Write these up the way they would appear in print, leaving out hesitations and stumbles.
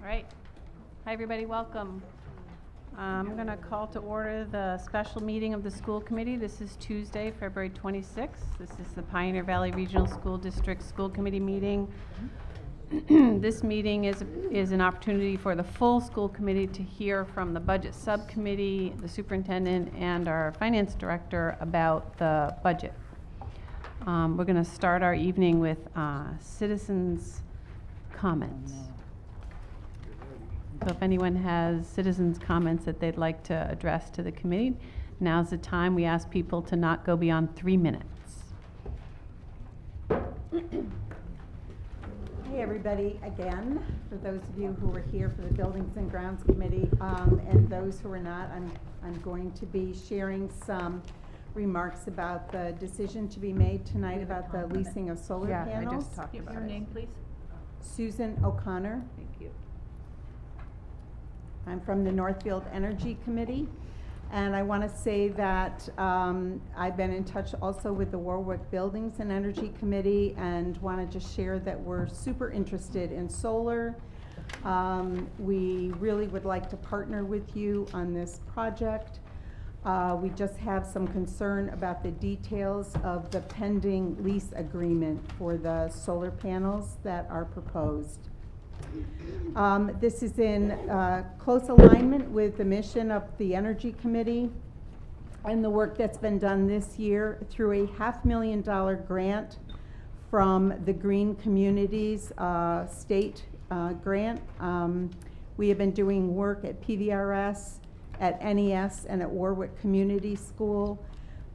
right. Hi, everybody. Welcome. I'm going to call to order the special meeting of the school committee. This is Tuesday, February 26th. This is the Pioneer Valley Regional School District School Committee meeting. This meeting is an opportunity for the full school committee to hear from the budget subcommittee, the superintendent, and our finance director about the budget. We're going to start our evening with citizens' comments. So if anyone has citizens' comments that they'd like to address to the committee, now's the time. We ask people to not go beyond 3 minutes. Hey everybody, again, for those of you who were here for the Buildings and Grounds Committee, and those who are not, I'm going to be sharing some remarks about the decision to be made tonight about the leasing of solar panels. I just talked about Your name, please. Susan O'Connor. Thank you. I'm from the Northfield Energy Committee, and I want to say that I've been in touch also with the Warwick Buildings and Energy Committee, and want to just share that we're super interested in solar. We really would like to partner with you on this project. We just have some concern about the details of the pending lease agreement for the solar panels that are proposed. This is in close alignment with the mission of the Energy Committee and the work that's been done this year through a $500,000 grant from the Green Communities state grant. We have been doing work at PVRS, at NES, and at Warwick Community School.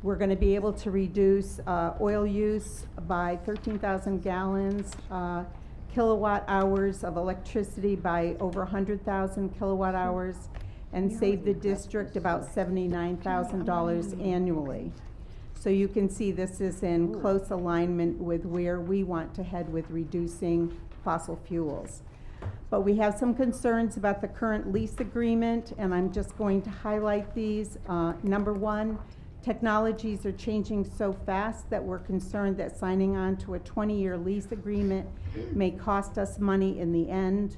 We're going to be able to reduce oil use by 13,000 gallons, kilowatt hours of electricity by over 100,000 kilowatt hours, and save the district about $79,000 annually. So you can see this is in close alignment with where we want to head with reducing fossil fuels. But we have some concerns about the current lease agreement, and I'm just going to highlight these. Number one, technologies are changing so fast that we're concerned that signing on to a 20-year lease agreement may cost us money in the end.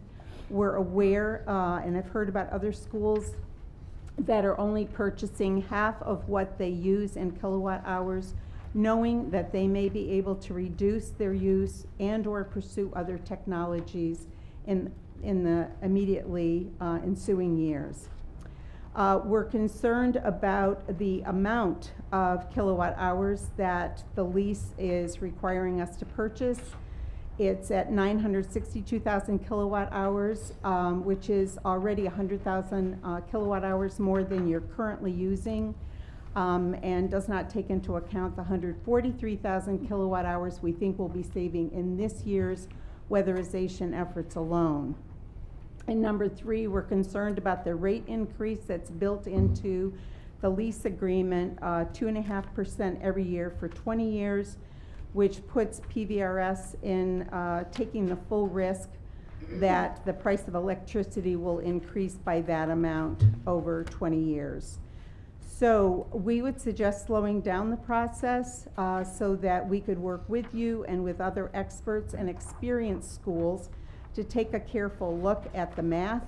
We're aware, and I've heard about other schools that are only purchasing half of what they use in kilowatt hours, knowing that they may be able to reduce their use and or pursue other technologies in the immediately ensuing years. We're concerned about the amount of kilowatt hours that the lease is requiring us to purchase. It's at 962,000 kilowatt hours, which is already 100,000 kilowatt hours more than you're currently using, and does not take into account the 143,000 kilowatt hours we think we'll be saving in this year's weatherization efforts alone. And number three, we're concerned about the rate increase that's built into the lease agreement, 2.5% every year for 20 years, which puts PVRS in taking the full risk that the price of electricity will increase by that amount over 20 years. So we would suggest slowing down the process so that we could work with you and with other experts and experienced schools to take a careful look at the math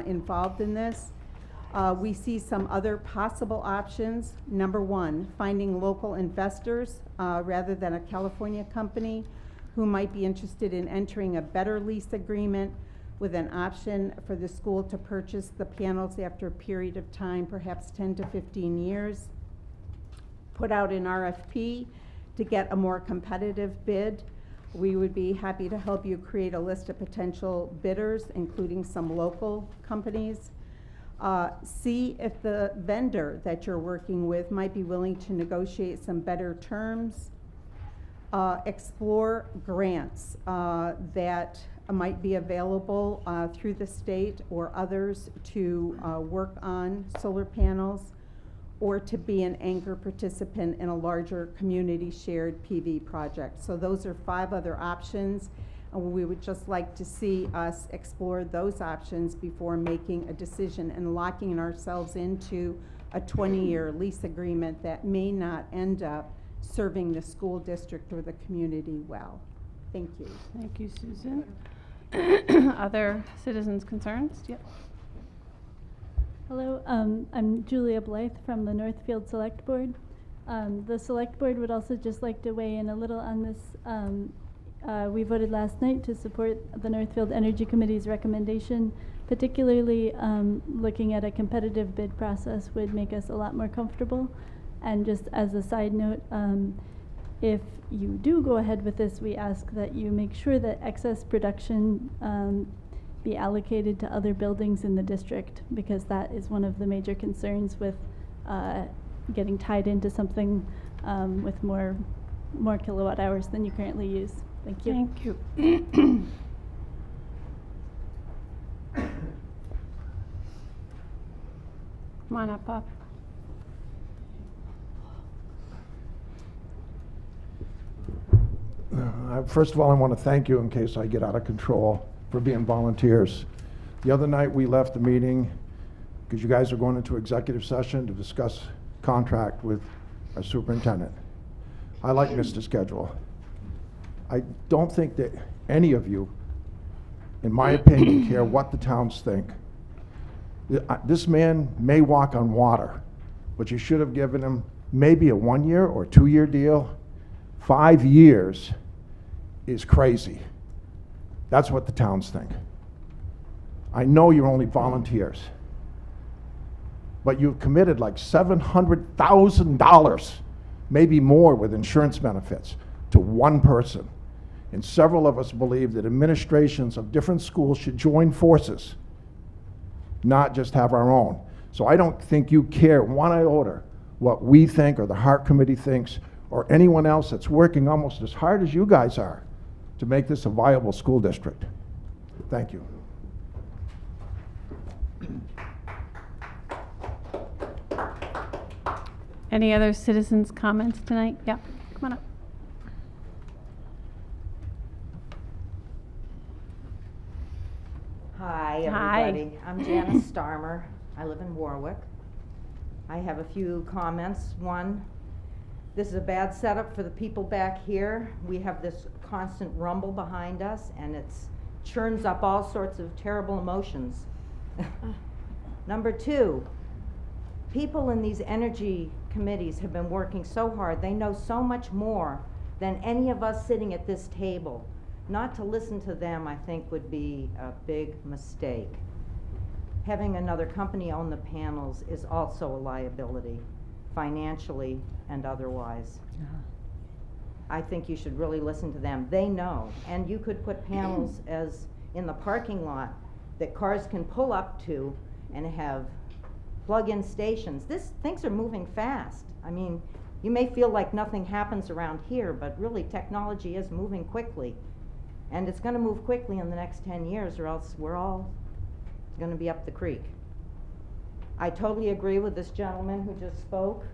involved in this. We see some other possible options. Number one, finding local investors rather than a California company who might be interested in entering a better lease agreement with an option for the school to purchase the panels after a period of time, perhaps 10 to 15 years. Put out an RFP to get a more competitive bid. We would be happy to help you create a list of potential bidders, including some local companies. See if the vendor that you're working with might be willing to negotiate some better terms. Explore grants that might be available through the state or others to work on solar panels, or to be an anchor participant in a larger community shared PV project. So those are 5 other options, and we would just like to see us explore those options before making a decision and locking ourselves into a 20-year lease agreement that may not end up serving the school district or the community well. Thank you. Thank you, Susan. Other citizens' concerns? Yep. Hello, I'm Julia Blythe from the Northfield Select Board. The Select Board would also just like to weigh in a little on this. We voted last night to support the Northfield Energy Committee's recommendation, particularly looking at a competitive bid process would make us a lot more comfortable. And just as a side note, if you do go ahead with this, we ask that you make sure that excess production be allocated to other buildings in the district, because that is one of the major concerns with getting tied into something with more kilowatt hours than you currently use. Thank you. Thank you. Come on up, Bob. First of all, I want to thank you, in case I get out of control, for being volunteers. The other night, we left the meeting because you guys are going into executive session to discuss contract with our superintendent. I like Mr. Schedule. I don't think that any of you, in my opinion, care what the towns think. This man may walk on water, but you should have given him maybe a 1-year or 2-year deal. 5 years is crazy. That's what the towns think. I know you're only volunteers, but you've committed like $700,000, maybe more with insurance benefits, to one person. And several of us believe that administrations of different schools should join forces, not just have our own. So I don't think you care one iota what we think or the Heart Committee thinks or anyone else that's working almost as hard as you guys are to make this a viable school district. Thank you. Any other citizens' comments tonight? Yeah, come on up. Hi, Hi. everybody. I'm Janice Starmer. I live in Warwick. I have a few comments. One, this is a bad setup for the people back here. We have this constant rumble behind us, and it churns up all sorts of terrible emotions. Number two, people in these energy committees have been working so hard. They know so much more than any of us sitting at this table. Not to listen to them, I think, would be a big mistake. Having another company own the panels is also a liability, financially and otherwise. I think you should really listen to them. They know. And you could put panels as in the parking lot that cars can pull up to and have plug-in stations. Things are moving fast. I mean, you may feel like nothing happens around here, but really technology is moving quickly. And it's going to move quickly in the next 10 years, or else we're all going to be up the creek. I totally agree with this gentleman who just spoke.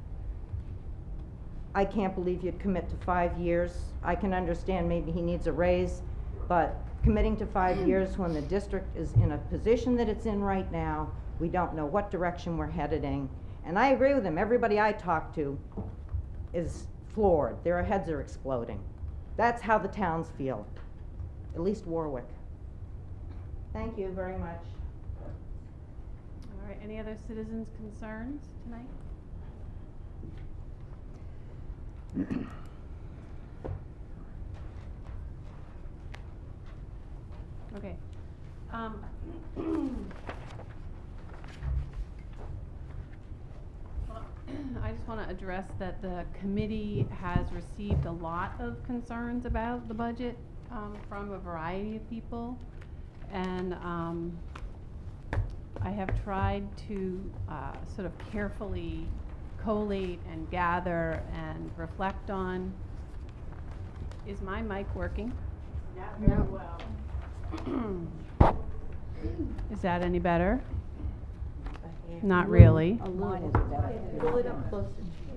I can't believe you'd commit to 5 years. I can understand maybe he needs a raise, but committing to 5 years when the district is in a position that it's in right now, we don't know what direction we're headed in. And I agree with him. Everybody I talk to is floored. Their heads are exploding. That's how the towns feel, at least Warwick. Thank you very much. All right, any other citizens' concerns tonight? Okay. Well, I just want to address that the committee has received a lot of concerns about the budget from a variety of people, and I have tried to sort of carefully collate and gather and reflect on. Is my mic working? Not very well. Is that any better? Not really. A little better. Pull it up closer.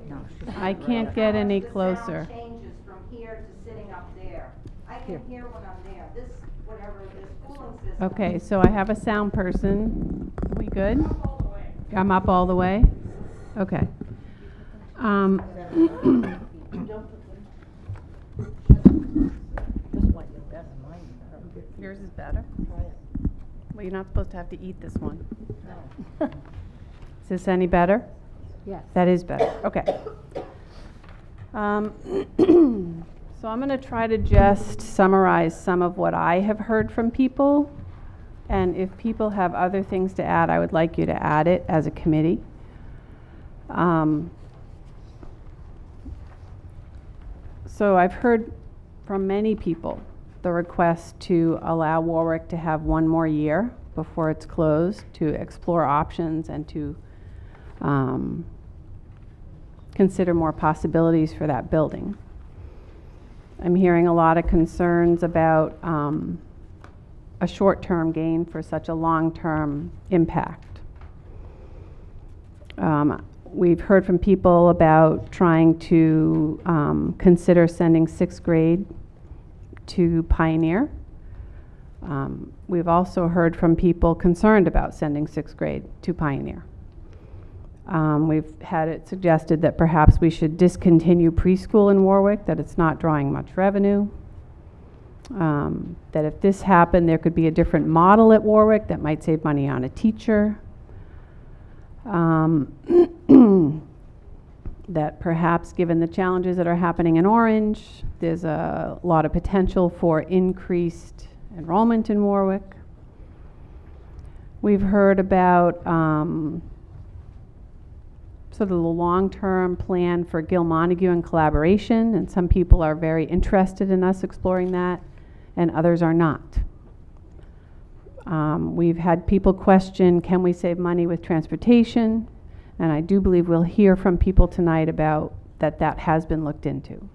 No, I can't get any closer. The sound changes from here to sitting up there. I can hear when I'm there. This, whatever this cooling system. Okay, so I have a sound person. We good? I'm up all the way? Okay. Yours is better? Well, you're not supposed to have to eat this one. Is this any better? Yes. That is better, okay. So I'm going to try to just summarize some of what I have heard from people. And if people have other things to add, I would like you to add it as a committee. So I've heard from many people the request to allow Warwick to have one more year before it's closed, to explore options and to consider more possibilities for that building. I'm hearing a lot of concerns about a short-term gain for such a long-term impact. We've heard from people about trying to consider sending 6th grade to Pioneer. We've also heard from people concerned about sending 6th grade to Pioneer. We've had it suggested that perhaps we should discontinue preschool in Warwick, that it's not drawing much revenue. That if this happened, there could be a different model at Warwick that might save money on a teacher. That perhaps, given the challenges that are happening in Orange, there's a lot of potential for increased enrollment in Warwick. We've heard about sort of the long-term plan for Gil Montague and collaboration, and some people are very interested in us exploring that, and others are not. We've had people question, can we save money with transportation? And I do believe we'll hear from people tonight about that has been looked into.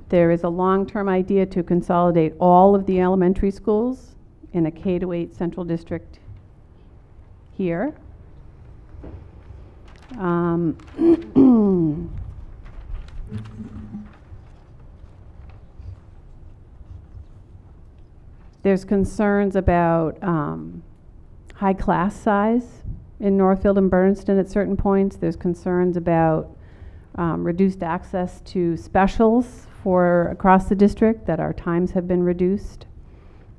There is a long-term idea to consolidate all of the elementary schools in a K-8 central district here. There's concerns about high class size in Northfield and Bernardston at certain points. There's concerns about reduced access to specials for across the district, that our times have been reduced.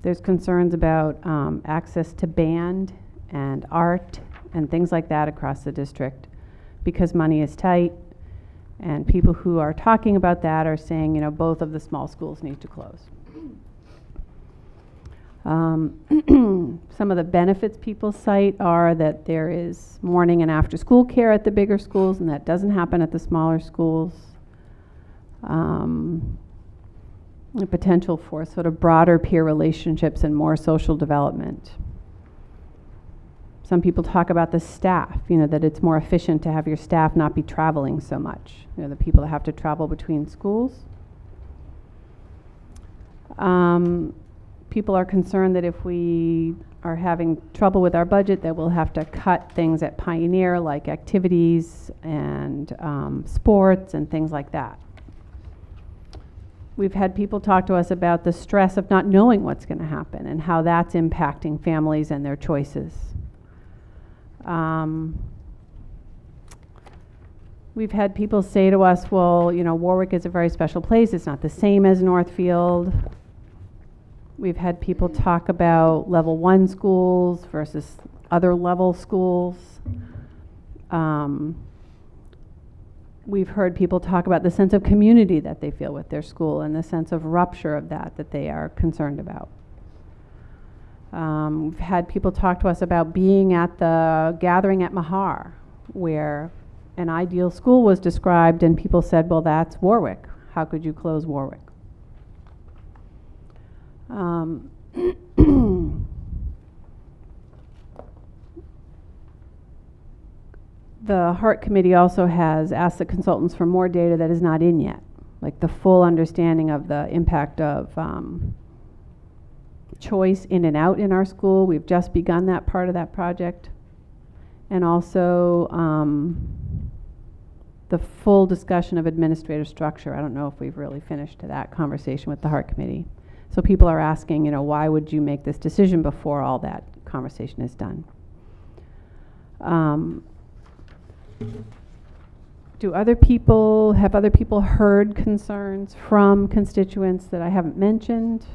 There's concerns about access to band and art and things like that across the district because money is tight, and people who are talking about that are saying, you know, both of the small schools need to close. Some of the benefits people cite are that there is morning and after school care at the bigger schools, and that doesn't happen at the smaller schools. The potential for sort of broader peer relationships and more social development. Some people talk about the staff, you know, that it's more efficient to have your staff not be traveling so much, you know, the people that have to travel between schools. People are concerned that if we are having trouble with our budget, that we'll have to cut things at Pioneer, like activities and sports and things like that. We've had people talk to us about the stress of not knowing what's going to happen and how that's impacting families and their choices. We've had people say to us, well, you know, Warwick is a very special place. It's not the same as Northfield. We've had people talk about level 1 schools versus other level schools. We've heard people talk about the sense of community that they feel with their school and the sense of rupture of that they are concerned about. We've had people talk to us about being at the gathering at Mahar, where an ideal school was described, and people said, well, that's Warwick. How could you close Warwick? The HART committee also has asked the consultants for more data that is not in yet, like the full understanding of the impact of choice in and out in our school. We've just begun that part of that project. And also the full discussion of administrative structure. I don't know if we've really finished that conversation with the HART committee. So people are asking, you know, why would you make this decision before all that conversation is done? have other people heard concerns from constituents that I haven't mentioned?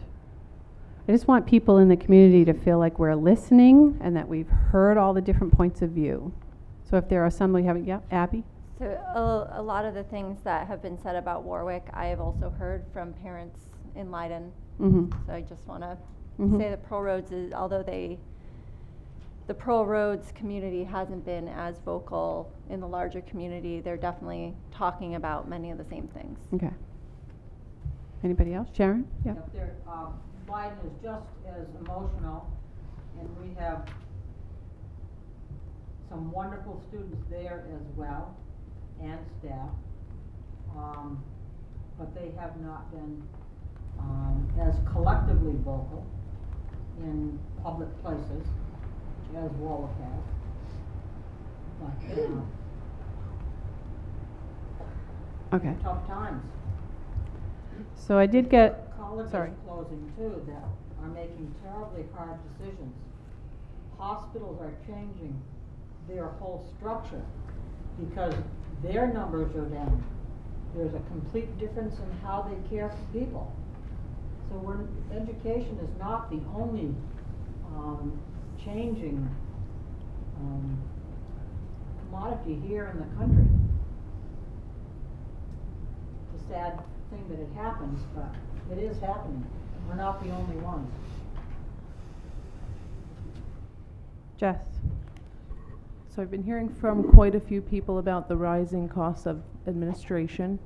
I just want people in the community to feel like we're listening and that we've heard all the different points of view. So if there are some we haven't, yeah, Abby? So a lot of the things that have been said about Warwick, I have also heard from parents in Leiden. Mm-hmm. So I just want to Mhm. say that Pearl Roads is, although the Pearl Roads community hasn't been as vocal in the larger community, they're definitely talking about many of the same things. Okay. Anybody else? Sharon? Yeah. If there, Leiden is just as emotional, and we have some wonderful students there as well, and staff. But they have not been as collectively vocal in public places as Warwick has. But, Okay. tough times. So I did get, Colleges sorry. closing too, that are making terribly hard decisions. Hospitals are changing their whole structure because their numbers are down. There's a complete difference in how they care for people. So education is not the only changing commodity here in the country. It's a sad thing that it happens, but it is happening. We're not the only ones. Jess? So I've been hearing from quite a few people about the rising costs of administration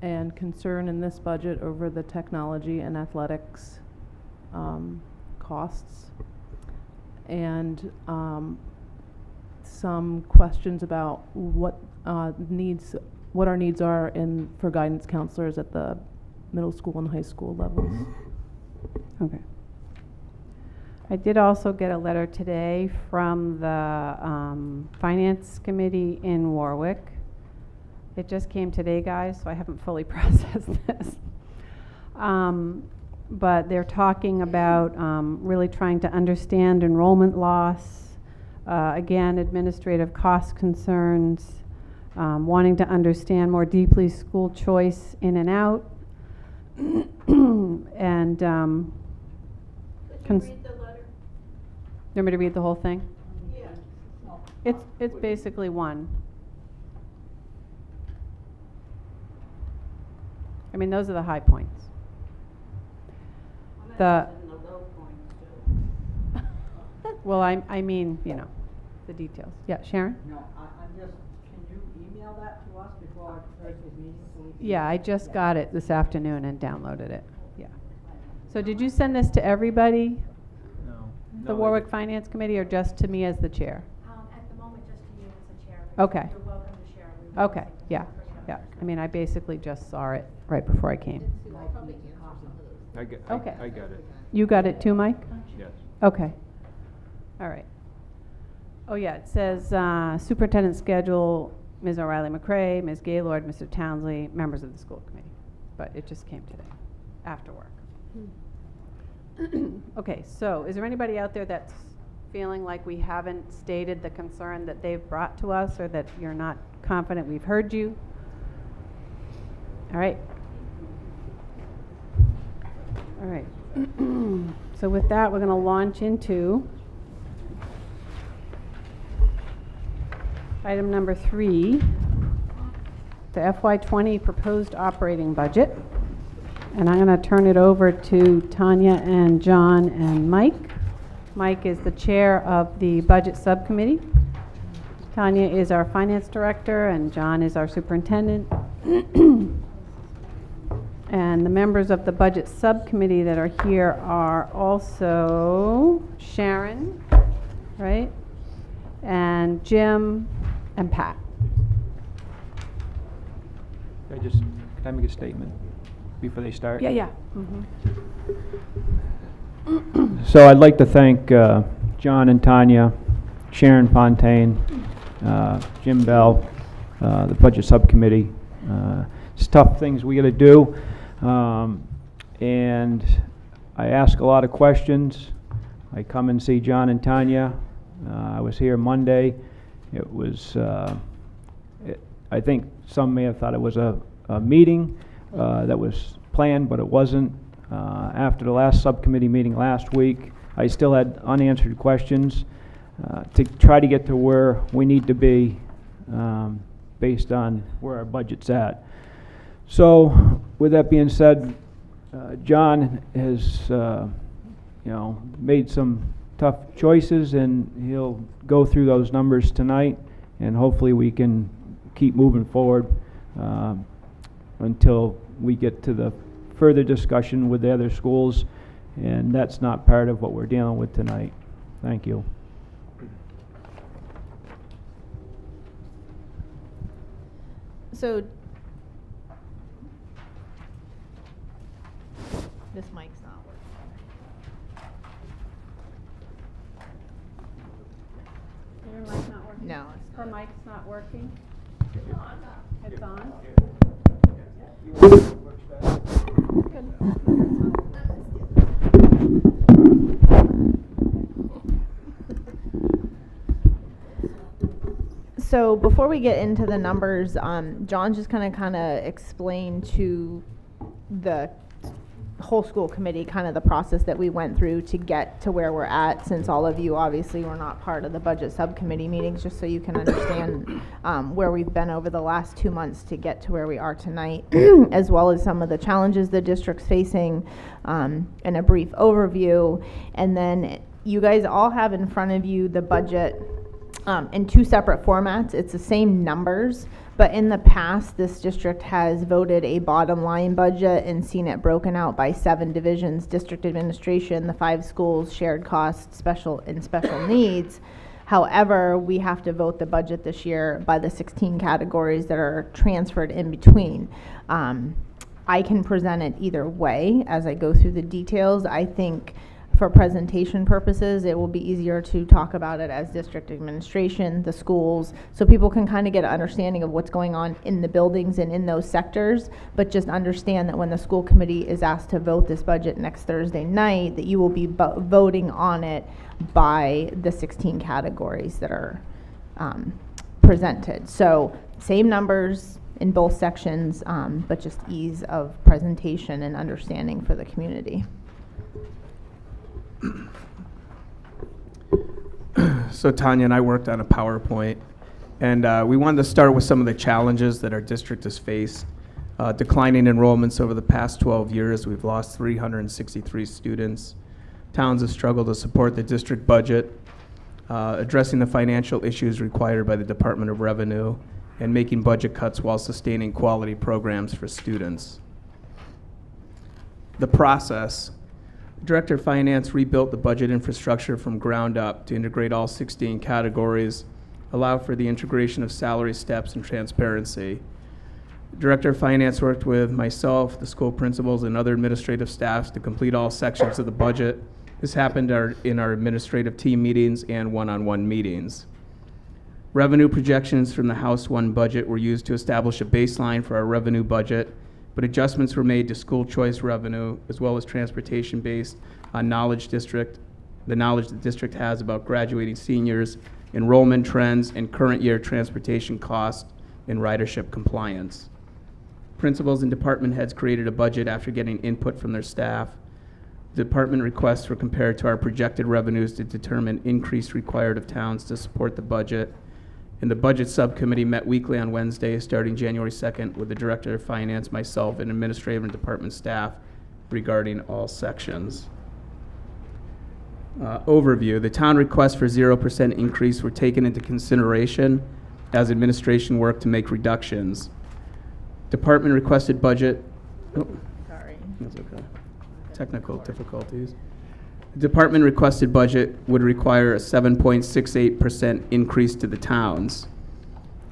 and concern in this budget over the technology and athletics costs, and some questions about what our needs are for guidance counselors at the middle school and high school levels. Okay. I did also get a letter today from the Finance Committee in Warwick. It just came today, guys, so I haven't fully processed this. But they're talking about really trying to understand enrollment loss, again, administrative cost concerns, wanting to understand more deeply school choice in and out, and read the letter? You want me to read the whole thing? Yeah. It's basically one. I mean, those are the high points. Well, I mean, you know, the details. Yeah, Sharon? No, I'm just, can you email that to us before Thursday's meeting? So we can Yeah, I just got it this afternoon and downloaded it. Yeah. So did you send this to everybody? No. The Warwick Finance Committee, or just to me as the chair? At the moment, just to you as the chair. Okay. You're welcome to share. Okay, yeah, yeah. I mean, I basically just saw it right before I came. I get Okay. I got it. You got it too, Mike? Yes. Okay. All right. Oh, yeah, it says superintendent schedule, Ms. O'Reilly McCray, Ms. Gaylord, Mr. Townsley, members of the school committee. But it just came today, after work. Okay, so is there anybody out there that's feeling like we haven't stated the concern that they've brought to us, or that you're not confident we've heard you? All right. All right. So with that, we're going to launch into item number 3, the FY20 proposed operating budget. And I'm going to turn it over to Tanya and John and Mike. Mike is the chair of the budget subcommittee. Tanya is our finance director, and John is our superintendent. And the members of the budget subcommittee that are here are also Sharon, right? And Jim and Pat. Can I make a statement before they start? Yeah. So I'd like to thank John and Tanya, Sharon Fontaine, Jim Bell, the budget subcommittee. It's tough things we got to do, and I ask a lot of questions. I come and see John and Tanya. I was here Monday. It was I think some may have thought it was a meeting that was planned, but it wasn't. After the last subcommittee meeting last week, I still had unanswered questions to try to get to where we need to be based on where our budget's at. So, with that being said, John has, made some tough choices, and he'll go through those numbers tonight, and hopefully we can keep moving forward until we get to the further discussion with the other schools, and that's not part of what we're dealing with tonight. Thank you. So, this mic's not working. Your mic's not working? No. Her mic's not working? It's on? So before we get into the numbers, John's just gonna kind of explain to the whole school committee kind of the process that we went through to get to where we're at, since all of you obviously were not part of the budget subcommittee meetings, just so you can understand where we've been over the last 2 months to get to where we are tonight, as well as some of the challenges the district's facing, and a brief overview. And then you guys all have in front of you the budget in 2 separate formats. It's the same numbers, but in the past, this district has voted a bottom line budget and seen it broken out by 7 divisions: district administration, the 5 schools, shared costs, special needs. However, we have to vote the budget this year by the 16 categories that are transferred in between. I can present it either way as I go through the details. I think for presentation purposes, it will be easier to talk about it as district administration, the schools, so people can kind of get an understanding of what's going on in the buildings and in those sectors, but just understand that when the school committee is asked to vote this budget next Thursday night, that you will be voting on it by the 16 categories that are presented. So same numbers in both sections, but just ease of presentation and understanding for the community. So Tanya and I worked on a PowerPoint, and we wanted to start with some of the challenges that our district has faced. Declining enrollments over the past 12 years. We've lost 363 students. Towns have struggled to support the district budget, addressing the financial issues required by the Department of Revenue, and making budget cuts while sustaining quality programs for students. The process. Director of Finance rebuilt the budget infrastructure from ground up to integrate all 16 categories, allow for the integration of salary steps and transparency. Director of Finance worked with myself, the school principals, and other administrative staffs to complete all sections of the budget. This happened in our administrative team meetings and one-on-one meetings. Revenue projections from the House 1 budget were used to establish a baseline for our revenue budget, but adjustments were made to school choice revenue as well as transportation based on the knowledge the district has about graduating seniors, enrollment trends, and current year transportation costs and ridership compliance. Principals and department heads created a budget after getting input from their staff. Department requests were compared to our projected revenues to determine increase required of towns to support the budget. And the budget subcommittee met weekly on Wednesdays starting January 2nd with the Director of Finance, myself, and administrative and department staff regarding all sections. Overview. The town requests for 0% increase were taken into consideration as administration worked to make reductions. Department requested budget. Oh, Sorry. that's okay. Technical difficulties. The department requested budget would require a 7.68% increase to the towns.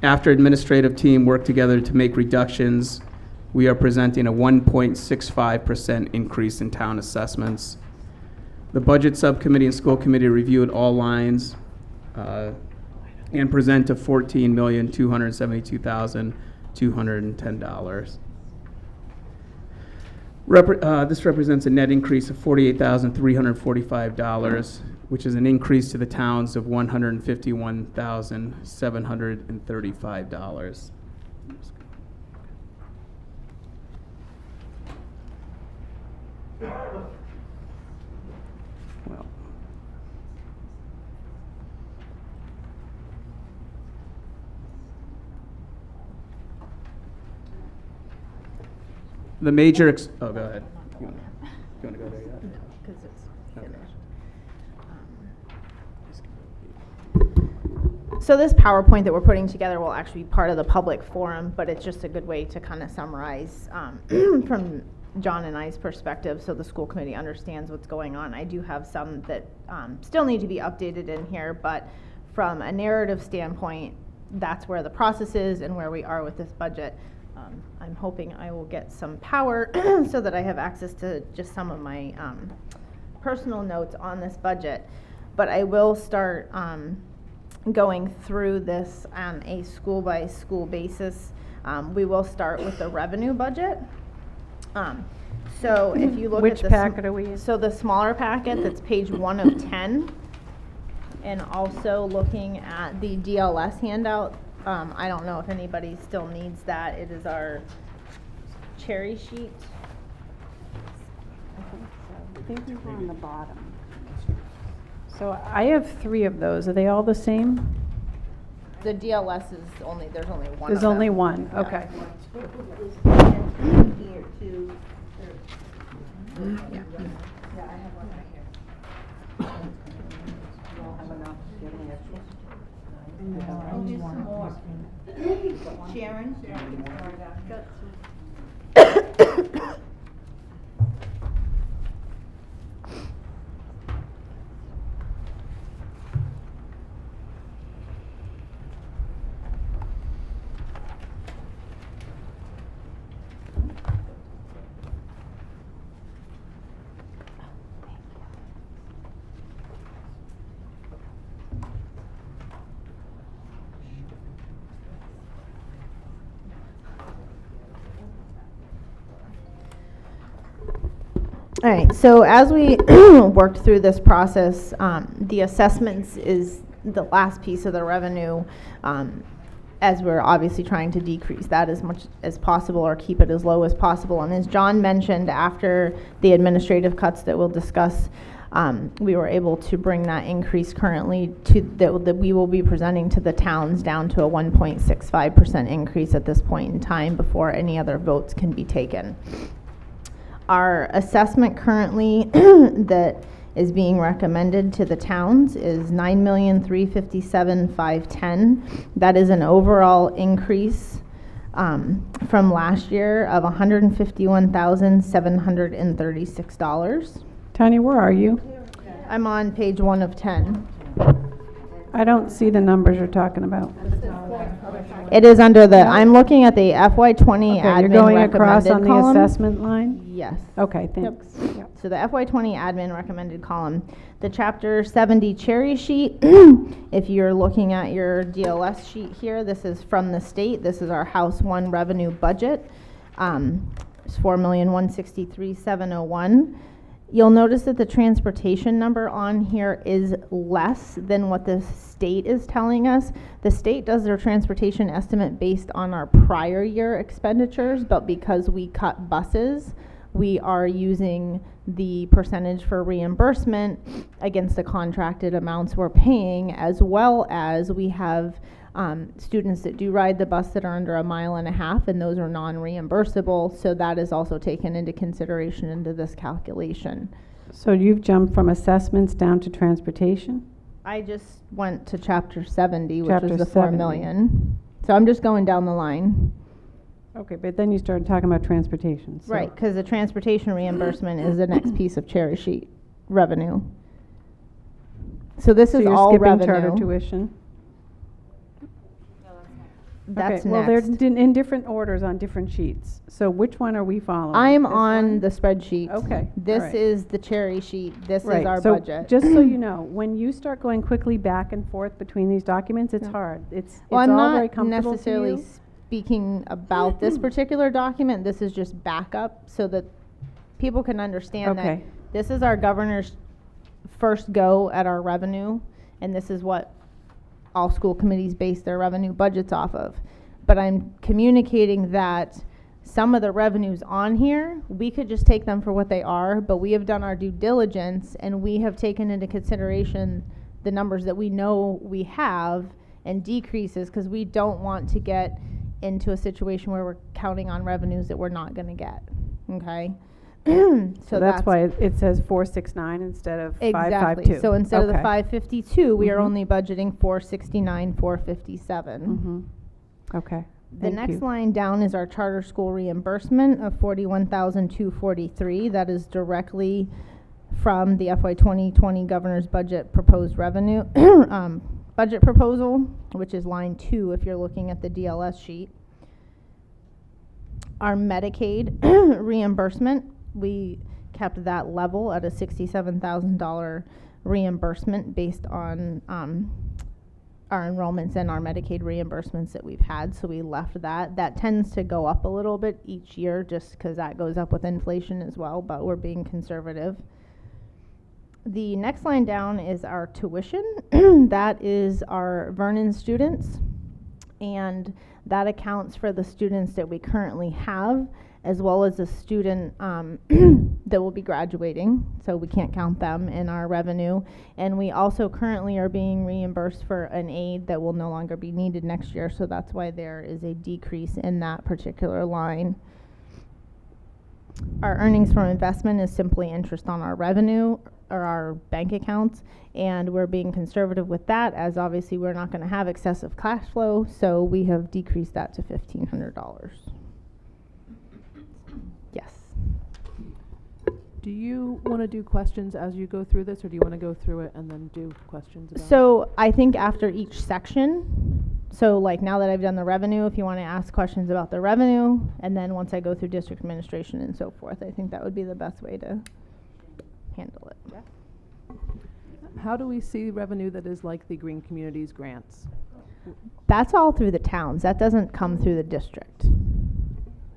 After administrative team worked together to make reductions, we are presenting a 1.65% increase in town assessments. The budget subcommittee and school committee reviewed all lines and present a $14,272,210. This represents a net increase of $48,345, which is an increase to the towns of $151,735. Well, The major, oh, go ahead. You wanna go there yet? Because it's Okay. finished. So this PowerPoint that we're putting together will actually be part of the public forum, but it's just a good way to kind of summarize from John and I's perspective, so the school committee understands what's going on. I do have some that still need to be updated in here, but from a narrative standpoint, that's where the process is and where we are with this budget. I'm hoping I will get some power so that I have access to just some of my personal notes on this budget. But I will start going through this on a school-by-school basis. We will start with the revenue budget. So if you look which at the packet are we in? So the smaller packet, that's page 1 of 10, and also looking at the DLS handout. I don't know if anybody still needs that. It is our cherry sheet. I think they're on the bottom. So I have 3 of those. Are they all the same? The DLS is only, there's only one There's of only them. one, Yeah. okay. Here too. Yeah. Yeah, I have one right here. You don't have enough, do you have any extras? Oh, here's some more. Sharon? All right, so as we worked through this process, the assessments is the last piece of the revenue, as we're obviously trying to decrease that as much as possible or keep it as low as possible. And as John mentioned, after the administrative cuts that we'll discuss, we were able to bring that increase currently to that we will be presenting to the towns down to a 1.65% increase at this point in time before any other votes can be taken. Our assessment currently that is being recommended to the towns is $9,357,510. That is an overall increase from last year of $151,736. Tanya, where are you? I'm on page 1 of 10. I don't see the numbers you're talking about. It is under the, I'm looking at the FY20 Okay, admin you're going across recommended on the column. assessment line? Yes. Okay, thanks. Yep. So the FY20 admin recommended column. The Chapter 70 cherry sheet, if you're looking at your DLS sheet here, this is from the state. This is our House 1 revenue budget. It's $4,163,701. You'll notice that the transportation number on here is less than what the state is telling us. The state does their transportation estimate based on our prior year expenditures, but because we cut buses, we are using the percentage for reimbursement against the contracted amounts we're paying, as well as we have students that do ride the bus that are under 1.5 miles, and those are non-reimbursable, so that is also taken into consideration into this calculation. So you've jumped from assessments down to transportation? I just went to Chapter 70, which Chapter is the 4 70. million. So I'm just going down the line. Okay, but then you started talking about transportation. So Right, because the transportation reimbursement is the next piece of cherry sheet revenue. So this So is you're all skipping revenue. charter tuition? That's Okay, well, they're next. in different orders on different sheets. So which one are we following? I'm This on one? the spreadsheet. Okay, This alright. is the cherry sheet. This is Right, our so budget. just so you know, when you start going quickly back and forth between these documents, it's Yeah. hard. It's Well, all I'm very not comfortable to necessarily you. speaking about this particular document. This is just backup so that people can understand that Okay. this is our governor's first go at our revenue, and this is what all school committees base their revenue budgets off of. but I'm communicating that some of the revenues on here, we could just take them for what they are, but we have done our due diligence and we have taken into consideration the numbers that we know we have and decreases, because we don't want to get into a situation where we're counting on revenues that we're not going to get. Okay? So that's why it says 469 instead of 552. Exactly. So instead of the Okay. 552, we are Mhm. only budgeting 469, 457. Okay. The Thank next you. line down is our charter school reimbursement of 41,243. That is directly from the FY 2020 governor's budget proposed revenue budget proposal, which is line 2 if you're looking at the DLS sheet. Our Medicaid reimbursement, we kept that level at a $67,000 reimbursement based on our enrollments and our Medicaid reimbursements that we've had, so we left that. That tends to go up a little bit each year just because that goes up with inflation as well, but we're being conservative. The next line down is our tuition. That is our Vernon students, and that accounts for the students that we currently have, as well as a student that will be graduating, so we can't count them in our revenue. And we also currently are being reimbursed for an aid that will no longer be needed next year, so that's why there is a decrease in that particular line. Our earnings from investment is simply interest on our revenue or our bank accounts, and we're being conservative with that, as obviously we're not going to have excessive cash flow, so we have decreased that to $1,500. Yes. Do you want to do questions as you go through this, or do you want to go through it and then do questions about it? So I think after each section, so like now that I've done the revenue, if you want to ask questions about the revenue, and then once I go through district administration and so forth, I think that would be the best way to handle it. How do we see revenue that is like the Green Communities grants? That's all through the towns. That doesn't come through the district.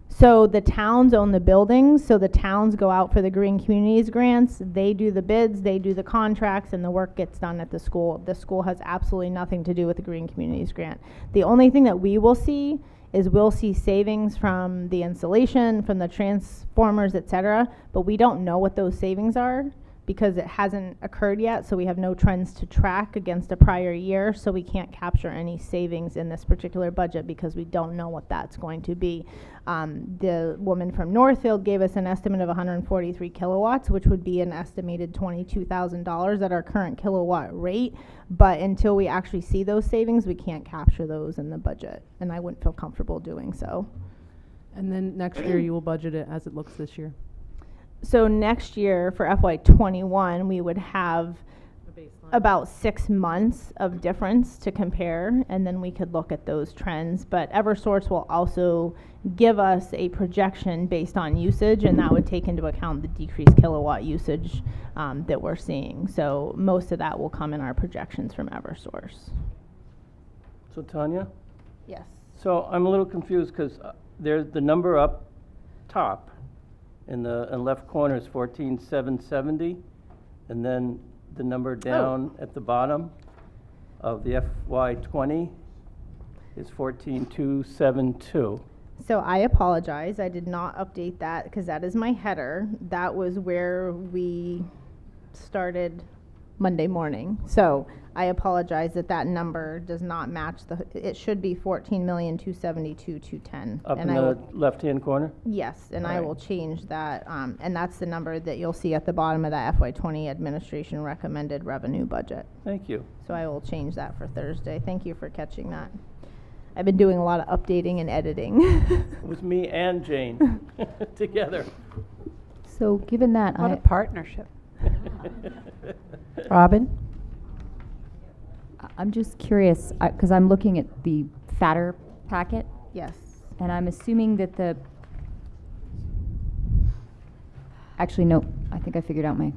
So the towns own the buildings, so the towns go out for the Green Communities grants, they do the bids, they do the contracts, and the work gets done at the school. The school has absolutely nothing to do with the Green Communities grant. The only thing that we will see is we'll see savings from the insulation, from the transformers, etc., but we don't know what those savings are because it hasn't occurred yet, so we have no trends to track against a prior year, so we can't capture any savings in this particular budget because we don't know what that's going to be. The woman from Northfield gave us an estimate of 143 kilowatts, which would be an estimated $22,000 at our current kilowatt rate, but until we actually see those savings, we can't capture those in the budget, and I wouldn't feel comfortable doing so. And then next year you will budget it as it looks this year? So next year for FY21, we would have about 6 months of difference to compare, and then we could look at those trends. But Eversource will also give us a projection based on usage, and that would take into account the decreased kilowatt usage that we're seeing. So most of that will come in our projections from Eversource. So Tanya? Yes. So I'm a little confused because there's the number up top in the left corner is 14,770, and then the number down at the bottom of the FY20 is 14,272. So I apologize. I did not update that because that is my header. That was where we started Monday morning. So I apologize that that number does not match it should be 14,272,210. Up in the left-hand corner? Yes, and I Right. will change that, and that's the number that you'll see at the bottom of that FY20 administration recommended revenue budget. Thank you. So I will change that for Thursday. Thank you for catching that. I've been doing a lot of updating and editing. It was me and Jane together. So given that, What a partnership. Robin? I'm just curious, because I'm looking at the fatter packet, Yes. and I'm assuming that actually, no, I think I figured out my,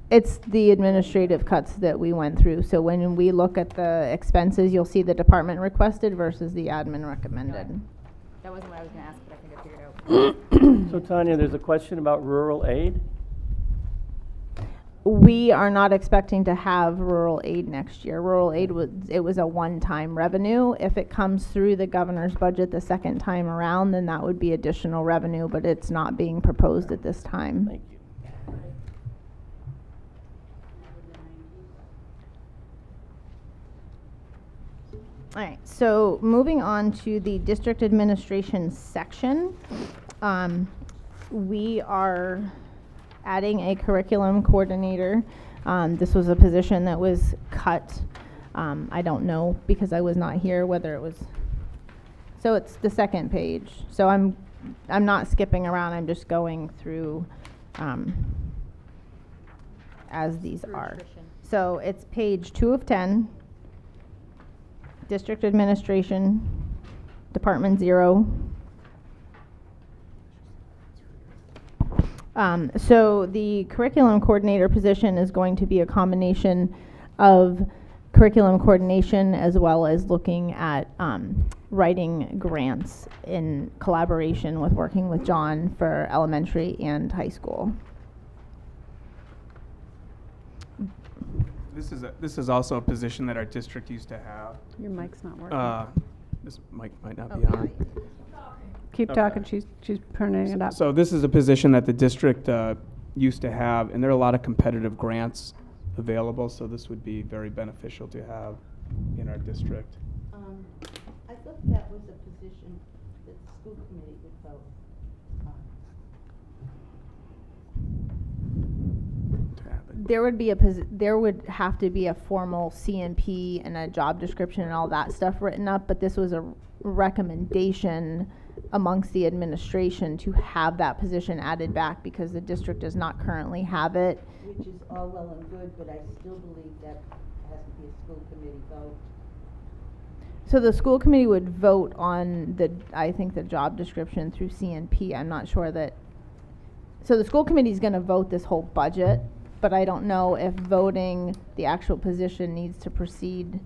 It's the administrative cuts that we went through. So when we look at the expenses, you'll see the department requested versus the admin recommended. that wasn't what I was going to ask, but I think I figured out. So Tanya, there's a question about rural aid? we are not expecting to have rural aid next year. Rural aid was a one-time revenue. If it comes through the governor's budget the second time around, then that would be additional revenue, but it's not being proposed at this time. Thank you. All right, so moving on to the district administration section, we are adding a curriculum coordinator. This was a position that was cut. I don't know, because I was not here, whether it was, so it's the second page. So I'm not skipping around, I'm just going through as these are. So it's page 2 of 10, district administration, department 0. So the curriculum coordinator position is going to be a combination of curriculum coordination as well as looking at writing grants in collaboration with working with John for elementary and high school. This is also a position that our district used to have. Your mic's not working. This mic might not be on. Keep talking, she's turning it up. So this is a position that the district used to have, and there are a lot of competitive grants available, so this would be very beneficial to have in our district. I thought that was a position that the school committee would vote on. There would have to be a formal CMP and a job description and all that stuff written up, but this was a recommendation amongst the administration to have that position added back because the district does not currently have it. Which is all well and good, but I still believe that has to be a school committee vote. So the school committee would vote on I think the job description through CNP. I'm not sure that, so the school committee is going to vote this whole budget, but I don't know if voting the actual position needs to precede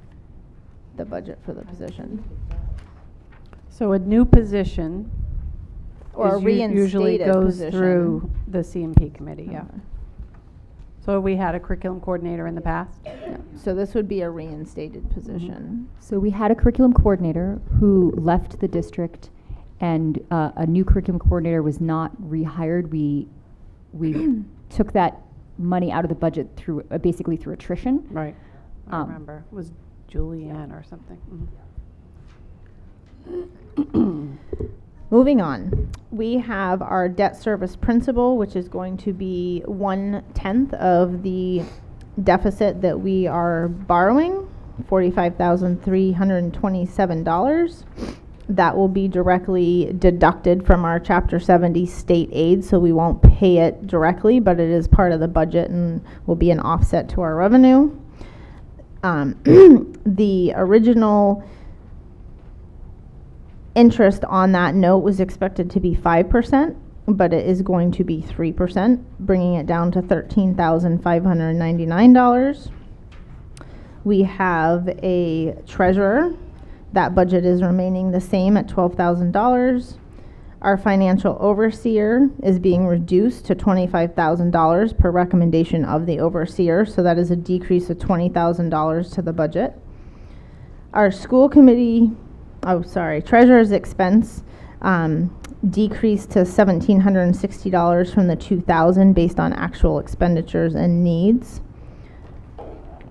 the budget for the position. So a new position Or a usually reinstated goes position. through the CMP committee, yeah. Okay. So we had a curriculum coordinator in the past? Yeah. So this would be a reinstated position. So we had a curriculum coordinator who left the district, and a new curriculum coordinator was not rehired. We took that money out of the budget through basically through attrition. Right. I remember. It was Julianne or something. Moving on, we have our debt service principal, which is going to be 1/10 of the deficit that we are borrowing, $45,327. That will be directly deducted from our Chapter 70 state aid, so we won't pay it directly, but it is part of the budget and will be an offset to our revenue. The original interest on that note was expected to be 5%, but it is going to be 3%, bringing it down to $13,599. We have a treasurer. That budget is remaining the same at $12,000. Our financial overseer is being reduced to $25,000 per recommendation of the overseer, so that is a decrease of $20,000 to the budget. Our school committee, treasurer's expense decreased to $1,760 from the $2,000 based on actual expenditures and needs.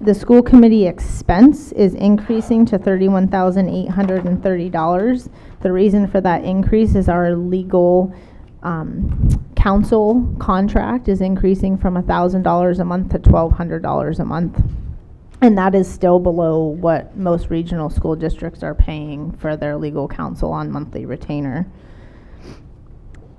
The school committee expense is increasing to $31,830. The reason for that increase is our legal counsel contract is increasing from $1,000 a month to $1,200 a month. And that is still below what most regional school districts are paying for their legal counsel on monthly retainer.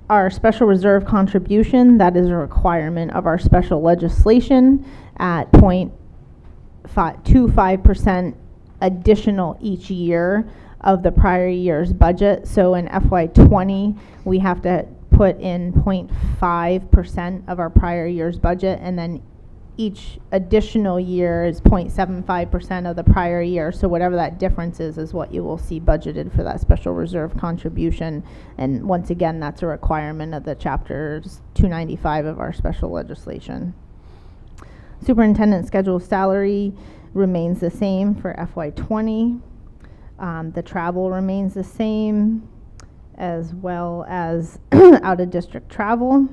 Our special reserve contribution, that is a requirement of our special legislation at 0.25% additional each year of the prior year's budget. So in FY20, we have to put in 0.5% of our prior year's budget, and then each additional year is 0.75% of the prior year. So whatever that difference is what you will see budgeted for that special reserve contribution. And once again, that's a requirement of the chapters 295 of our special legislation. Superintendent schedule salary remains the same for FY20. The travel remains the same, as well as out-of-district travel.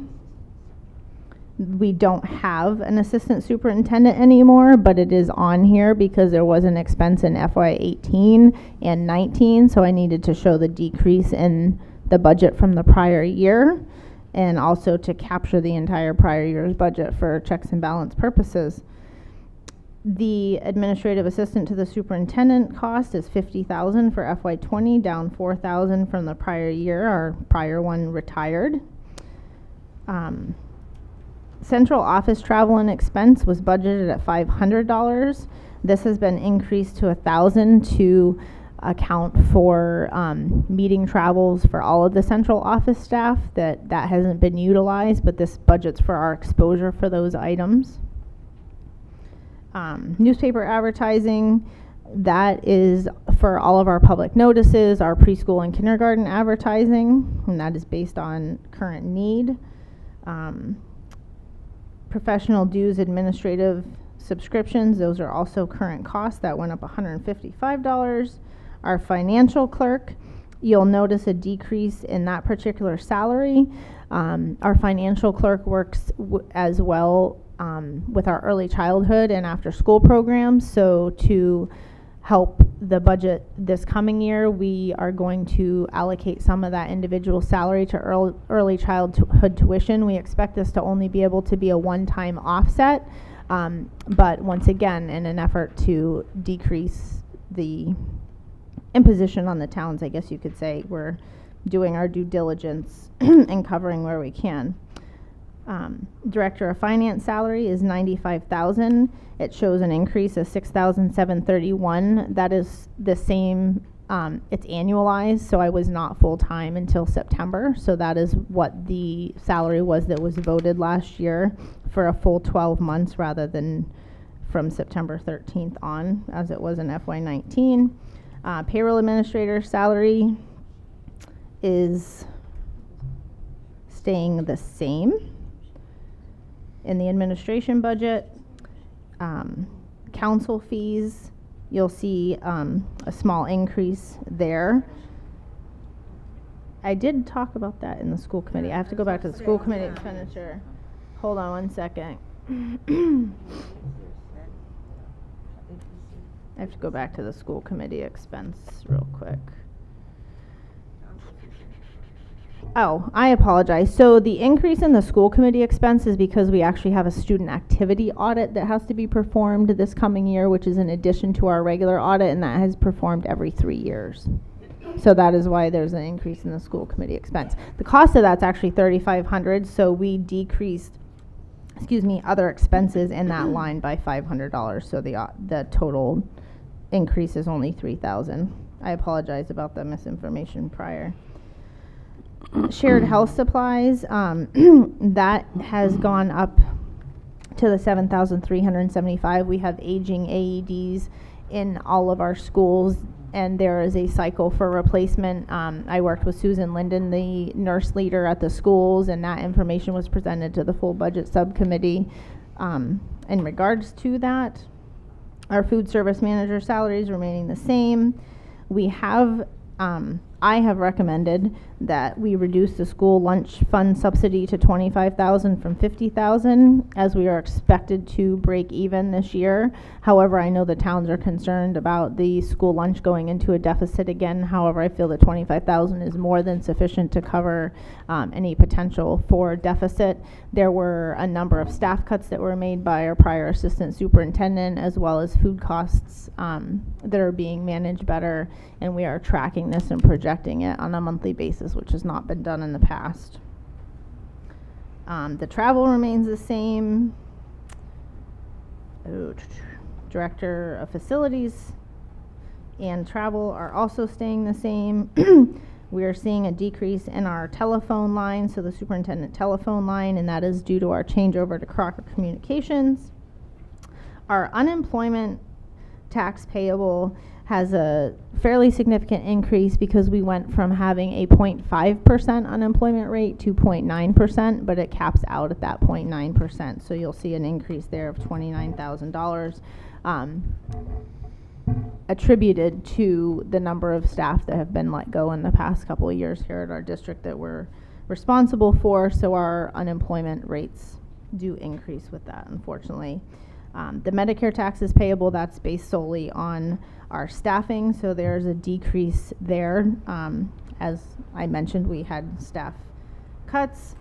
We don't have an assistant superintendent anymore, but it is on here because there was an expense in FY18 and 19, so I needed to show the decrease in the budget from the prior year, and also to capture the entire prior year's budget for checks and balance purposes. The administrative assistant to the superintendent cost is $50,000 for FY20, down $4,000 from the prior year. Our prior one retired. Central office travel and expense was budgeted at $500. This has been increased to $1,000 to account for meeting travels for all of the central office staff. That hasn't been utilized, but this budget's for our exposure for those items. Newspaper advertising, that is for all of our public notices, our preschool and kindergarten advertising, and that is based on current need. Professional dues, administrative subscriptions, those are also current costs. That went up $155. Our financial clerk, you'll notice a decrease in that particular salary. Our financial clerk works as well with our early childhood and after school programs. So to help the budget this coming year, we are going to allocate some of that individual salary to early childhood tuition. We expect this to only be able to be a one-time offset, but once again, in an effort to decrease the imposition on the towns, I guess you could say, we're doing our due diligence and covering where we can. Director of Finance salary is $95,000. It shows an increase of $6,731. That is the same. It's annualized, so I was not full-time until September. So that is what the salary was that was voted last year for a full 12 months rather than from September 13th on, as it was in FY19. Payroll administrator salary is staying the same. In the administration budget, council fees, you'll see a small increase there. I did talk about that in the school committee. I have to go back to the school committee expenditure. Hold on one second. I have to go back to the school committee expense real quick. Oh, I apologize. So the increase in the school committee expense is because we actually have a student activity audit that has to be performed this coming year, which is in addition to our regular audit, and that has performed every 3 years. So that is why there's an increase in the school committee expense. The cost of that's actually $3,500, so we decreased, other expenses in that line by $500. So the total increase is only $3,000. I apologize about the misinformation prior. Shared health supplies, that has gone up to the $7,375. We have aging AEDs in all of our schools, and there is a cycle for replacement. I worked with Susan Linden, the nurse leader at the schools, and that information was presented to the full budget subcommittee. In regards to that, our food service manager salaries remaining the same. We have I have recommended that we reduce the school lunch fund subsidy to $25,000 from $50,000, as we are expected to break even this year. However, I know the towns are concerned about the school lunch going into a deficit again. However, I feel that $25,000 is more than sufficient to cover any potential for deficit. There were a number of staff cuts that were made by our prior assistant superintendent, as well as food costs that are being managed better, and we are tracking this and projecting it on a monthly basis, which has not been done in the past. The travel remains the same. Director of facilities and travel are also staying the same. We are seeing a decrease in our telephone line, so the superintendent telephone line, and that is due to our changeover to Crocker Communications. Our unemployment tax payable has a fairly significant increase because we went from having a 0.5% unemployment rate to 0.9%, but it caps out at that 0.9%. So you'll see an increase there of $29,000 attributed to the number of staff that have been let go in the past couple of years here at our district that we're responsible for. So our unemployment rates do increase with that, unfortunately. The Medicare taxes payable, that's based solely on our staffing, so there's a decrease there. As I mentioned, we had staff cuts.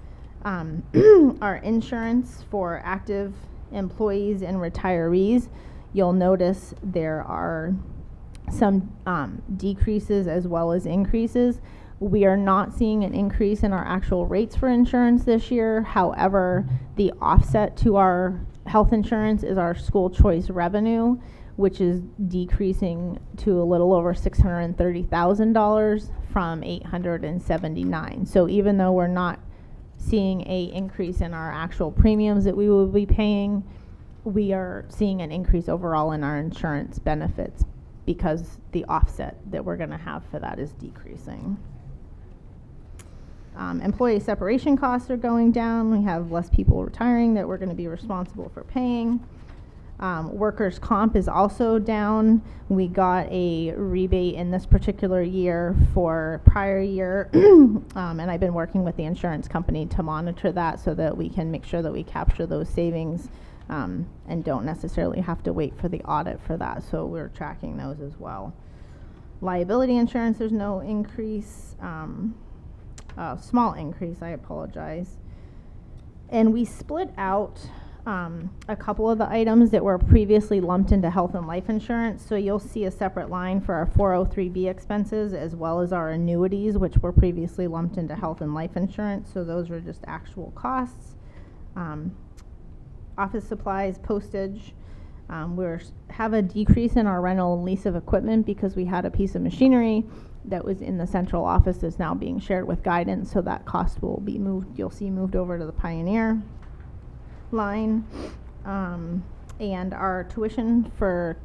Our insurance for active employees and retirees, you'll notice there are some decreases as well as increases. We are not seeing an increase in our actual rates for insurance this year. However, the offset to our health insurance is our school choice revenue, which is decreasing to a little over $630,000 from $879,000. So even though we're not seeing a increase in our actual premiums that we will be paying, we are seeing an increase overall in our insurance benefits because the offset that we're going to have for that is decreasing. Employee separation costs are going down. We have less people retiring that we're going to be responsible for paying. Workers' comp is also down. We got a rebate in this particular year for prior year, and I've been working with the insurance company to monitor that so that we can make sure that we capture those savings and don't necessarily have to wait for the audit for that. So we're tracking those as well. Liability insurance, there's no increase. Small increase, I apologize. And we split out a couple of the items that were previously lumped into health and life insurance. So you'll see a separate line for our 403B expenses as well as our annuities, which were previously lumped into health and life insurance. So those are just actual costs. Office supplies, postage. We have a decrease in our rental and lease of equipment because we had a piece of machinery that was in the central office is now being shared with guidance, so that cost will be moved. You'll see moved over to the Pioneer line. And our tuition for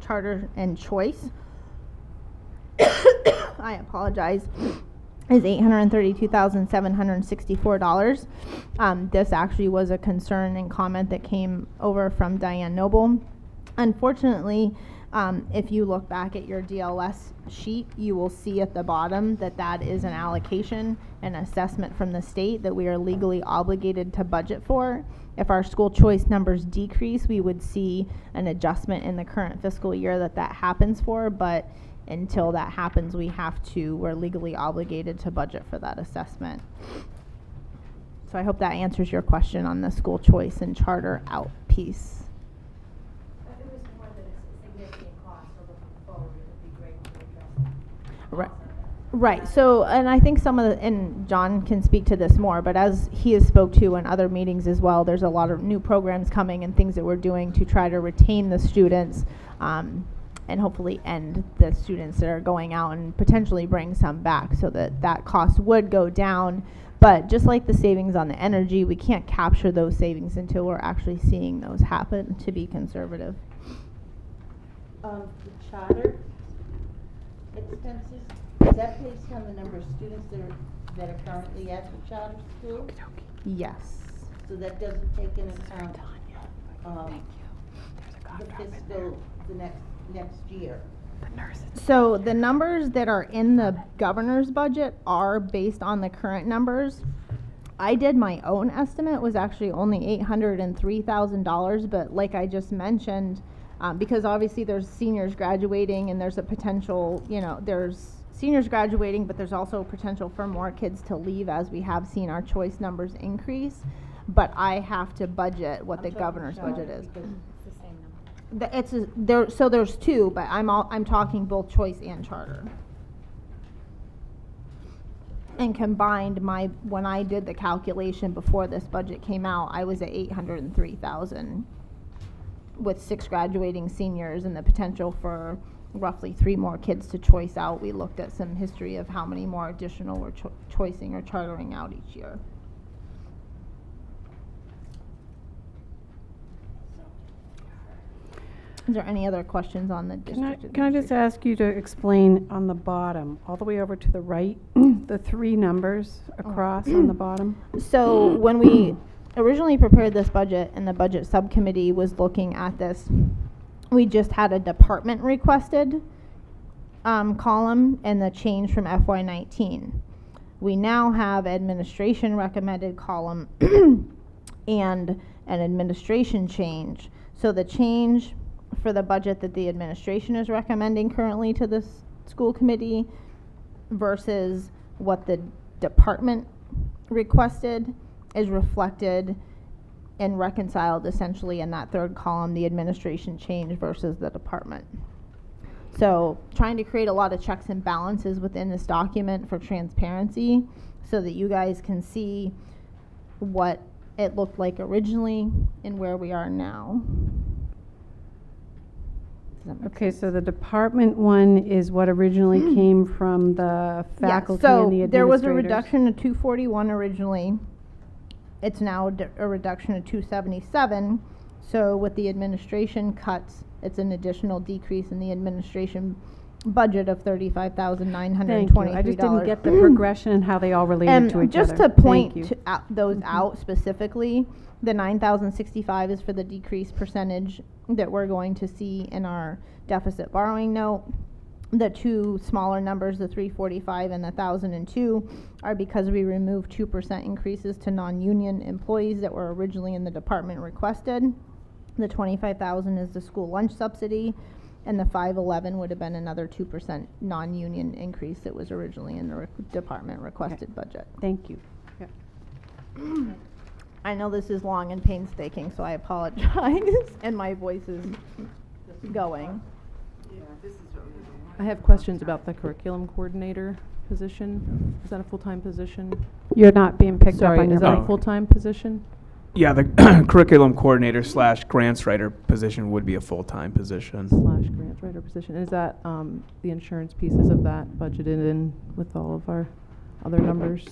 charter and choice, I apologize, is $832,764. This actually was a concern and comment that came over from Diane Noble. Unfortunately, if you look back at your DLS sheet, you will see at the bottom that that is an allocation, an assessment from the state that we are legally obligated to budget for. If our school choice numbers decrease, we would see an adjustment in the current fiscal year that happens for, but until that happens, we're legally obligated to budget for that assessment. So I hope that answers your question on the school choice and charter out piece. Right. So, and I think and John can speak to this more, but as he has spoke to in other meetings as well, there's a lot of new programs coming and things that we're doing to try to retain the students, and hopefully end the students that are going out and potentially bring some back so that cost would go down. But just like the savings on the energy, we can't capture those savings until we're actually seeing those happen, to be conservative. The charter expenses, is that based on the number of students that are currently at the charter school? Yes. So that doesn't take into account the next year? So the numbers that are in the governor's budget are based on the current numbers. I did my own estimate, was actually only $803,000, but like I just mentioned, because obviously there's seniors graduating and there's a potential, there's seniors graduating, but there's also potential for more kids to leave as we have seen our choice numbers increase. But I have to budget what the governor's budget is. It's the same number. So there's two, but I'm talking both choice and charter. And combined, when I did the calculation before this budget came out, I was at $803,000 with 6 graduating seniors and the potential for roughly 3 more kids to choice out. We looked at some history of how many more additional we're choicing or chartering out each year. Is there any other questions on the Can I district? just administration? ask you to explain on the bottom, all the way over to the right, the three numbers across on the bottom? So when we originally prepared this budget and the budget subcommittee was looking at this, we just had a department requested column and the change from FY19. We now have administration recommended column and an administration change. So the change for the budget that the administration is recommending currently to this school committee versus what the department requested is reflected and reconciled essentially in that third column, the administration change versus the department. So trying to create a lot of checks and balances within this document for transparency so that you guys can see what it looked like originally and where we are now. Does that make Okay, sense? so the department one is what originally came from the faculty and the administrators. So there was a reduction of 241 originally. It's now a reduction of 277. So with the administration cuts, it's an additional decrease in the administration budget of $35,923. Thank you. I just didn't get the progression and how they all related to each just other. to point Thank you. to those out specifically, the 9,065 is for the decreased percentage that we're going to see in our deficit borrowing note. The two smaller numbers, the 345 and the 1,002, are because we removed 2% increases to non-union employees that were originally in the department requested. The 25,000 is the school lunch subsidy, and the 511 would have been another 2% non-union increase that was originally in the department requested budget. Thank you. I know this is long and painstaking, so I apologize, and my voice is going. I have questions about the curriculum coordinator position. Is that a full-time position? You're not being picked up Sorry, on your is that a mic. full-time position? Yeah, the curriculum coordinator / grants writer position would be a full-time position. Slash grant writer position. Is that the insurance pieces of that budgeted in with all of our other numbers?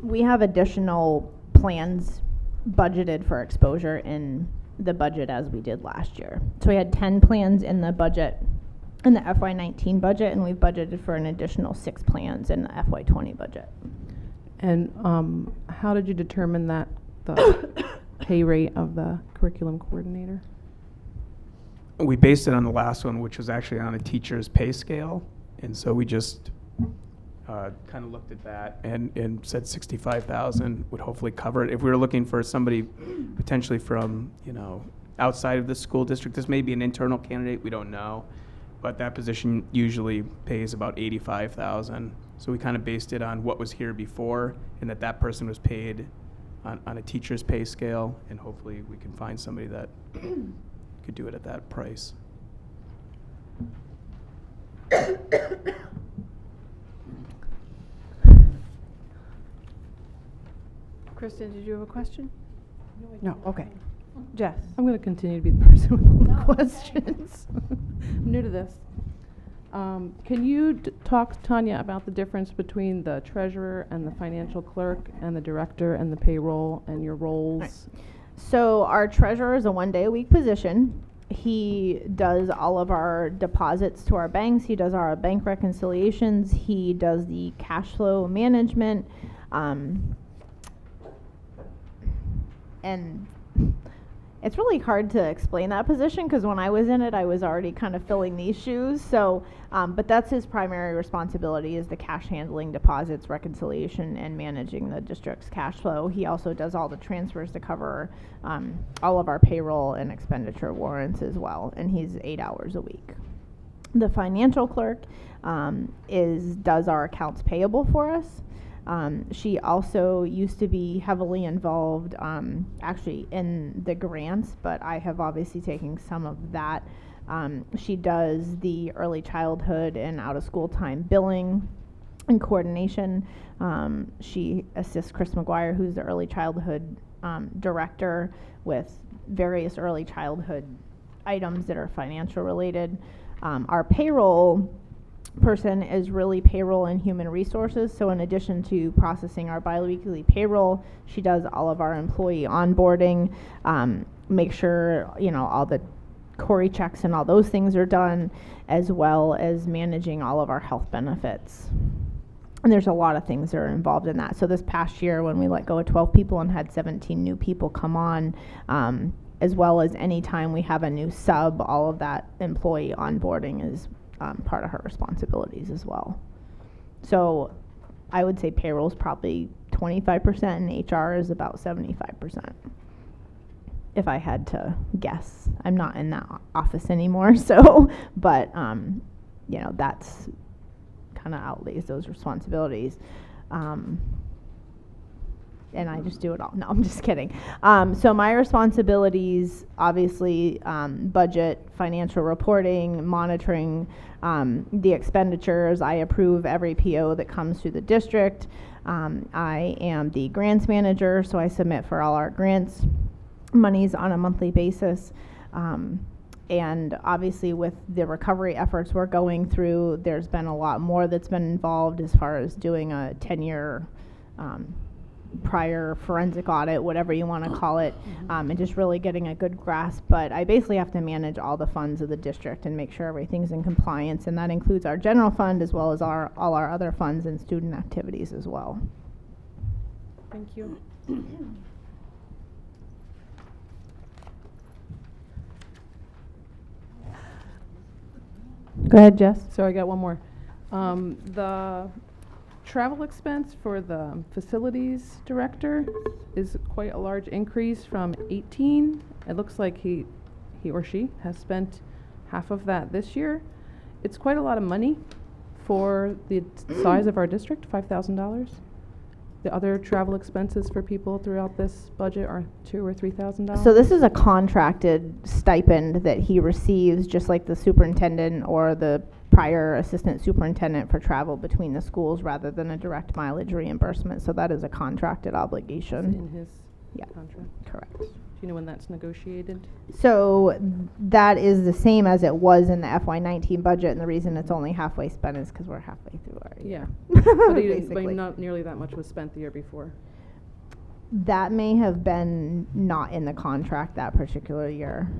We have additional plans budgeted for exposure in the budget as we did last year. So we had 10 plans in the budget, in the FY19 budget, and we've budgeted for an additional 6 plans in the FY20 budget. And how did you determine that the pay rate of the curriculum coordinator? We based it on the last one, which was actually on a teacher's pay scale. And so we just kind of looked at that and said 65,000 would hopefully cover it. If we were looking for somebody potentially from, outside of the school district, this may be an internal candidate, we don't know. But that position usually pays about 85,000. So we kind of based it on what was here before and that person was paid on a teacher's pay scale. And hopefully we can find somebody that could do it at that price. Kristen, did you have a question? No, okay. Jess? I'm going to continue to be the person with all the questions. I'm new to this. Can you talk, Tanya, about the difference between the treasurer and the financial clerk and the director and the payroll and your roles? Right. So our treasurer is a 1-day-a-week position. He does all of our deposits to our banks. He does our bank reconciliations. He does the cash flow management. And it's really hard to explain that position because when I was in it, I was already kind of filling these shoes. So, but that's his primary responsibility is the cash handling, deposits, reconciliation, and managing the district's cash flow. He also does all the transfers to cover all of our payroll and expenditure warrants as well, and he's 8 hours a week. The financial clerk does our accounts payable for us. She also used to be heavily involved actually in the grants, but I have obviously taken some of that. She does the early childhood and out of school time billing and coordination. She assists Chris McGuire, who's the early childhood director, with various early childhood items that are financial related. Our payroll person is really payroll and human resources. So in addition to processing our biweekly payroll, she does all of our employee onboarding, make sure all the Corey checks and all those things are done, as well as managing all of our health benefits. And there's a lot of things that are involved in that. So this past year, when we let go of 12 people and had 17 new people come on, as well as any time we have a new sub, all of that employee onboarding is part of her responsibilities as well. So I would say payroll is probably 25% and HR is about 75%. If I had to guess. I'm not in that office anymore, so, but, you know, that's kind of outlays those responsibilities. And I just do it all. No, I'm just kidding. So my responsibilities, obviously, budget, financial reporting, monitoring the expenditures. I approve every PO that comes through the district. I am the grants manager, so I submit for all our grants monies on a monthly basis. And obviously with the recovery efforts we're going through, there's been a lot more that's been involved as far as doing a 10-year prior forensic audit, whatever you want to call it, and just really getting a good grasp. But I basically have to manage all the funds of the district and make sure everything's in compliance, and that includes our general fund as well as all our other funds and student activities as well. Thank you. Go ahead, Jess. So I got one more. The travel expense for the facilities director is quite a large increase from 18. It looks like he or she has spent half of that this year. It's quite a lot of money for the size of our district, $5,000. The other travel expenses for people throughout this budget are $2,000 or $3,000. So this is a contracted stipend that he receives, just like the superintendent or the prior assistant superintendent for travel between the schools, rather than a direct mileage reimbursement. So that is a contracted obligation. In his contract. Correct. Do you know when that's negotiated? So that is the same as it was in the FY19 budget, and the reason it's only halfway spent is because we're halfway through our year. Yeah. But Basically. not nearly that much was spent the year before. That may have been not in the contract that particular year.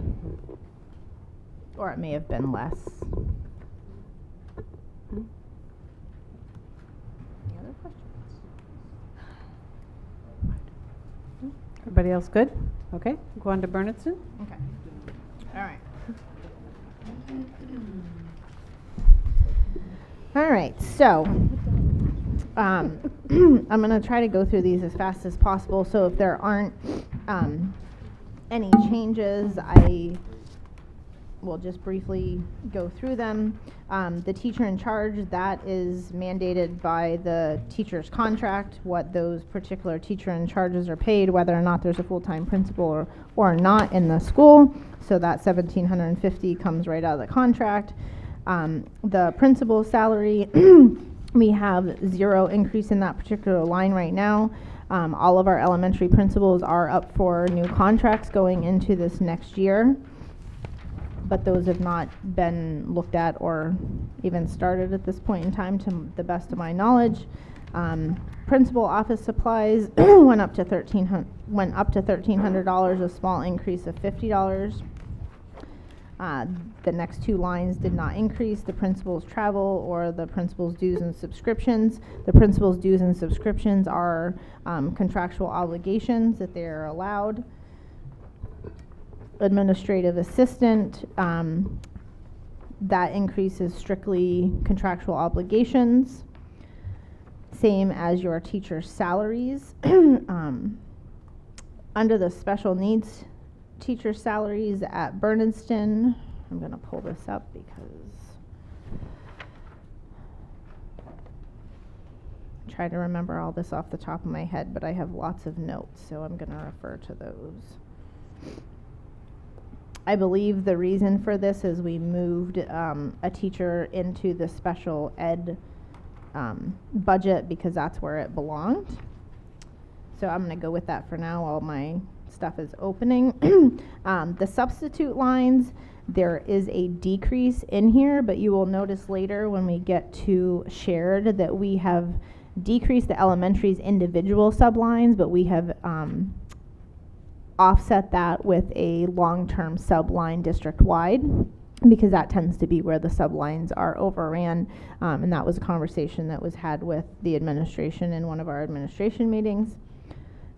Or it may have been less. Any other questions? Everybody else good? Okay, go on to Bernardston. Okay. All right. All right, so I'm going to try to go through these as fast as possible. So if there aren't any changes, I will just briefly go through them. The teacher in charge, that is mandated by the teacher's contract, what those particular teacher in charges are paid, whether or not there's a full-time principal or not in the school. So that $1,750 comes right out of the contract. The principal salary, we have 0 increase in that particular line right now. All of our elementary principals are up for new contracts going into this next year, but those have not been looked at or even started at this point in time, to the best of my knowledge. Principal office supplies went up to $1,300, a small increase of $50. The next 2 lines did not increase: the principal's travel or the principal's dues and subscriptions. The principal's dues and subscriptions are contractual obligations that they are allowed. Administrative assistant, that increase is strictly contractual obligations. Same as your teacher's salaries. Under the special needs teacher salaries at Bernardston, I'm going to pull this up because I try to remember all this off the top of my head, but I have lots of notes, so I'm going to refer to those. I believe the reason for this is we moved a teacher into the special ed budget because that's where it belonged. So I'm going to go with that for now while my stuff is opening. The substitute lines, there is a decrease in here, but you will notice later when we get to shared that we have decreased the elementary's individual sublines, but we have offset that with a long-term subline district-wide, because that tends to be where the sublines are overran. And that was a conversation that was had with the administration in one of our administration meetings.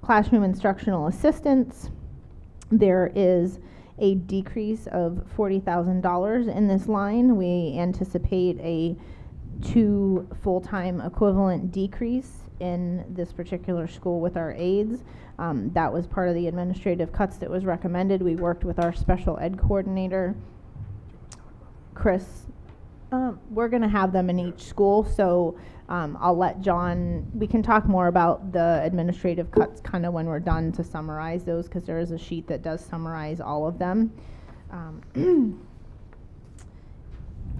Classroom instructional assistants, there is a decrease of $40,000 in this line. We anticipate a 2 full-time equivalent decrease in this particular school with our aides. That was part of the administrative cuts that was recommended. We worked with our special ed coordinator, Chris. We're going to have them in each school, so I'll let John, we can talk more about the administrative cuts kind of when we're done to summarize those, because there is a sheet that does summarize all of them.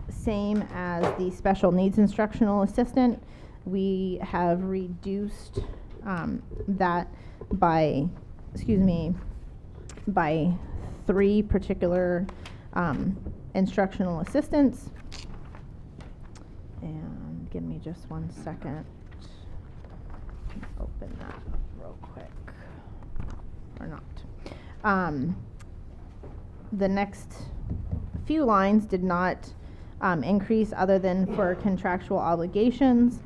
Same as the special needs instructional assistant, we have reduced that by 3 particular instructional assistants. And give me just 1 second. Open that up real quick. Or not. The next few lines did not increase other than for contractual obligations.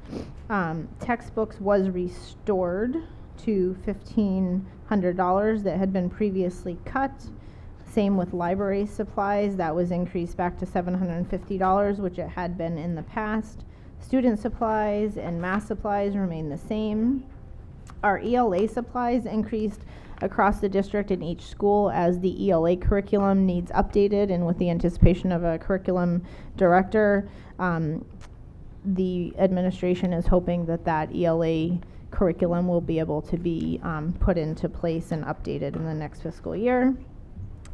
Textbooks was restored to $1,500 that had been previously cut. Same with library supplies, that was increased back to $750, which it had been in the past. Student supplies and math supplies remain the same. Our ELA supplies increased across the district in each school as the ELA curriculum needs updated, and with the anticipation of a curriculum director, the administration is hoping that that ELA curriculum will be able to be put into place and updated in the next fiscal year.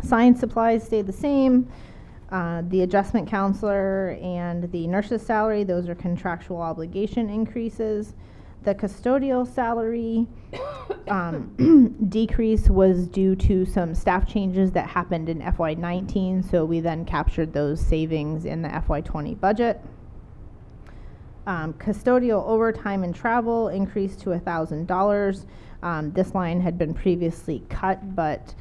Science supplies stay the same. The adjustment counselor and the nurse's salary, those are contractual obligation increases. The custodial salary decrease was due to some staff changes that happened in FY19, so we then captured those savings in the FY20 budget. Custodial overtime and travel increased to $1,000. This line had been previously cut, but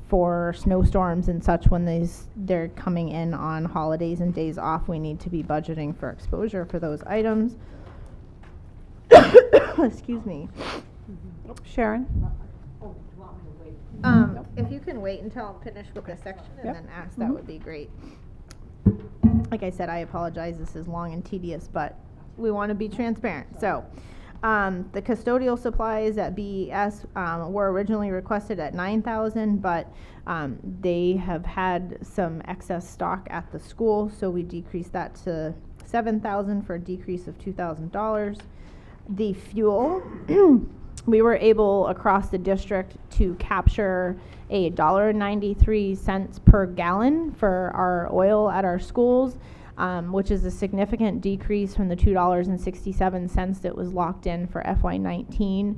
for snowstorms and such, when they're coming in on holidays and days off, we need to be budgeting for exposure for those items. Excuse me. Sharon? Oh, do you want me to wait? If you can wait until I'm finished with this section and Yep. then ask, that would be great. Like I said, I apologize, this is long and tedious, but we want to be transparent. So, the custodial supplies at BES were originally requested at $9,000, but they have had some excess stock at the school, so we decreased that to $7,000 for a decrease of $2,000. The fuel, we were able across the district to capture a $1.93 per gallon for our oil at our schools, which is a significant decrease from the $2.67 that was locked in for FY19.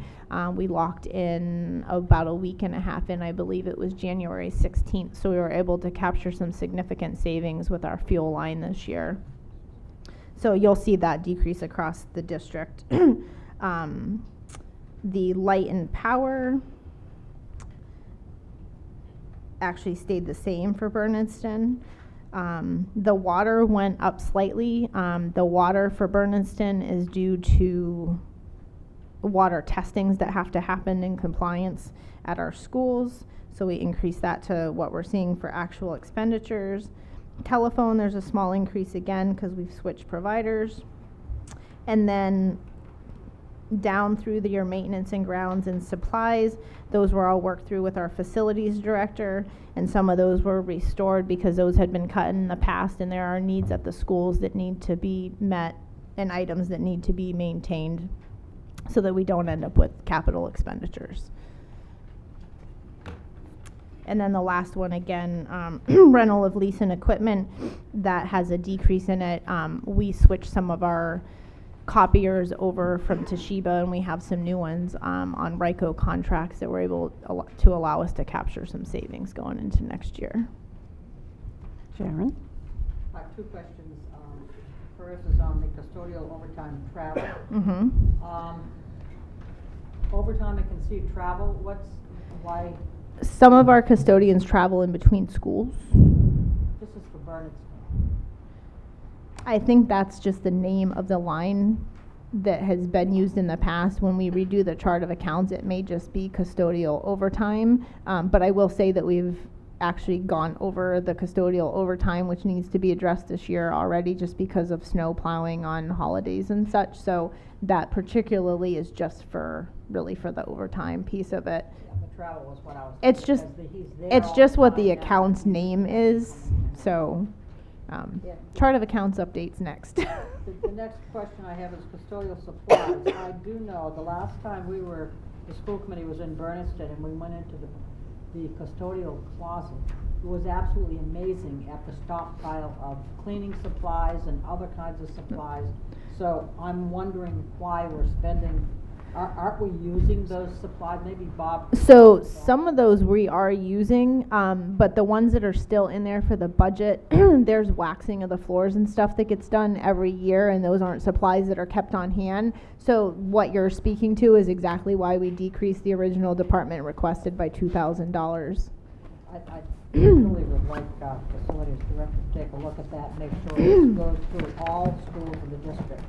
We locked in about a week and a half in, I believe it was January 16th, so we were able to capture some significant savings with our fuel line this year. So you'll see that decrease across the district. The light and power actually stayed the same for Bernardston. The water went up slightly. The water for Bernardston is due to water testings that have to happen in compliance at our schools. So we increased that to what we're seeing for actual expenditures. Telephone, there's a small increase again because we've switched providers. And then down through your maintenance and grounds and supplies, those were all worked through with our facilities director, and some of those were restored because those had been cut in the past, and there are needs at the schools that need to be met and items that need to be maintained so that we don't end up with capital expenditures. And then the last one again, rental of lease and equipment, that has a decrease in it. We switched some of our copiers over from Toshiba, and we have some new ones on RICO contracts that were able to allow us to capture some savings going into next year. Sharon? I have 2 questions. First is on the custodial overtime travel. Mm-hmm. Overtime, I can see travel, why some of our custodians travel in between schools. This is for Bernardston. I think that's just the name of the line that has been used in the past. When we redo the chart of accounts, it may just be custodial overtime. But I will say that we've actually gone over the custodial overtime, which needs to be addressed this year already just because of snow plowing on holidays and such. So that particularly is just really for the overtime piece of it. Yeah, the travel was what I was. It's just, it's just what the account's name is, so, Yeah. chart of accounts updates next. The next question I have is custodial supplies. I do know the last time the school committee was in Bernardston and we went into the custodial closet, it was absolutely amazing at the stockpile of cleaning supplies and other kinds of supplies. So I'm wondering why we're spending, aren't we using those supplies? Maybe Bob. So some of those we are using, but the ones that are still in there for the budget, there's waxing of the floors and stuff that gets done every year, and those aren't supplies that are kept on hand. So what you're speaking to is exactly why we decreased the original department requested by $2,000. I really would like facilities director to take a look at that and make sure it goes through all schools in the district,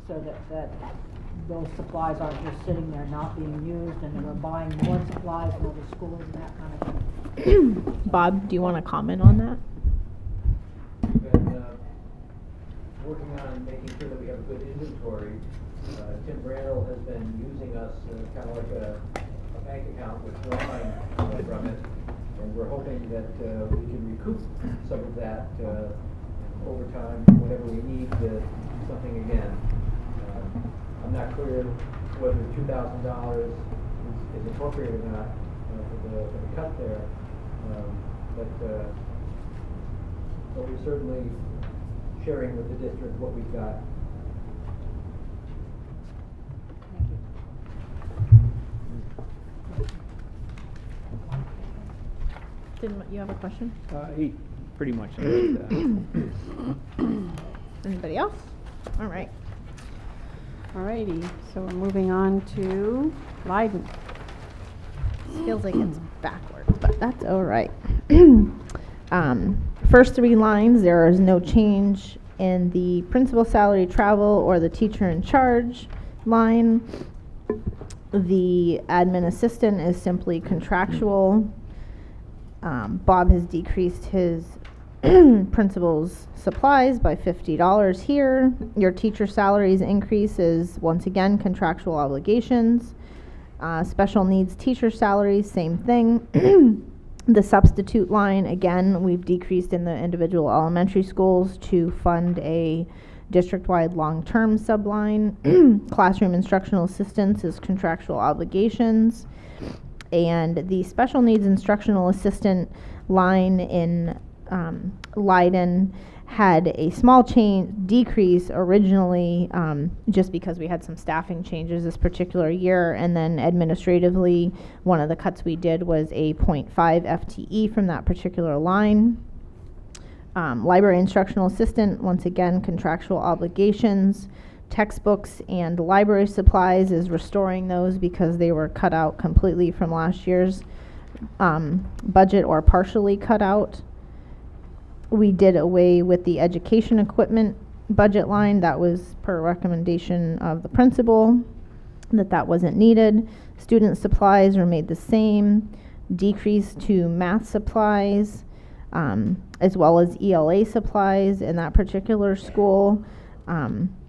so that those supplies aren't just sitting there not being used, and then we're buying more supplies from other schools and that kind of thing. Bob, do you want to comment on that? Been working on making sure that we have a good inventory. Tim Brandel has been using us kind of like a bank account with drawing from it, and we're hoping that we can recoup some of that over time whenever we need something again. I'm not clear whether $2,000 is appropriate or not for the cut there, but we're certainly sharing with the district what we've got. Didn't you have a question? He pretty much answered that. Anybody else? All right. Alrighty, so we're moving on to Leiden. Feels like it's backwards, but that's all right. First three lines, there is no change in the principal salary, travel, or the teacher in charge line. The admin assistant is simply contractual. Bob has decreased his principal's supplies by $50 here. Your teacher salaries increase is once again contractual obligations. Special needs teacher salaries, same thing. The substitute line, again, we've decreased in the individual elementary schools to fund a district-wide long-term subline. Classroom instructional assistants is contractual obligations. And the special needs instructional assistant line in Leiden had a small decrease originally, just because we had some staffing changes this particular year, and then administratively, one of the cuts we did was a 0.5 FTE from that particular line. Library instructional assistant, once again, contractual obligations. Textbooks and library supplies is restoring those because they were cut out completely from last year's budget or partially cut out. We did away with the education equipment budget line. That was per recommendation of the principal, that wasn't needed. Student supplies remained the same. Decrease to math supplies, as well as ELA supplies in that particular school.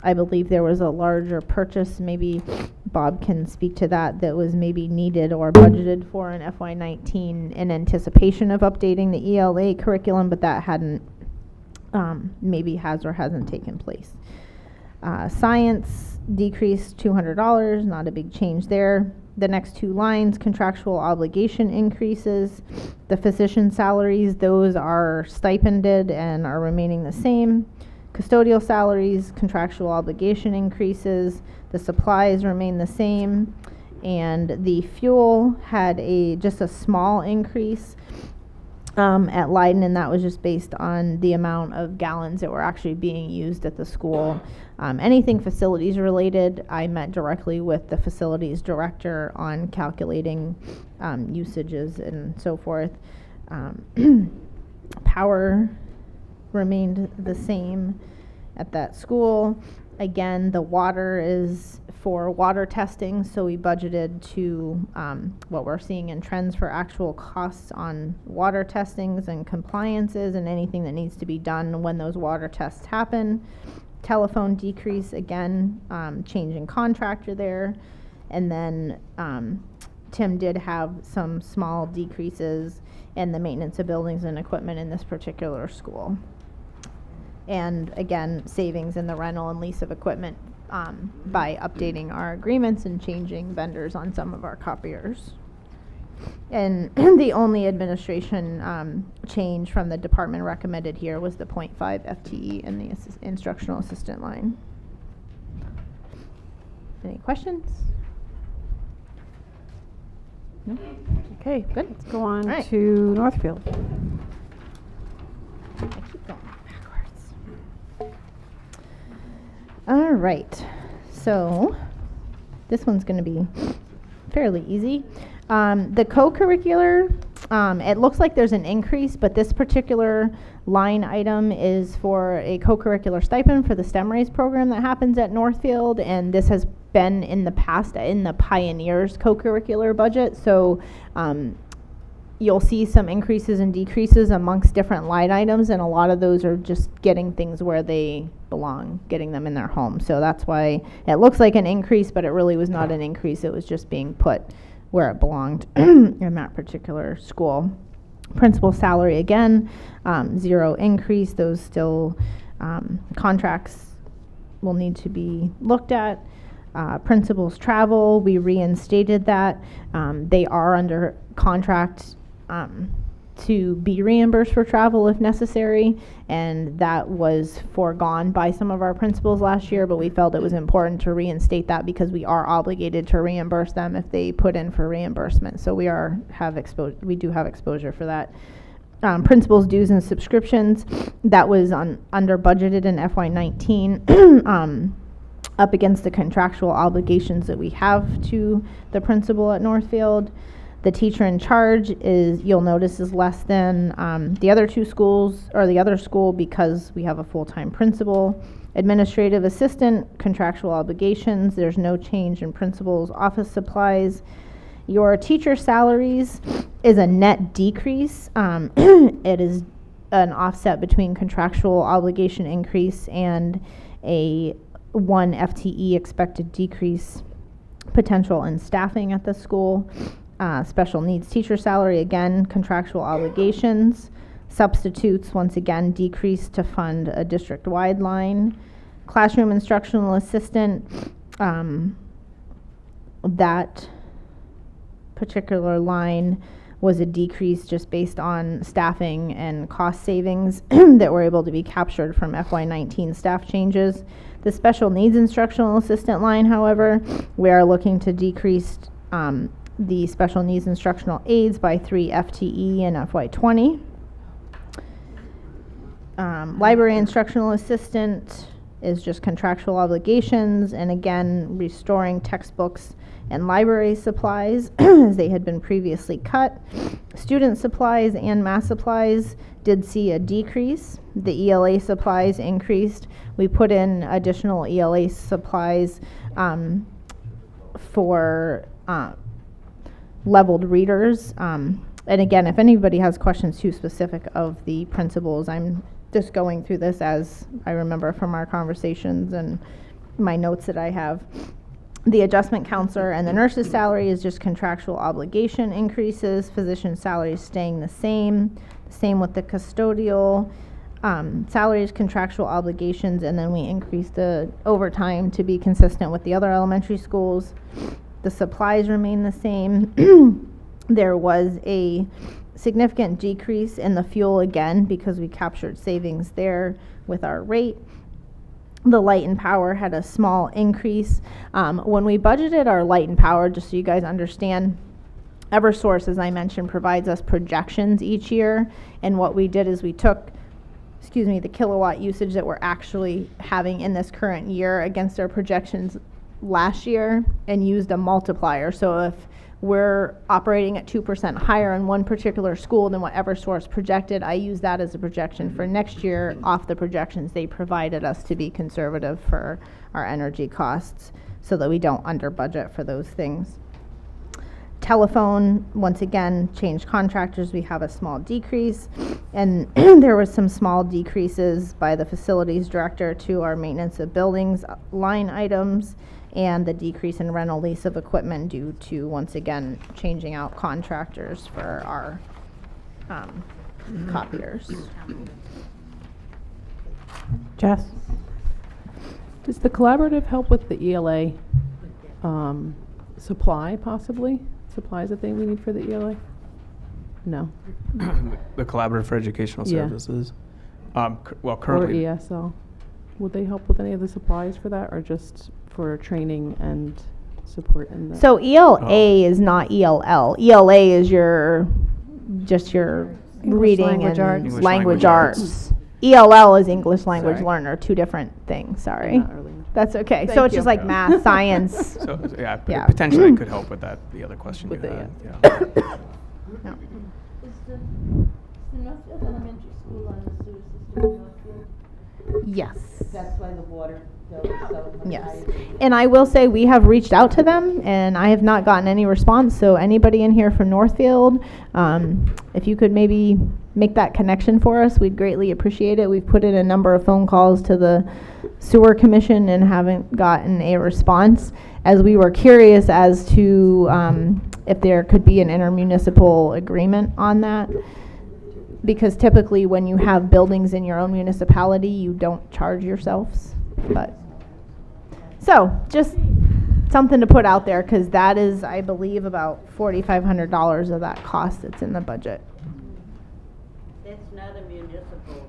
I believe there was a larger purchase, maybe Bob can speak to that was maybe needed or budgeted for in FY19 in anticipation of updating the ELA curriculum, but that hadn't, maybe has or hasn't taken place. Science decreased $200, not a big change there. The next two lines, contractual obligation increases. The physician salaries, those are stipended and are remaining the same. Custodial salaries, contractual obligation increases. The supplies remain the same. And the fuel had just a small increase. at Leiden, and that was just based on the amount of gallons that were actually being used at the school. Anything facilities related, I met directly with the facilities director on calculating usages and so forth. Power remained the same at that school. Again, the water is for water testing, so we budgeted to what we're seeing in trends for actual costs on water testings and compliances and anything that needs to be done when those water tests happen. Telephone decrease, again, change in contractor there. And then Tim did have some small decreases in the maintenance of buildings and equipment in this particular school. And again, savings in the rental and lease of equipment by updating our agreements and changing vendors on some of our copiers. And the only administration change from the department recommended here was the 0.5 FTE in the instructional assistant line. Any questions? No? Okay, good. Let's go on All right. to Northfield. I keep going backwards. All right, so this one's going to be fairly easy. The co-curricular, it looks like there's an increase, but this particular line item is for a co-curricular stipend for the STEM Raise program that happens at Northfield, and this has been in the past in the Pioneers co-curricular budget. So you'll see some increases and decreases amongst different line items, and a lot of those are just getting things where they belong, getting them in their home. So that's why it looks like an increase, but it really was not an increase. It was just being put where it belonged in that particular school. Principal salary, again, 0 increase. Those still contracts will need to be looked at. Principals travel, we reinstated that. They are under contract to be reimbursed for travel if necessary, and that was foregone by some of our principals last year, but we felt it was important to reinstate that because we are obligated to reimburse them if they put in for reimbursement. So we do have exposure for that. Principals dues and subscriptions, that was under budgeted in FY19 up against the contractual obligations that we have to the principal at Northfield. The teacher in charge you'll notice is less than the other two schools, or the other school, because we have a full-time principal. Administrative assistant, contractual obligations, there's no change in principal's office supplies. Your teacher salaries is a net decrease. It is an offset between contractual obligation increase and a 1 FTE expected decrease potential in staffing at the school. Special needs teacher salary, again, contractual obligations. Substitutes, once again, decrease to fund a district-wide line. Classroom instructional assistant, that particular line was a decrease just based on staffing and cost savings that were able to be captured from FY19 staff changes. The special needs instructional assistant line, however, we are looking to decrease the special needs instructional aides by 3 FTE in FY20. Library instructional assistant is just contractual obligations, and again, restoring textbooks and library supplies as they had been previously cut. Student supplies and math supplies did see a decrease. The ELA supplies increased. We put in additional ELA supplies for leveled readers. And again, if anybody has questions too specific of the principals, I'm just going through this as I remember from our conversations and my notes that I have. The adjustment counselor and the nurse's salary is just contractual obligation increases. Physician salary is staying the same. Same with the custodial. Salaries, contractual obligations, and then we increased the overtime to be consistent with the other elementary schools. The supplies remain the same. There was a significant decrease in the fuel again because we captured savings there with our rate. The light and power had a small increase. When we budgeted our light and power, just so you guys understand, Eversource, as I mentioned, provides us projections each year. And what we did is we took, the kilowatt usage that we're actually having in this current year against our projections last year and used a multiplier. So if we're operating at 2% higher in one particular school than what Eversource projected, I use that as a projection for next year off the projections they provided us to be conservative for our energy costs so that we don't under budget for those things. Telephone, once again, changed contractors. We have a small decrease, and there was some small decreases by the facilities director to our maintenance of buildings line items, and the decrease in rental lease of equipment due to, once again, changing out contractors for our copiers. Jess? Does the collaborative help with the ELA supply, possibly? Supplies that we need for the ELA? No. The Collaborative for Educational Yeah. Services. Well, currently. Or ESL. Would they help with any of the supplies for that, or just for training and support in the? So ELA is not ELL. ELA is your reading language and arts. English language language arts. ELL is English language Sorry. learner, two different things. Sorry. Not early enough. That's okay. Thank So it's you. just like math, science. So, yeah, Yeah. potentially it could help with that, the other question With you the, had. No. Is the Northfield Elementary School on the sewer system in Northfield? Yes. That's why the water bill is so much Yes. higher. And I will say we have reached out to them and I have not gotten any response. So anybody in here from Northfield, if you could maybe make that connection for us, we'd greatly appreciate it. We've put in a number of phone calls to the sewer commission and haven't gotten a response, as we were curious as to if there could be an intermunicipal agreement on that. Because typically when you have buildings in your own municipality, you don't charge yourselves. But so just something to put out there, because that is, I believe, about $4,500 of that cost that's in the budget. It's not a municipal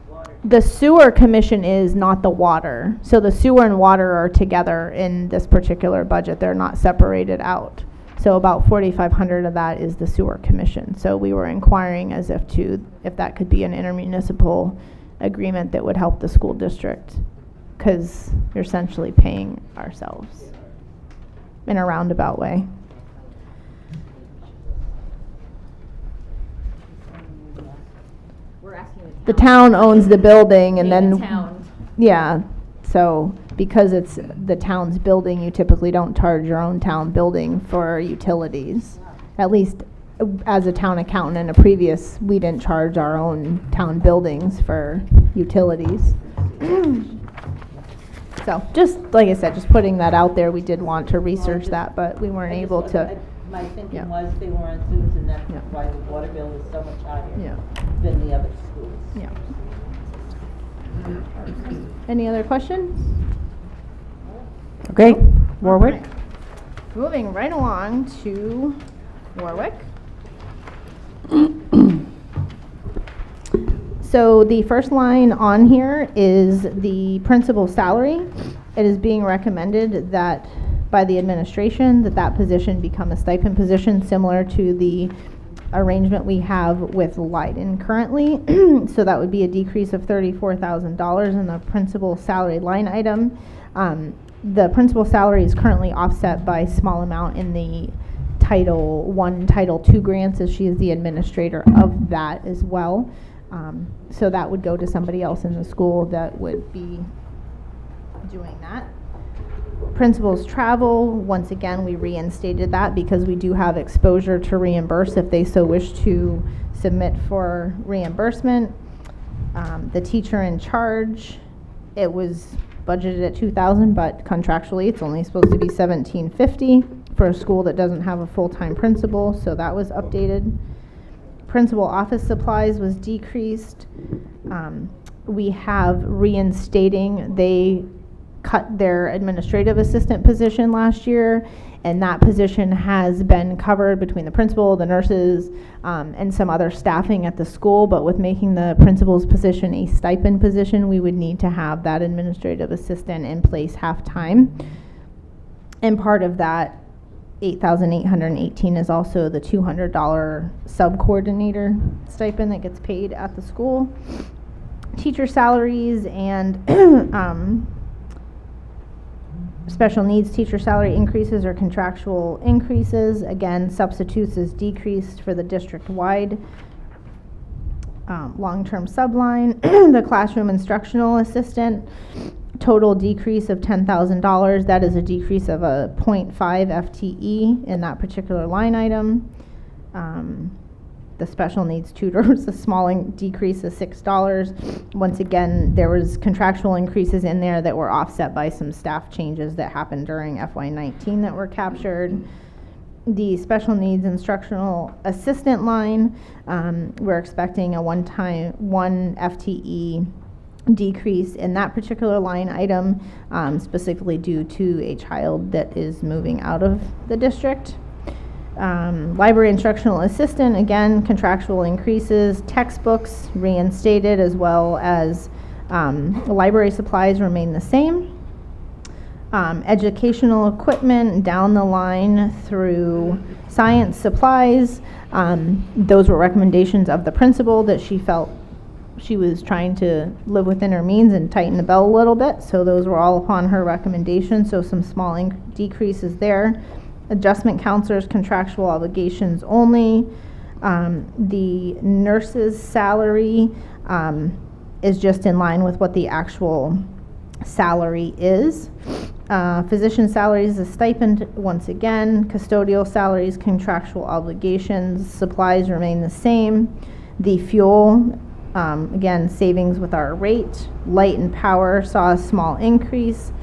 water. The sewer commission is, not the water. So the sewer and water are together in this particular budget. They're not separated out. So about $4,500 of that is the sewer commission. So we were inquiring as if that could be an intermunicipal agreement that would help the school district, because you're essentially paying ourselves in a roundabout way. We're asking The town owns the building and then. town. Yeah, so because it's the town's building, you typically don't charge your own town building for utilities. At least as a town accountant in a previous, we didn't charge our own town buildings for utilities. So just, like I said, just putting that out there. We did want to research that, but we weren't able to. My Yeah. thinking was they were on sewers, and that's Yeah. why the water bill is so much higher Yeah. than the other schools. Yeah. Any other questions? Okay, Warwick? Moving right along to Warwick. So the first line on here is the principal's salary. It is being recommended that by the administration that position become a stipend position, similar to the arrangement we have with Leiden currently. So that would be a decrease of $34,000 in the principal salary line item. The principal salary is currently offset by a small amount in the Title I, Title II grants, as she is the administrator of that as well. So that would go to somebody else in the school that would be doing that. Principals travel, once again, we reinstated that because we do have exposure to reimburse if they so wish to submit for reimbursement. The teacher in charge, it was budgeted at $2,000, but contractually it's only supposed to be $1,750 for a school that doesn't have a full-time principal, so that was updated. Principal office supplies was decreased. We have reinstating, they cut their administrative assistant position last year, and that position has been covered between the principal, the nurses, and some other staffing at the school. But with making the principal's position a stipend position, we would need to have that administrative assistant in place half-time. And part of that $8,818 is also the $200 sub-coordinator stipend that gets paid at the school. Teacher salaries and special needs teacher salary increases or contractual increases. Again, substitutes is decreased for the district-wide long-term subline. The classroom instructional assistant, total decrease of $10,000. That is a decrease of a 0.5 FTE in that particular line item. The special needs tutors, a small decrease of $6. Once again, there was contractual increases in there that were offset by some staff changes that happened during FY19 that were captured. The special needs instructional assistant line, we're expecting a one FTE decrease in that particular line item, specifically due to a child that is moving out of the district. Library instructional assistant, again, contractual increases. Textbooks reinstated, as well as library supplies remain the same. Educational equipment down the line through science supplies. Those were recommendations of the principal that she felt she was trying to live within her means and tighten the belt a little bit. So those were all upon her recommendation. So some small decreases there. Adjustment counselors, contractual obligations only. The nurse's salary is just in line with what the actual salary is. Physician salaries, a stipend once again. Custodial salaries, contractual obligations. Supplies remain the same. The fuel, again, savings with our rate. Light and power saw a small increase.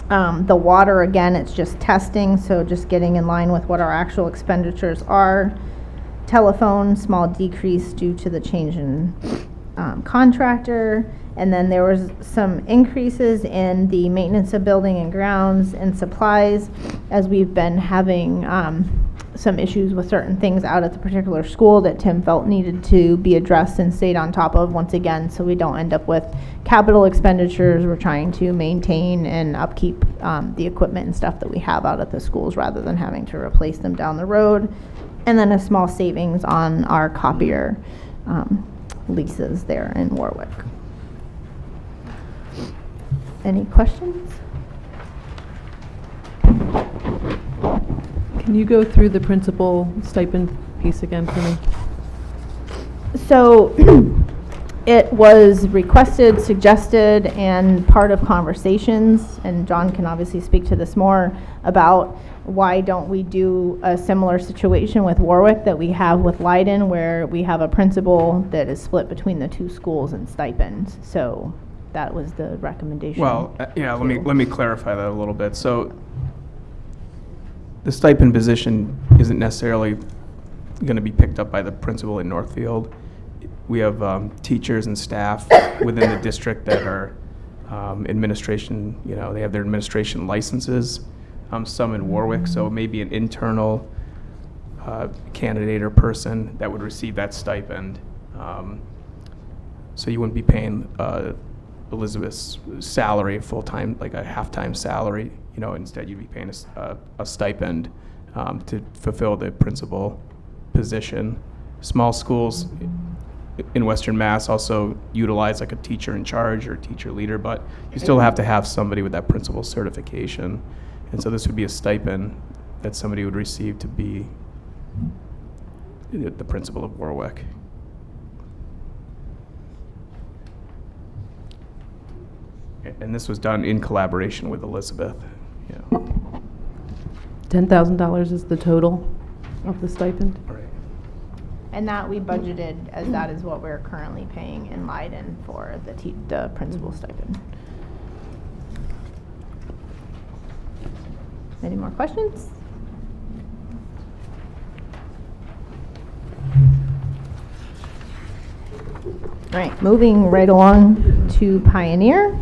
The water, again, it's just testing, so just getting in line with what our actual expenditures are. Telephone, small decrease due to the change in contractor. And then there was some increases in the maintenance of building and grounds and supplies, as we've been having some issues with certain things out at the particular school that Tim felt needed to be addressed and stayed on top of once again, so we don't end up with capital expenditures. We're trying to maintain and upkeep the equipment and stuff that we have out at the schools rather than having to replace them down the road. And then a small savings on our copier leases there in Warwick. Any questions? Can you go through the principal stipend piece again for me? So it was requested, suggested, and part of conversations, and John can obviously speak to this more, about why don't we do a similar situation with Warwick that we have with Leiden, where we have a principal that is split between the two schools and stipends. So that was the recommendation. Well, yeah, let me clarify that a little bit. So the stipend position isn't necessarily going to be picked up by the principal in Northfield. We have teachers and staff within the district that are administration, they have their administration licenses, some in Warwick, so maybe an internal candidate or person that would receive that stipend. So you wouldn't be paying Elizabeth's salary full-time, like a half-time salary. Instead you'd be paying a stipend to fulfill the principal position. Small schools in Western Mass also utilize like a teacher in charge or teacher leader, but you still have to have somebody with that principal certification. And so this would be a stipend that somebody would receive to be the principal of Warwick. And this was done in collaboration with Elizabeth. Yeah. $10,000 is the total of the stipend? Right. And that we budgeted as that is what we're currently paying in Leiden for the principal stipend. Any more questions? All right, moving right along to Pioneer.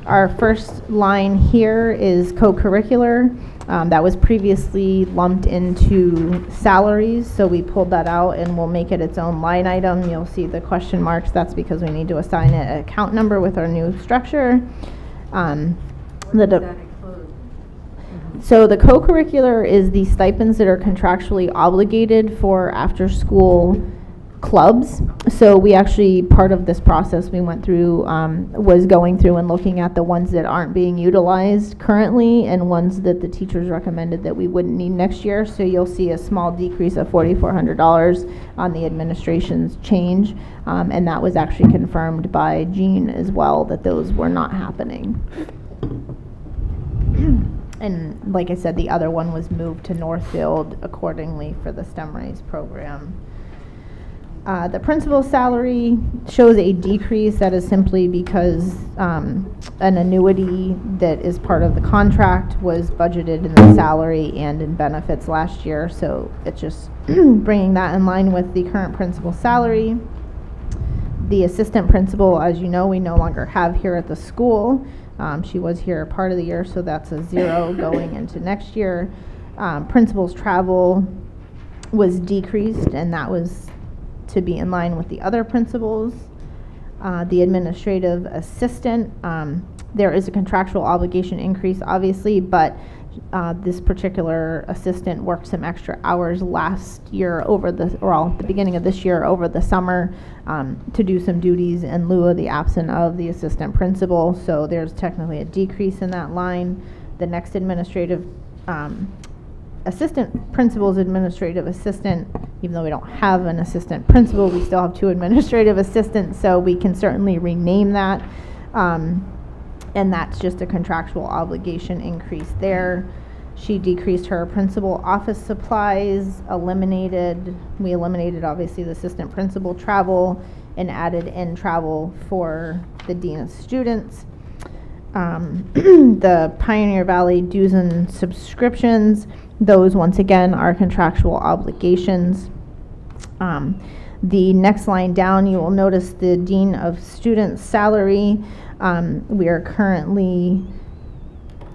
Our first line here is co-curricular. That was previously lumped into salaries, so we pulled that out and we'll make it its own line item. You'll see the question marks. That's because we need to assign it an account number with our new structure. So the co-curricular is the stipends that are contractually obligated for after-school clubs. So we actually, part of this process we went through was going through and looking at the ones that aren't being utilized currently and ones that the teachers recommended that we wouldn't need next year. So you'll see a small decrease of $4,400 on the administration's change. And that was actually confirmed by Jean as well, that those were not happening. And like I said, the other one was moved to Northfield accordingly for the STEM Raise program. The principal's salary shows a decrease. That is simply because an annuity that is part of the contract was budgeted in the salary and in benefits last year. So it's just bringing that in line with the current principal's salary. The assistant principal, as you know, we no longer have here at the school. She was here part of the year, so that's a 0 going into next year. Principal's travel was decreased, and that was to be in line with the other principals. The administrative assistant, there is a contractual obligation increase, obviously, but this particular assistant worked some extra hours last year at the beginning of this year over the summer to do some duties in lieu of the absence of the assistant principal. So there's technically a decrease in that line. The next administrative assistant principal's administrative assistant, even though we don't have an assistant principal, we still have 2 administrative assistants, so we can certainly rename that. And that's just a contractual obligation increase there. She decreased her principal office supplies, we eliminated obviously the assistant principal travel and added in travel for the dean of students. The Pioneer Valley dues and subscriptions, those once again are contractual obligations. The next line down, you will notice the dean of students salary. We are currently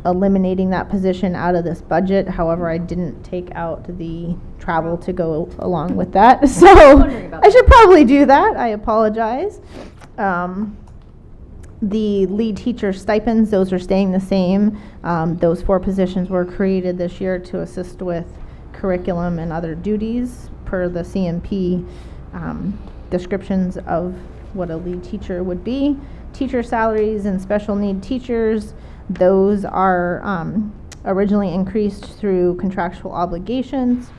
eliminating that position out of this budget. However, I didn't take out the travel to go along with that. So I should probably do that. I apologize. The lead teacher stipends, those are staying the same. Those 4 positions were created this year to assist with curriculum and other duties per the CMP descriptions of what a lead teacher would be. Teacher salaries and special need teachers, those are originally increased through contractual obligations.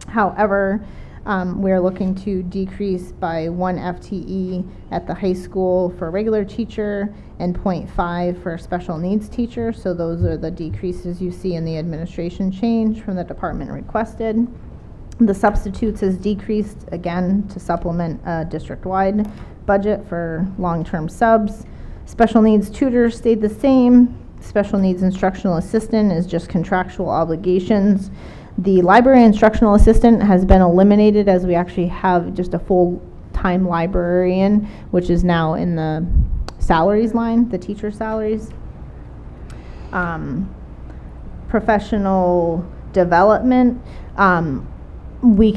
However, we're looking to decrease by 1 FTE at the high school for regular teacher and 0.5 for special needs teacher. So those are the decreases you see in the administration change from the department requested. The substitutes is decreased again to supplement a district-wide budget for long-term subs. Special needs tutors stayed the same. Special needs instructional assistant is just contractual obligations. The library instructional assistant has been eliminated as we actually have just a full-time librarian, which is now in the salaries line, the teacher salaries. Professional development. We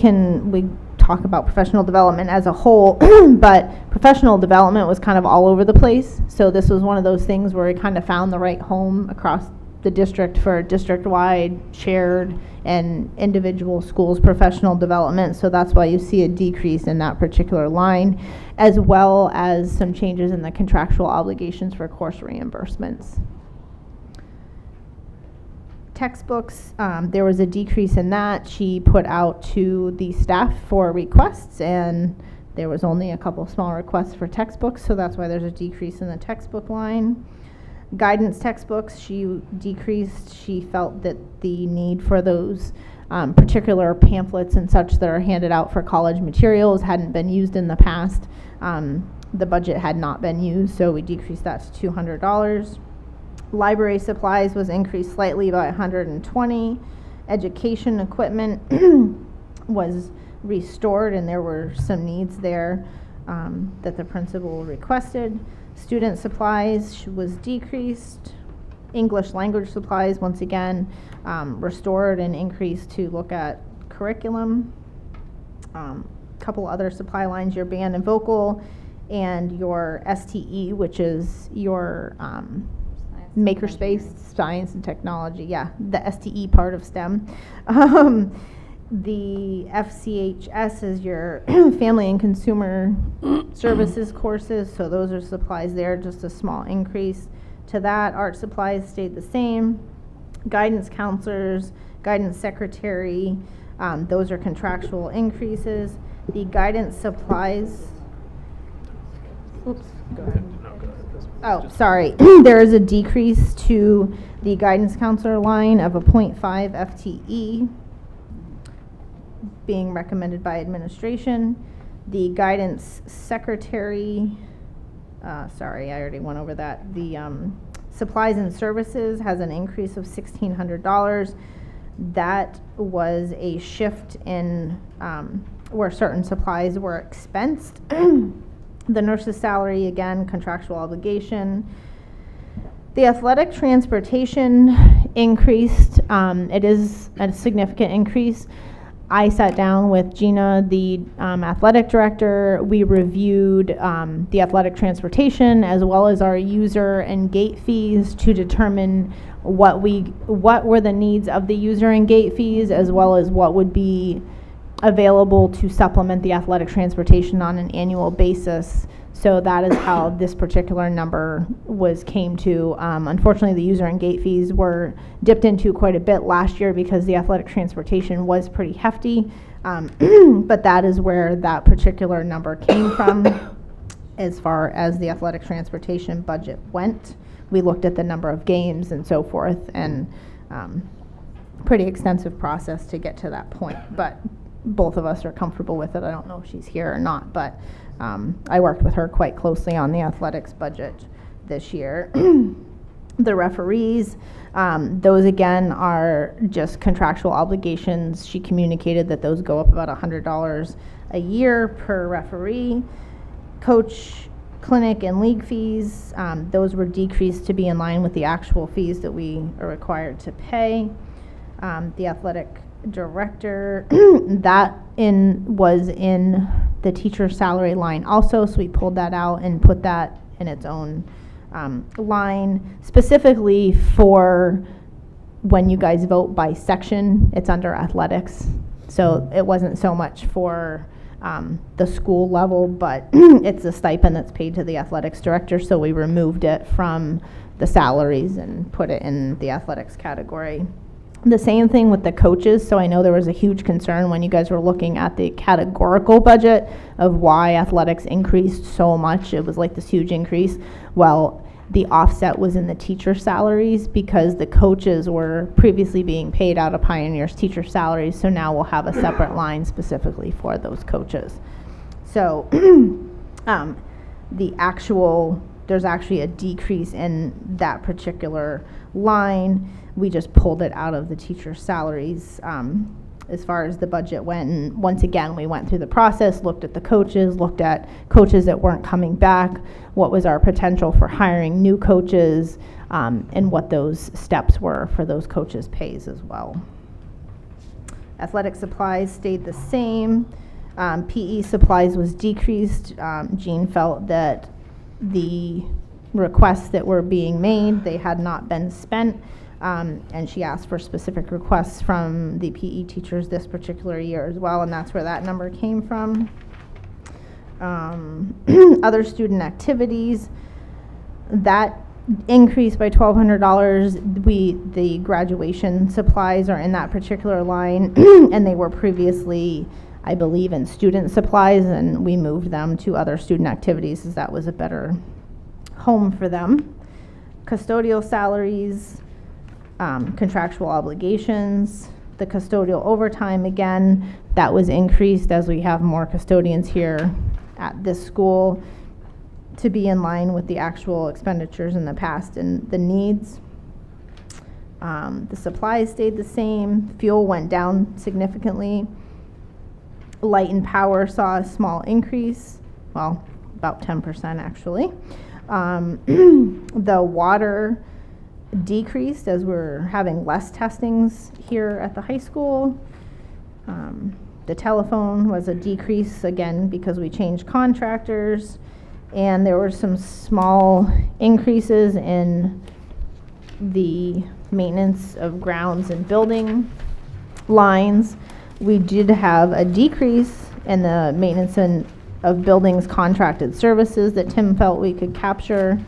talk about professional development as a whole, but professional development was kind of all over the place. So this was one of those things where we kind of found the right home across the district for district-wide, shared, and individual schools professional development. So that's why you see a decrease in that particular line, as well as some changes in the contractual obligations for course reimbursements. Textbooks, there was a decrease in that. She put out to the staff for requests, and there was only a couple small requests for textbooks, so that's why there's a decrease in the textbook line. Guidance textbooks, she decreased. She felt that the need for those particular pamphlets and such that are handed out for college materials hadn't been used in the past. The budget had not been used, so we decreased that to $200. Library supplies was increased slightly by $120. Education equipment was restored, and there were some needs there that the principal requested. Student supplies was decreased. English language supplies, once again, restored and increased to look at curriculum. Couple other supply lines, your band and vocal, and your STE, which is your makerspace, science and technology, yeah, the STE part of STEM. The FCHS is your family and consumer services courses, so those are supplies there, just a small increase to that. Art supplies stayed the same. Guidance counselors, guidance secretary, those are contractual increases. The guidance supplies, oops, go ahead. Oh, sorry. There is a decrease to the guidance counselor line of a 0.5 FTE being recommended by administration. The guidance secretary, sorry, I already went over that. The supplies and services has an increase of $1,600. That was a shift in where certain supplies were expensed. The nurse's salary, again, contractual obligation. The athletic transportation increased. It is a significant increase. I sat down with Gina, the athletic director. We reviewed the athletic transportation as well as our user and gate fees to determine what were the needs of the user and gate fees, as well as what would be available to supplement the athletic transportation on an annual basis. So that is how this particular number came to. Unfortunately, the user and gate fees were dipped into quite a bit last year because the athletic transportation was pretty hefty. But that is where that particular number came from as far as the athletic transportation budget went. We looked at the number of games and so forth, and pretty extensive process to get to that point. But both of us are comfortable with it. I don't know if she's here or not, but I worked with her quite closely on the athletics budget this year. The referees, those again are just contractual obligations. She communicated that those go up about $100 a year per referee. Coach, clinic, and league fees, those were decreased to be in line with the actual fees that we are required to pay. The athletic director, that was in the teacher salary line also, so we pulled that out and put that in its own line, specifically for when you guys vote by section. It's under athletics, so it wasn't so much for the school level, but it's a stipend that's paid to the athletics director, so we removed it from the salaries and put it in the athletics category. The same thing with the coaches. So I know there was a huge concern when you guys were looking at the categorical budget of why athletics increased so much. It was like this huge increase. Well, the offset was in the teacher salaries because the coaches were previously being paid out of Pioneer's teacher salaries. So now we'll have a separate line specifically for those coaches. So there's actually a decrease in that particular line. We just pulled it out of the teacher salaries as far as the budget went. And once again, we went through the process, looked at the coaches, looked at coaches that weren't coming back, what was our potential for hiring new coaches, and what those steps were for those coaches' pays as well. Athletic supplies stayed the same. PE supplies was decreased. Jean felt that the requests that were being made, they had not been spent. And she asked for specific requests from the PE teachers this particular year as well, and that's where that number came from. Other student activities, that increased by $1,200. The graduation supplies are in that particular line, and they were previously, I believe, in student supplies, and we moved them to other student activities as that was a better home for them. Custodial salaries, contractual obligations, the custodial overtime, again, that was increased as we have more custodians here at this school to be in line with the actual expenditures in the past and the needs. The supplies stayed the same. Fuel went down significantly. Light and power saw a small increase, well, about 10% actually. The water decreased as we're having less testings here at the high school. The telephone was a decrease again because we changed contractors, and there were some small increases in the maintenance of grounds and building lines. We did have a decrease in the maintenance of buildings contracted services that Tim felt we could capture.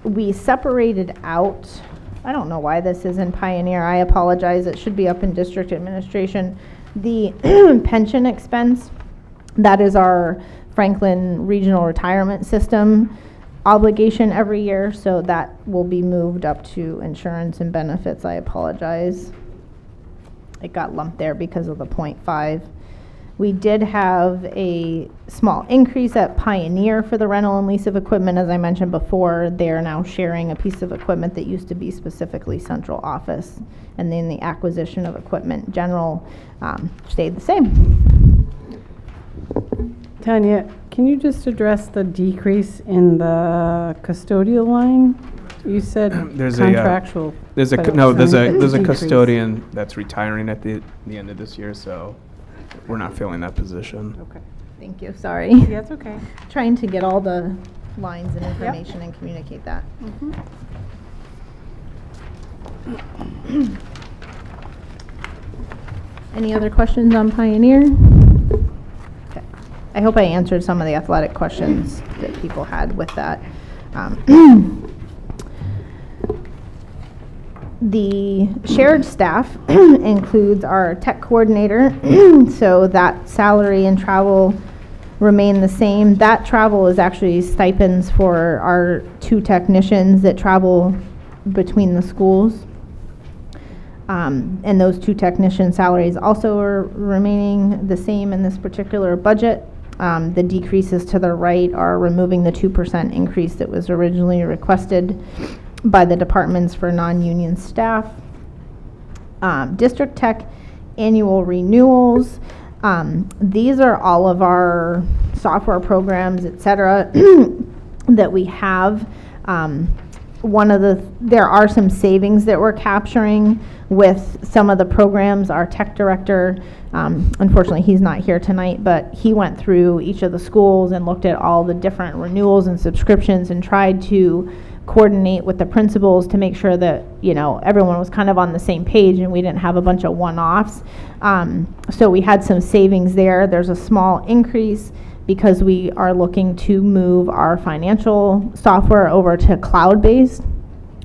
We separated out, I don't know why this is in Pioneer, I apologize, it should be up in district administration, the pension expense. That is our Franklin Regional Retirement System obligation every year, so that will be moved up to insurance and benefits. I apologize. It got lumped there because of the 0.5. We did have a small increase at Pioneer for the rental and lease of equipment. As I mentioned before, they're now sharing a piece of equipment that used to be specifically central office. And then the acquisition of equipment general stayed the same. Tanya, can you just address the decrease in the custodial line? You said contractual. There's a decrease. custodian that's retiring at the end of this year, so we're not filling that position. Okay. Thank you, sorry. Yeah, it's okay. Trying to get all the lines and information and communicate that. Any other questions on Pioneer? Okay. I hope I answered some of the athletic questions that people had with that. The shared staff includes our tech coordinator, so that salary and travel remain the same. That travel is actually stipends for our 2 technicians that travel between the schools. And those 2 technician salaries also are remaining the same in this particular budget. The decreases to the right are removing the 2% increase that was originally requested by the departments for non-union staff. District Tech annual renewals. These are all of our software programs, etc., that we have. There are some savings that we're capturing with some of the programs. Our tech director, unfortunately he's not here tonight, but he went through each of the schools and looked at all the different renewals and subscriptions and tried to coordinate with the principals to make sure that, you know, everyone was kind of on the same page and we didn't have a bunch of one-offs. So we had some savings there. There's a small increase because we are looking to move our financial software over to cloud-based,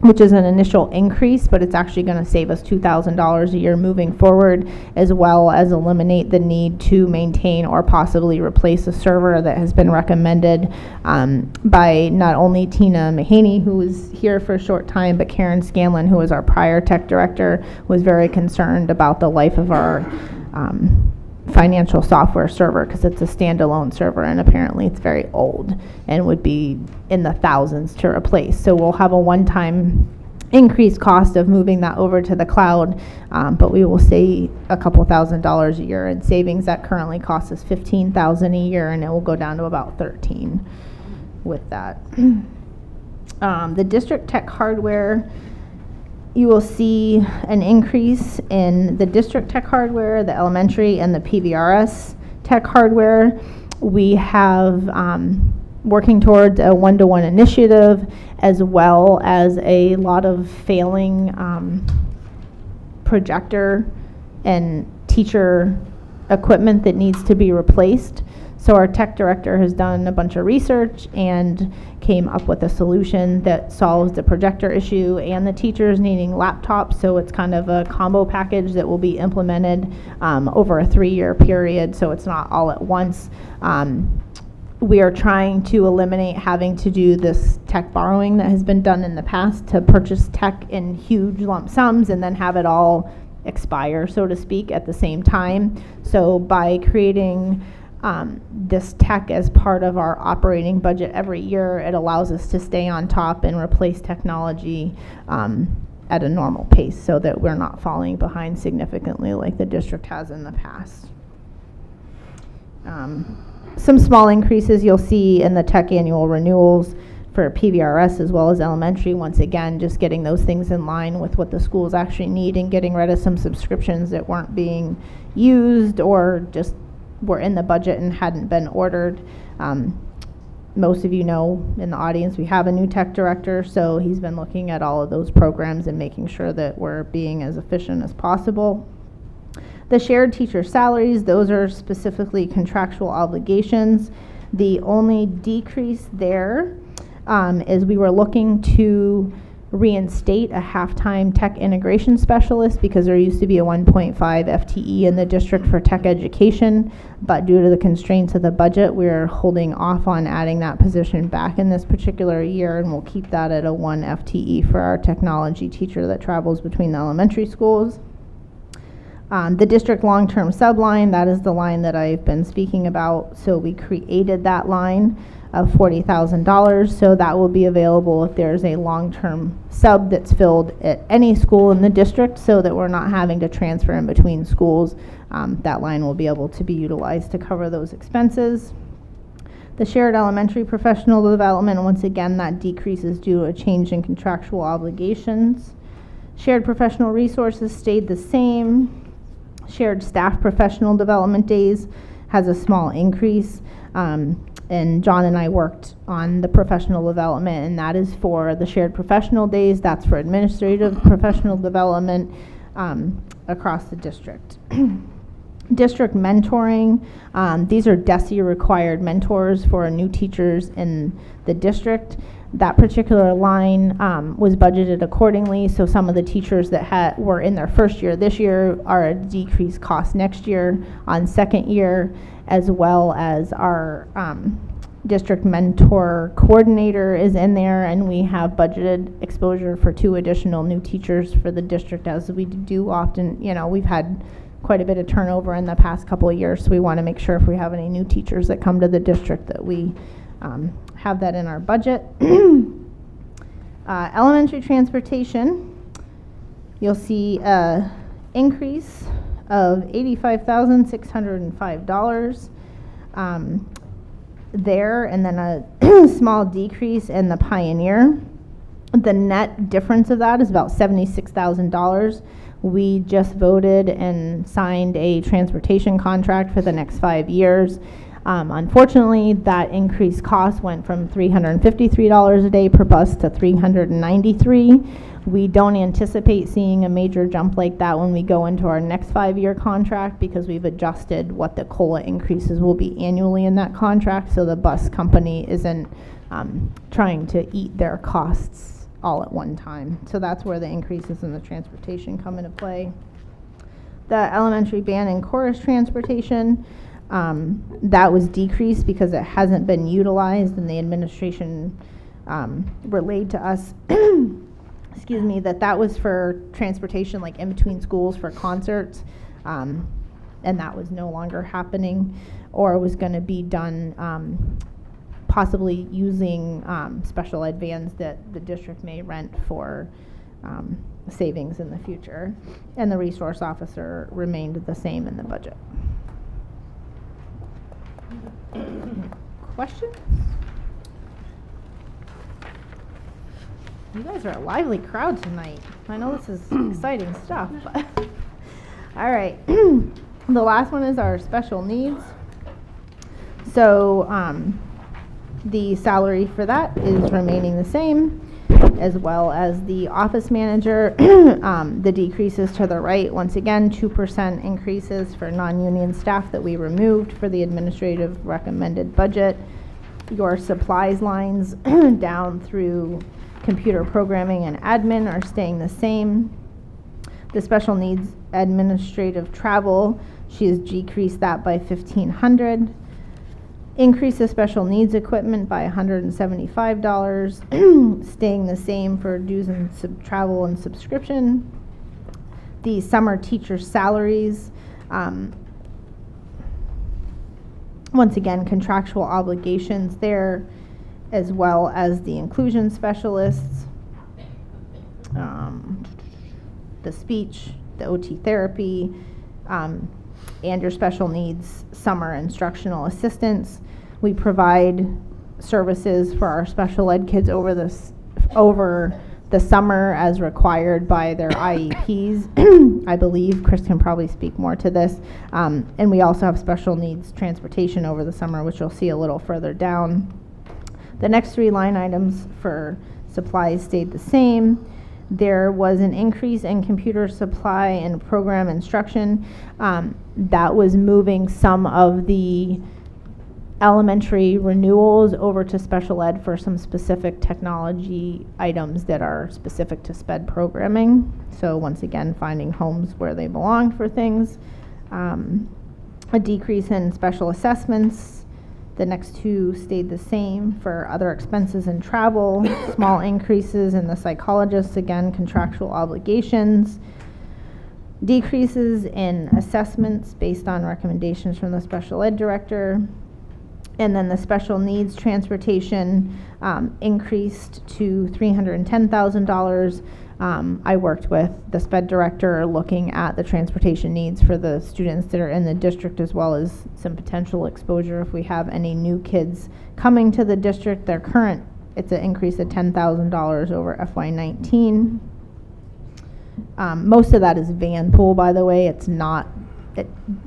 which is an initial increase, but it's actually going to save us $2,000 a year moving forward, as well as eliminate the need to maintain or possibly replace a server that has been recommended by not only Tina Mahaney, who was here for a short time, but Karen Scanlon, who was our prior tech director, was very concerned about the life of our financial software server because it's a standalone server and apparently it's very old and would be in the thousands to replace. So we'll have a one-time increased cost of moving that over to the cloud, but we will see a couple $1,000s a year in savings. That currently costs us $15,000 a year, and it will go down to about $13,000 with that. The district tech hardware, you will see an increase in the district tech hardware, the elementary, and the PVRS tech hardware. We have working towards a one-to-one initiative, as well as a lot of failing projector and teacher equipment that needs to be replaced. So our tech director has done a bunch of research and came up with a solution that solves the projector issue and the teachers needing laptops. So it's kind of a combo package that will be implemented over a 3-year period, so it's not all at once. We are trying to eliminate having to do this tech borrowing that has been done in the past to purchase tech in huge lump sums and then have it all expire, so to speak, at the same time. So by creating this tech as part of our operating budget every year, it allows us to stay on top and replace technology at a normal pace so that we're not falling behind significantly like the district has in the past. Some small increases you'll see in the tech annual renewals for PVRS as well as elementary. Once again, just getting those things in line with what the schools actually need and getting rid of some subscriptions that weren't being used or just were in the budget and hadn't been ordered. most of you know in the audience, we have a new tech director, so he's been looking at all of those programs and making sure that we're being as efficient as possible. The shared teacher salaries, those are specifically contractual obligations. The only decrease there is we were looking to reinstate a half-time tech integration specialist because there used to be a 1.5 FTE in the district for tech education, but due to the constraints of the budget, we're holding off on adding that position back in this particular year, and we'll keep that at a 1 FTE for our technology teacher that travels between the elementary schools. The district long-term subline, that is the line that I've been speaking about, so we created that line of $40,000, so that will be available if there's a long-term sub that's filled at any school in the district, so that we're not having to transfer in between schools. That line will be able to be utilized to cover those expenses. The shared elementary professional development, once again, that decreases due to a change in contractual obligations. Shared professional resources stayed the same. Shared staff professional development days has a small increase. And John and I worked on the professional development, and that is for the shared professional days. That's for administrative professional development across the district. District mentoring, these are DESE required mentors for new teachers in the district. That particular line was budgeted accordingly, so some of the teachers that were in their first year this year are a decreased cost next year on second year, as well as our district mentor coordinator is in there, and we have budgeted exposure for 2 additional new teachers for the district, as we do often. You know, we've had quite a bit of turnover in the past couple of years, so we want to make sure if we have any new teachers that come to the district that we have that in our budget. Elementary transportation, you'll see a increase of $85,605 there, and then a small decrease in the Pioneer. The net difference of that is about $76,000. We just voted and signed a transportation contract for the next 5 years. Unfortunately, that increased cost went from $353 a day per bus to $393. We don't anticipate seeing a major jump like that when we go into our next 5-year contract, because we've adjusted what the COLA increases will be annually in that contract, so the bus company isn't trying to eat their costs all at one time. So that's where the increases in the transportation come into play. The elementary band and chorus transportation, that was decreased because it hasn't been utilized, and the administration relayed to us excuse me, that was for transportation like in between schools for concerts, and that was no longer happening, or was going to be done possibly using special ed vans that the district may rent for savings in the future. And the resource officer remained the same in the budget. Questions? You guys are a lively crowd tonight. I know this is exciting stuff, but all right. The last one is our special needs. So the salary for that is remaining the same, as well as the office manager. The decreases to the right, once again, 2% increases for non-union staff that we removed for the administrative recommended budget. Your supplies lines down through computer programming and admin are staying the same. The special needs administrative travel, she has decreased that by $1,500. Increase the special needs equipment by $175, staying the same for dues and travel and subscription. The summer teacher salaries, once again, contractual obligations there, as well as the inclusion specialists, the speech, the OT therapy, and your special needs summer instructional assistants. We provide services for our special ed kids over the summer as required by their IEPs. I believe Chris can probably speak more to this. And we also have special needs transportation over the summer, which you'll see a little further down. The next three line items for supplies stayed the same. There was an increase in computer supply and program instruction. That was moving some of the elementary renewals over to special ed for some specific technology items that are specific to SPED programming. So once again, finding homes where they belong for things. A decrease in special assessments. The next two stayed the same for other expenses and travel. Small increases in the psychologists, again, contractual obligations. Decreases in assessments based on recommendations from the special ed director. And then the special needs transportation increased to $310,000. I worked with the SPED director looking at the transportation needs for the students that are in the district, as well as some potential exposure if we have any new kids coming to the district. Their current, it's an increase of $10,000 over FY19. Most of that is van pool, by the way. It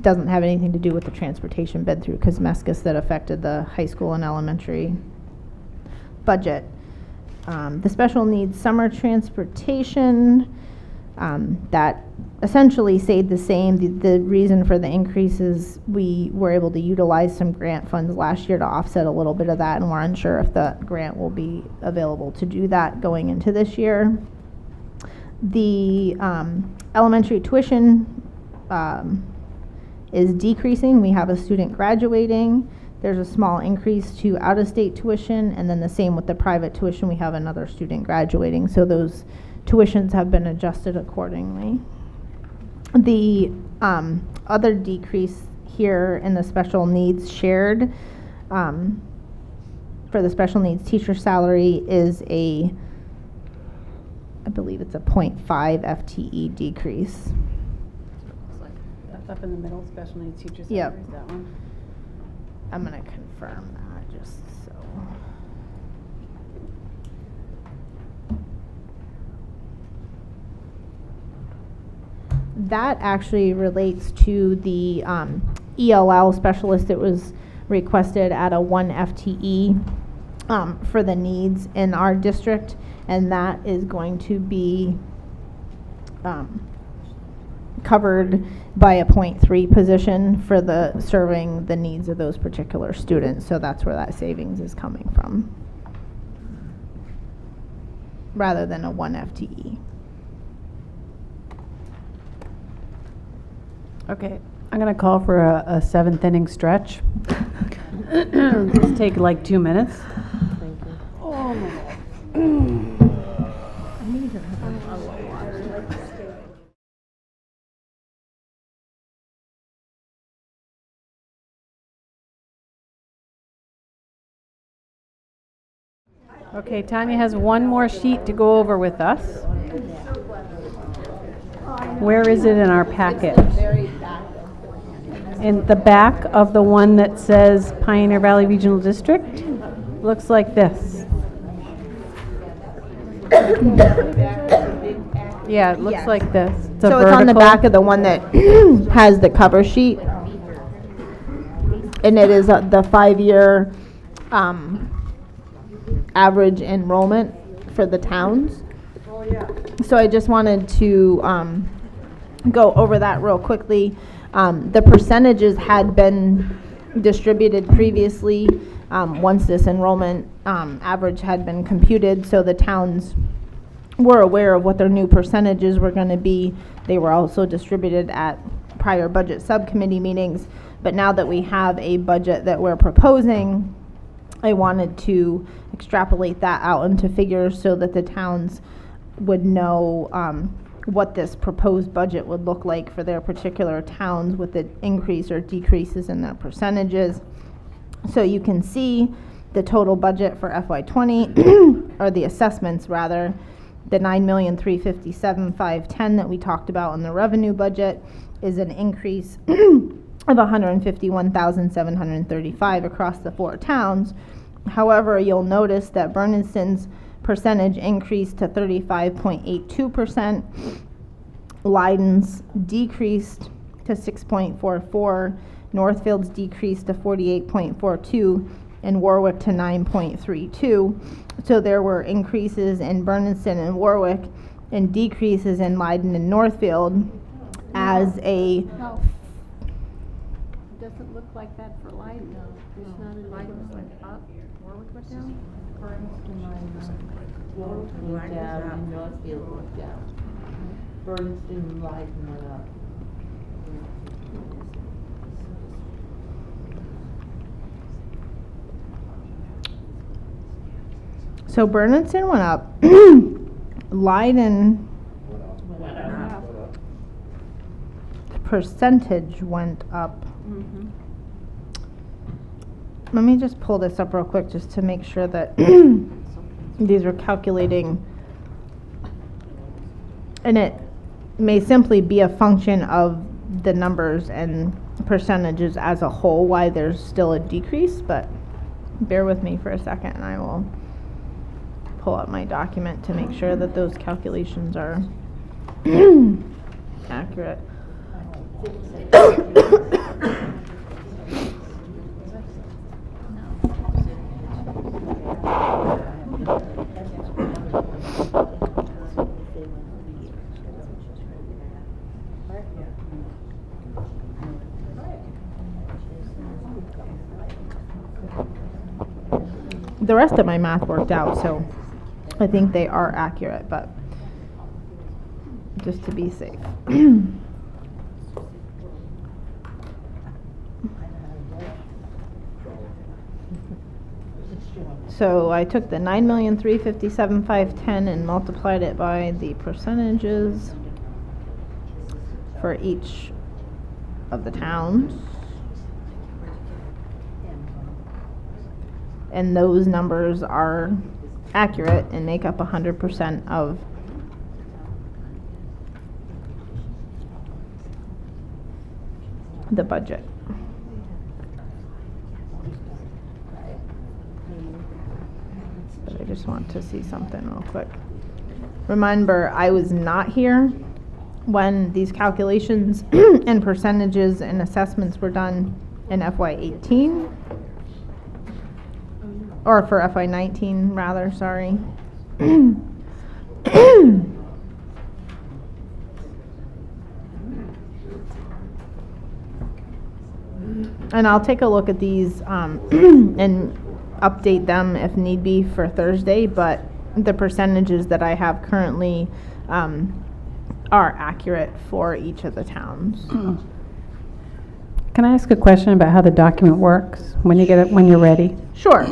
doesn't have anything to do with the transportation bid through Cosmescus that affected the high school and elementary budget. The special needs summer transportation, that essentially stayed the same. The reason for the increase is we were able to utilize some grant funds last year to offset a little bit of that, and we're unsure if the grant will be available to do that going into this year. The elementary tuition is decreasing. We have a student graduating. There's a small increase to out-of-state tuition, and then the same with the private tuition. We have another student graduating, so those tuitions have been adjusted accordingly. The other decrease here in the special needs shared for the special needs teacher salary is I believe it's a 0.5 FTE decrease. That's up in the middle, special needs teacher salary, Yep. is that one? I'm going to confirm that just so. That actually relates to the ELL specialist that was requested at a 1 FTE for the needs in our district, and that is going to be covered by a 0.3 position for the serving the needs of those particular students. So that's where that savings is coming from, rather than a 1 FTE. Okay, I'm gonna call for a seventh inning stretch. Just take like 2 minutes. Thank you. Oh my God. Okay, Tanya has one more sheet to go over with us. Where is it in our packet? In the back of the one that says Pioneer Valley Regional District. Looks like this. Yeah, it looks Yes. like this. So it's on the back of the one that has the cover sheet. And it is the 5-year average enrollment for the towns. So I just wanted to go over that real quickly. The percentages had been distributed previously once this enrollment average had been computed, so the towns were aware of what their new percentages were going to be. They were also distributed at prior budget subcommittee meetings, but now that we have a budget that we're proposing, I wanted to extrapolate that out into figures so that the towns would know what this proposed budget would look like for their particular towns with the increase or decreases in their percentages. So you can see the total budget for FY20, or the assessments rather, the $9,357,510 that we talked about in the revenue budget is an increase of $151,735 across the 4 towns. However, you'll notice that Bernardston's percentage increased to 35.82%. Leiden's decreased to 6.44%. Northfield's decreased to 48.42%. and Warwick to 9.32. So there were increases in Bernardston and Warwick and decreases in Leiden and Northfield as a No. It doesn't look like that for Leiden. No. It's not in Leiden went up, Warwick went down? Warwick went down and Northfield went down. Bernardston and Leiden went up. So Bernardston went up. Leiden percentage went up. Let me just pull this up real quick just to make sure that these are calculating. And it may simply be a function of the numbers and percentages as a whole, why there's still a decrease, but bear with me for a second and I will pull up my document to make sure that those calculations are accurate. The rest of my math worked out, so I think they are accurate, but just to be safe. So I took the 9,357,510 and multiplied it by the percentages for each of the towns. And those numbers are accurate and make up 100% of the budget. But I just want to see something real quick. Remember, I was not here when these calculations and percentages and assessments were done in FY18. Or for FY19 rather, sorry. And I'll take a look at these and update them if need be for Thursday, but the percentages that I have currently are accurate for each of the towns. Can I ask a question about how the document works when you get it, when you're ready? Sure.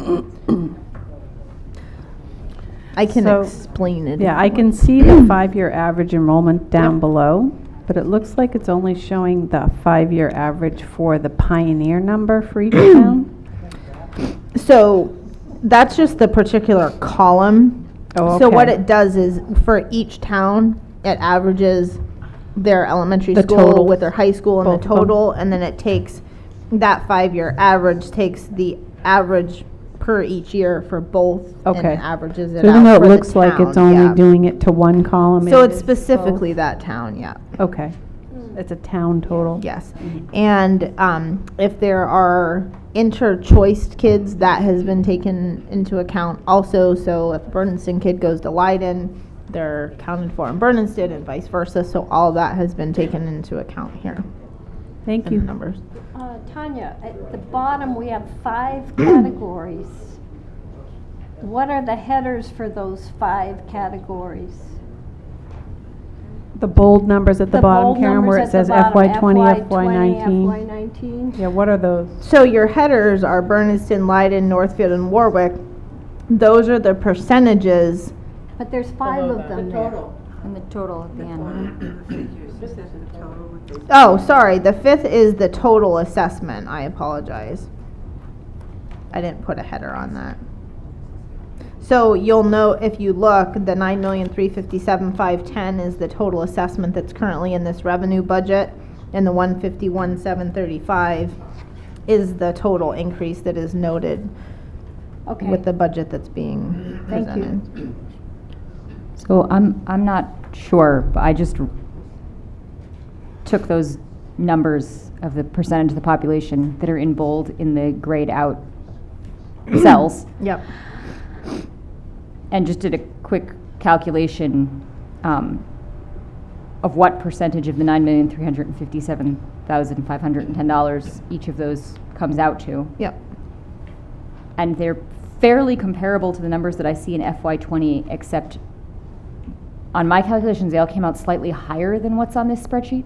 I can So, explain it. Yeah, I can see the 5-year average enrollment down below, but it looks like it's only showing the 5-year average for the Pioneer number for each town. So that's just the particular column. Oh, So what okay. it does is for each town, it averages their elementary The school total. with their high school and Both the of them. total, and then it takes that 5-year average, takes the average per each year for both Okay. and averages it So even out though it for the looks like it's town, only yeah. doing it to one column. So it it's is specifically that town, yeah. both? Okay. It's a town total? Yes. And if there are inter-choiced kids, that has been taken into account also. So if a Bernardston kid goes to Leiden, they're counted for in Bernardston and vice versa. So all that has been taken into account here. Thank in you. the numbers. Tanya, at the bottom, we have 5 categories. What are the headers for those 5 categories? The bold numbers at the bottom, bold Karen, where it numbers at says the bottom, FY20, FY20, FY19. FY19. Yeah, what are those? So your headers are Bernardston, Leiden, Northfield, and Warwick. Those are the percentages. But there's 5 of them there. And the total at the end. Oh, sorry. The 5th is the total assessment. I apologize. I didn't put a header on that. So you'll note if you look, the 9,357,510 is the total assessment that's currently in this revenue budget, and the 151,735 is the total increase that is noted with the budget that's being Thank presented. you. So I'm not sure, but I just took those numbers of the percentage of the population that are in bold in the grayed out cells. Yep. And just did a quick calculation of what percentage of the $9,357,510 each of those comes out to. Yep. And they're fairly comparable to the numbers that I see in FY20, except on my calculations, they all came out slightly higher than what's on this spreadsheet.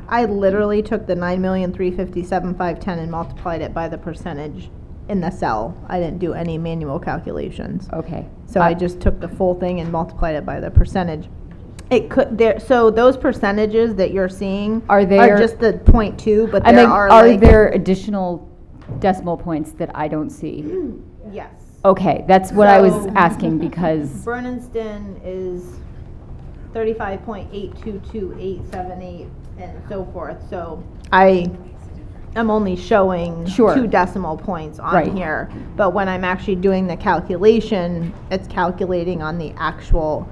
I literally took the 9,357,510 and multiplied it by the percentage in the cell. I didn't do any manual calculations. Okay. So I just took the full thing and multiplied it by the percentage. It could there. So those percentages that you're seeing are just the 0.2, but are there additional decimal points that I don't see? Yes. Okay, that's what I was asking because Bernardston is 35.822878 and so forth. So I am only showing 2 decimal points on here, but when I'm actually doing the calculation, it's calculating on the actual.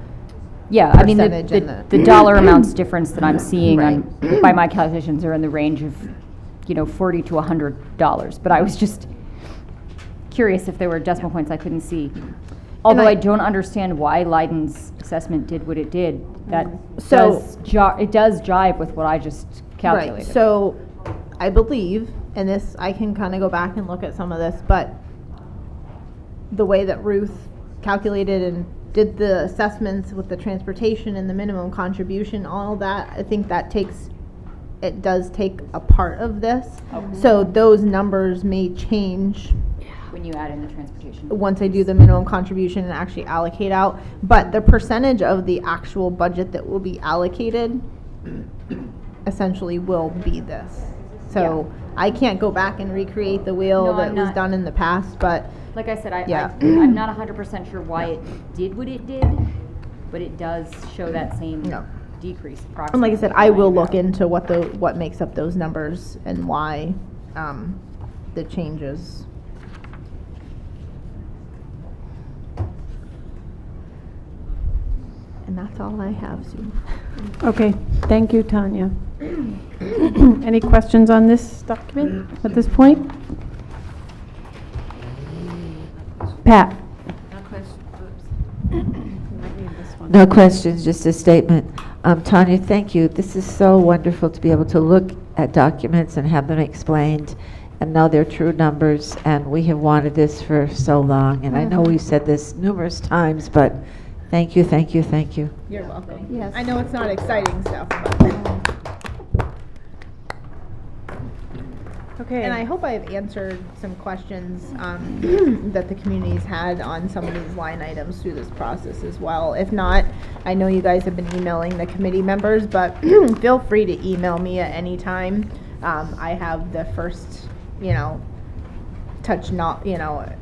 Yeah, I mean the dollar amounts difference that I'm seeing by my calculations are in the range of, $40 to $100. But I was just curious if there were decimal points I couldn't see. Although I don't understand why Leiden's assessment did what it did. That does jive with what I just calculated. Right. So I believe, and this I can kind of go back and look at some of this, but the way that Ruth calculated and did the assessments with the transportation and the minimum contribution, all that, I think that does take a part of this. So those numbers may change when you add in the transportation. Once I do the minimum contribution and actually allocate out, but the percentage of the actual budget that will be allocated essentially will be this. So I can't go back and recreate the wheel that was done in the past, but like I said, I'm not 100% sure why it did what it did, but it does show that same decrease. And like I said, I will look into what makes up those numbers and why the changes. And that's all I have, Sue. Okay, thank you, Tanya. Any questions on this document at this point? Pat? No questions, just a statement. Tanya, thank you. This is so wonderful to be able to look at documents and have them explained and know their true numbers. And we have wanted this for so long. And I know we've said this numerous times, but thank you, thank you, thank you. You're welcome. Yes. I know it's not exciting stuff, but. Okay. And I hope I've answered some questions that the community's had on some of these line items through this process as well. If not, I know you guys have been emailing the committee members, but feel free to email me at any time. I have the first,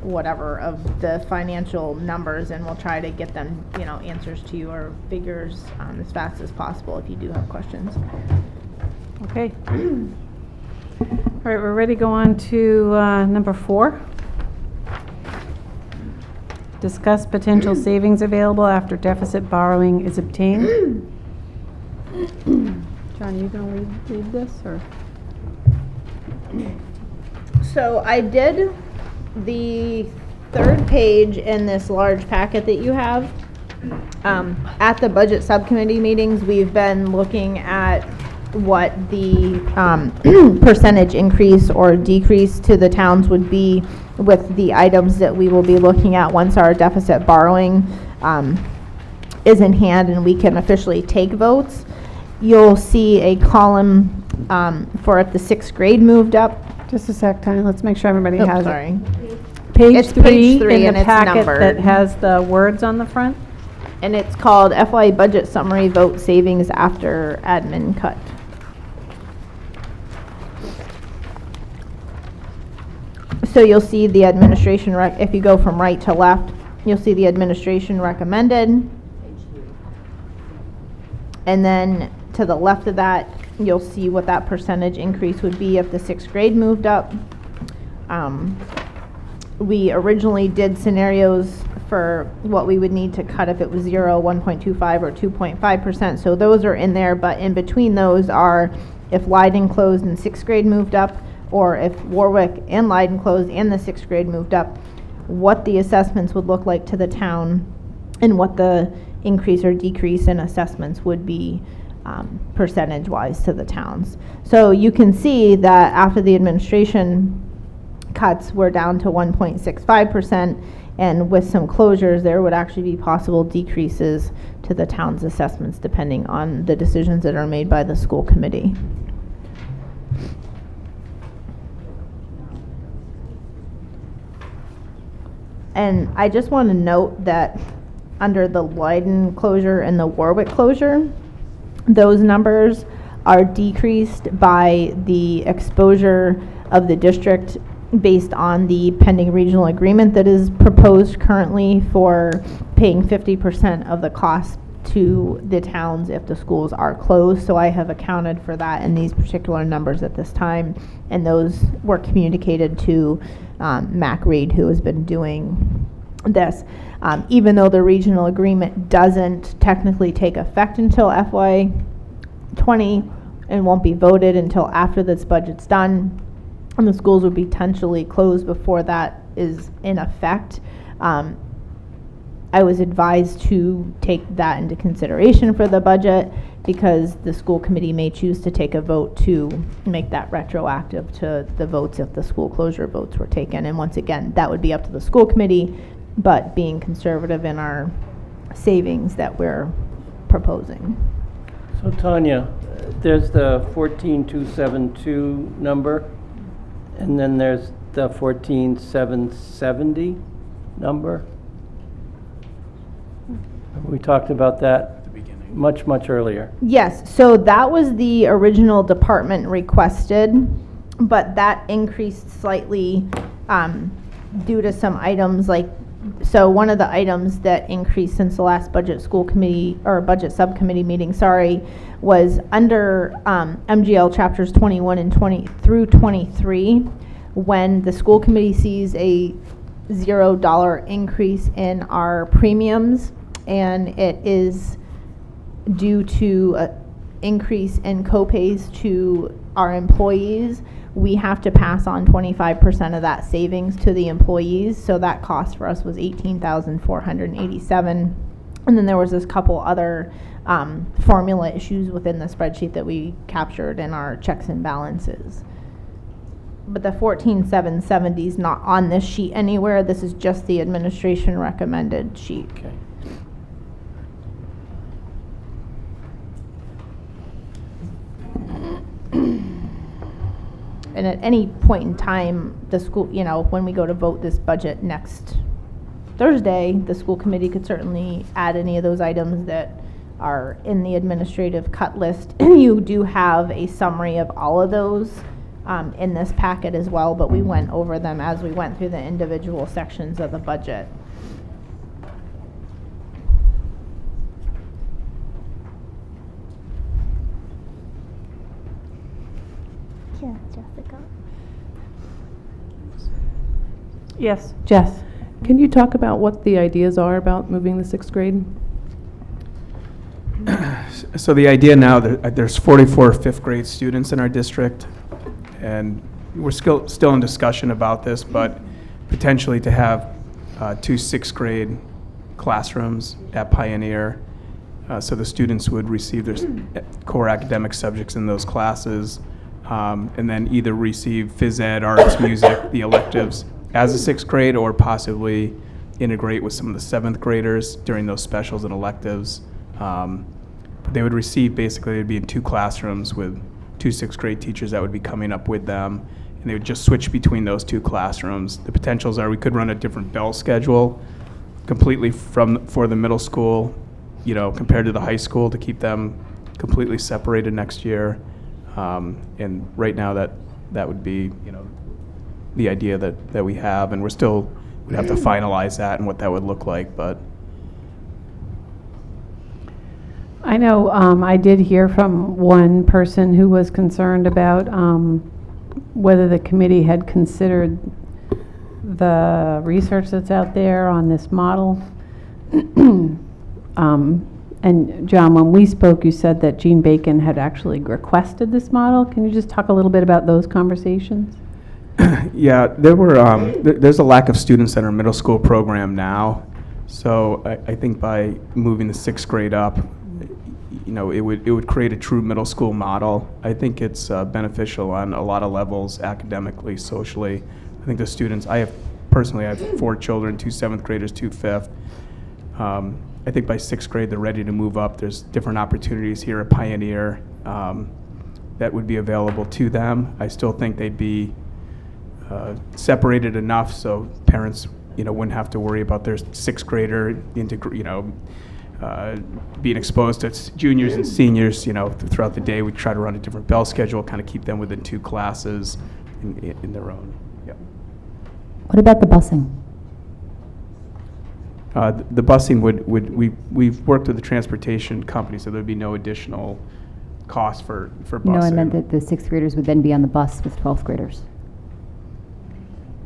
whatever of the financial numbers, and we'll try to get them, answers to you or figures as fast as possible if you do have questions. Okay. All right, we're ready to go on to number 4. Discuss potential savings available after deficit borrowing is obtained. John, you gonna read this or? So I did the 3rd page in this large packet that you have. At the budget subcommittee meetings, we've been looking at what the percentage increase or decrease to the towns would be with the items that we will be looking at once our deficit borrowing is in hand and we can officially take votes. You'll see a column for if the 6th grade moved up. Just a sec, Tanya. Let's make sure everybody has sorry. it. Page 3 in and the it's packet numbered. that has the words on the front. And it's called FY Budget Summary Vote Savings After Admin Cut. So you'll see the administration, if you go from right to left, you'll see the administration recommended. And then to the left of that, you'll see what that percentage increase would be if the 6th grade moved up. We originally did scenarios for what we would need to cut if it was 0, 1.25, or 2.5%. So those are in there, but in between those are if Leiden closed and 6th grade moved up, or if Warwick and Leiden closed and the 6th grade moved up, what the assessments would look like to the town and what the increase or decrease in assessments would be percentage-wise to the towns. So you can see that after the administration cuts, we're down to 1.65%, and with some closures, there would actually be possible decreases to the town's assessments depending on the decisions that are made by the school committee. And I just want to note that under the Leiden closure and the Warwick closure, those numbers are decreased by the exposure of the district based on the pending regional agreement that is proposed currently for paying 50% of the cost to the towns if the schools are closed. So I have accounted for that in these particular numbers at this time, and those were communicated to Mac Reed, who has been doing this. Even though the regional agreement doesn't technically take effect until FY20 and won't be voted until after this budget's done, and the schools would be potentially closed before that is in effect, I was advised to take that into consideration for the budget because the school committee may choose to take a vote to make that retroactive to the votes if the school closure votes were taken. And once again, that would be up to the school committee, but being conservative in our savings that we're proposing. So Tanya, there's the 14,272 number, and then there's the 14,770 number. We talked about that much earlier. Yes, so that was the original department requested, but that increased slightly due to some items like, so one of the items that increased since the last budget school committee or budget subcommittee meeting, was under MGL chapters 21 and 20 through 23, when the school committee sees a $0 increase in our premiums, and it is due to an increase in copays to our employees, we have to pass on 25% of that savings to the employees. So that cost for us was $18,487. And then there was this couple other formula issues within the spreadsheet that we captured in our checks and balances. But the 14,770 is not on this sheet anywhere. This is just the administration recommended sheet. Okay. And at any point in time, the school, when we go to vote this budget next Thursday, the school committee could certainly add any of those items that are in the administrative cut list. You do have a summary of all of those in this packet as well, but we went over them as we went through the individual sections of the budget. Yeah, Jessica. Yes, Jess. Can you talk about what the ideas are about moving the 6th grade? So the idea now, there's 44 5th grade students in our district, and we're still in discussion about this, but potentially to have 2 6th grade classrooms at Pioneer, so the students would receive their core academic subjects in those classes, and then either receive phys ed, arts, music, the electives as a 6th grade, or possibly integrate with some of the 7th graders during those specials and electives. But they would receive, basically, they'd be in 2 classrooms with 2 6th grade teachers that would be coming up with them, and they would just switch between those 2 classrooms. The potentials are we could run a different bell schedule completely for the middle school, compared to the high school, to keep them completely separated next year. And right now that would be, the idea that we have, and we'd have to finalize that and what that would look like, but. I know I did hear from one person who was concerned about whether the committee had considered the research that's out there on this model. And John, when we spoke, you said that Gene Bacon had actually requested this model. Can you just talk a little bit about those conversations? Yeah, there were, there's a lack of students in our middle school program now. So I think by moving the 6th grade up, you know, it would create a true middle school model. I think it's beneficial on a lot of levels, academically, socially. I think the students, personally, I have 4 children, 2 7th graders, 2 5th. I think by 6th grade, they're ready to move up. There's different opportunities here at Pioneer that would be available to them. I still think they'd be separated enough so parents, you know, wouldn't have to worry about their 6th grader being exposed to juniors and seniors, you know, throughout the day. We try to run a different bell schedule, kind of keep them within 2 classes in their own. Yep. What about the busing? The busing we've worked with the transportation company, so there'd be no additional cost for busing. No, I meant that the 6th graders would then be on the bus with 12th graders.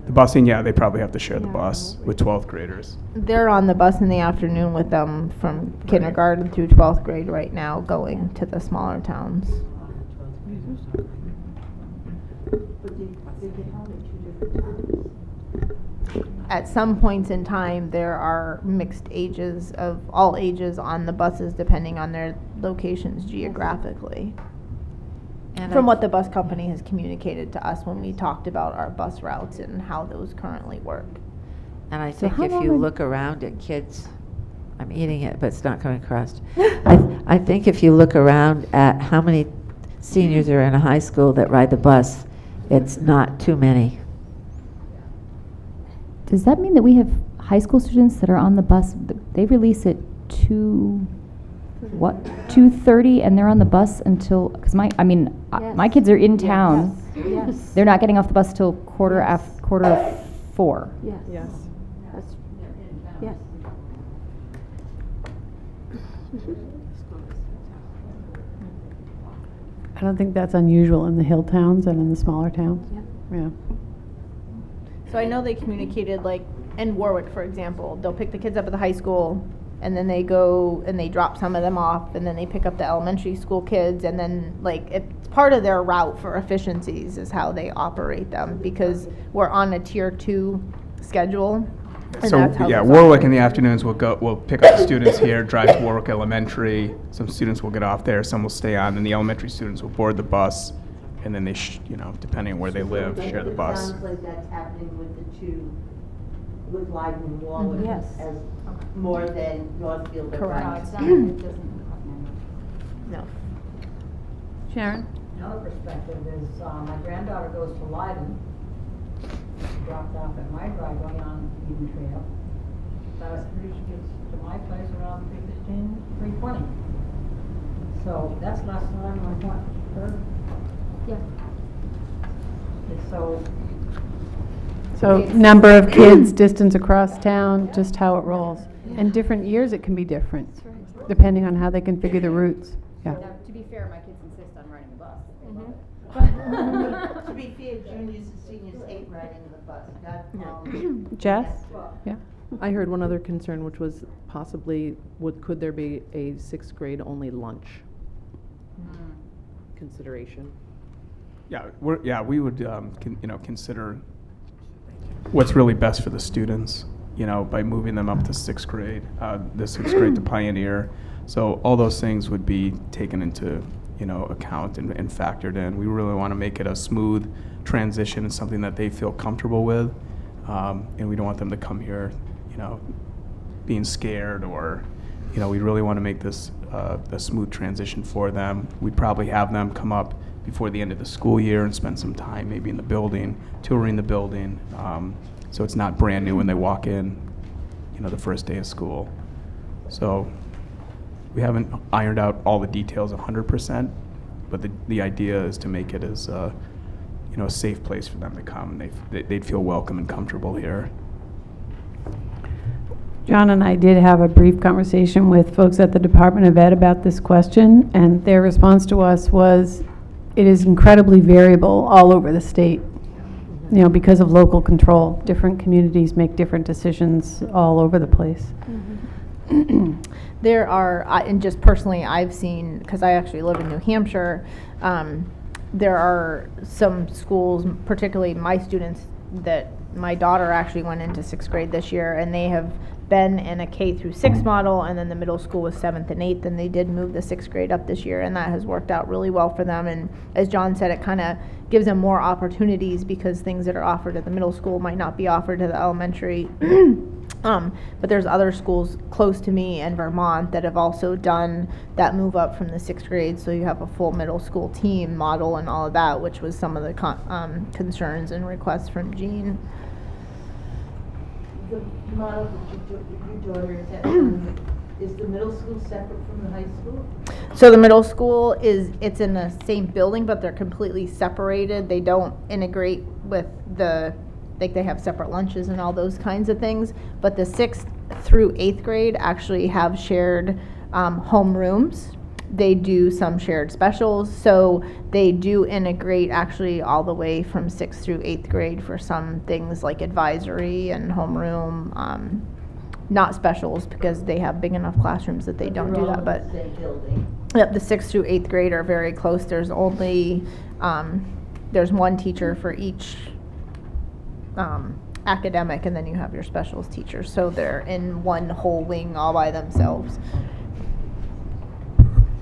The busing, yeah, they probably have to share the bus with 12th graders. They're on the bus in the afternoon with them from kindergarten through 12th grade right now, going to the smaller towns. At some points in time, there are mixed ages of all ages on the buses, depending on their locations geographically. And From what the bus company has communicated to us when we talked about our bus routes and how those currently work. And I So think how if long you would- look around at kids, I'm eating it, but it's not coming across. I think if you look around at how many seniors are in a high school that ride the bus, it's not too many. Does that mean that we have high school students that are on the bus? They release at 2:30, and they're on the bus until, because my kids are in town. Yes. They're not getting off the bus till quarter of 4. Yes. Yes. That's, yes. I don't think that's unusual in the hill towns and in the smaller towns. Yeah. So I know they communicated, like, in Warwick, for example, they'll pick the kids up at the high school, and then they go and they drop some of them off, and then they pick up the elementary school kids, and then, like, it's part of their route for efficiencies is how they operate them, because we're on a tier 2 schedule. And So, that's how yeah, those Warwick operate. in the afternoons we'll pick up the students here, drive to Warwick Elementary. Some students will get off there, some will stay on, and the elementary students will board the bus, and then they, depending on where they live, share the bus. Sounds like that's happening with the 2, with Leiden and Warwick. Yes. As more than Northfield or Correct. Bernardston. No. Sharon? Another perspective is, my granddaughter goes to Leiden, dropped off at my driveway on Eden Trail. But she gets to my place around 3:15, 3:20. So that's less time on what, third? Yeah. It's so, So number of kids, distance across town, just how it rolls. And different years, it can be different, depending on how they configure the routes. Yeah. To be fair, my kids insist on riding the bus. To be fair, juniors and seniors hate riding the bus, not all. Jess? Yeah. I heard one other concern, which was possibly, could there be a 6th grade only lunch consideration? Yeah, we would, consider what's really best for the students, by moving them up to 6th grade, the 6th grade to Pioneer. So all those things would be taken into, account and factored in. We really want to make it a smooth transition and something that they feel comfortable with. And we don't want them to come here, being scared or, we really want to make this a smooth transition for them. We'd probably have them come up before the end of the school year and spend some time maybe in the building, touring the building, so it's not brand new when they walk in, the first day of school. So we haven't ironed out all the details 100%, but the idea is to make it as a safe place for them to come. They'd feel welcome and comfortable here. John and I did have a brief conversation with folks at the Department of Ed about this question, and their response to us was, it is incredibly variable all over the state, because of local control. Different communities make different decisions all over the place. There are, and just personally, I've seen, because I actually live in New Hampshire, there are some schools, particularly my students, that my daughter actually went into 6th grade this year, and they have been in a K through 6 model, and then the middle school was 7th and 8th, and they did move the 6th grade up this year, and that has worked out really well for them. And as John said, it kind of gives them more opportunities because things that are offered at the middle school might not be offered to the elementary. But there's other schools close to me in Vermont that have also done that move up from the 6th grade, so you have a full middle school team model and all of that, which was some of the concerns and requests from Jean. The model that your daughter is at, is the middle school separate from the high school? So the middle school it's in the same building, but they're completely separated. They don't integrate with like they have separate lunches and all those kinds of things. But the 6th through 8th grade actually have shared home rooms. They do some shared specials, so they do integrate actually all the way from 6th through 8th grade for some things like advisory and homeroom. Not specials because they have big enough classrooms that they don't do that. But yep, the 6th through 8th grade are very close. There's only there's one teacher for each academic, and then you have your specials teachers. So they're in one whole wing all by themselves.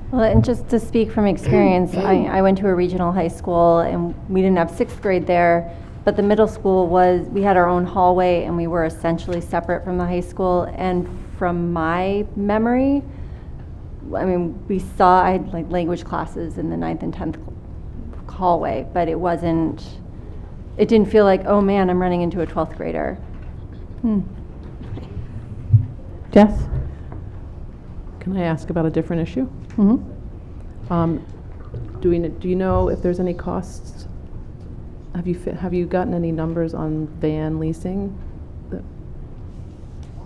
Well, and just to speak from experience, I went to a regional high school, and we didn't have 6th grade there, but the middle school we had our own hallway, and we were essentially separate from the high school. And from my memory, I mean, I had like language classes in the 9th and 10th hallway, but it didn't feel like, oh man, I'm running into a 12th grader. Jess? Can I ask about a different issue? Mm-hmm. Do you know if there's any costs? Have you gotten any numbers on van leasing?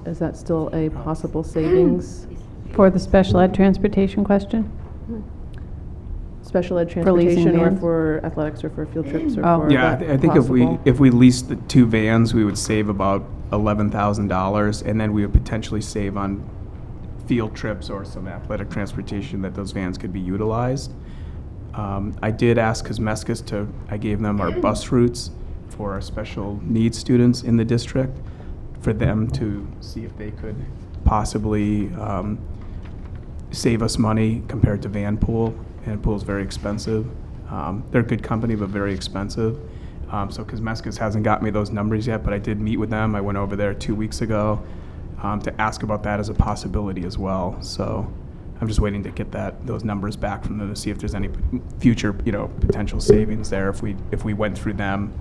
Is that still a possible savings? For the special ed transportation question? Special ed For leasing transportation, or vans? for athletics, or for field trips, or Oh. for Yeah, that I think possible? if we leased the 2 vans, we would save about $11,000, and then we would potentially save on field trips or some athletic transportation that those vans could be utilized. I did ask Kosmeskis I gave them our bus routes for our special needs students in the district, for them to see if they could possibly save us money compared to Van Pool. Van Pool's very expensive. They're a good company, but very expensive. So Kosmeskis hasn't got me those numbers yet, but I did meet with them. I went over there 2 weeks ago to ask about that as a possibility as well. So I'm just waiting to get those numbers back from them to see if there's any future, potential savings there if we went through them.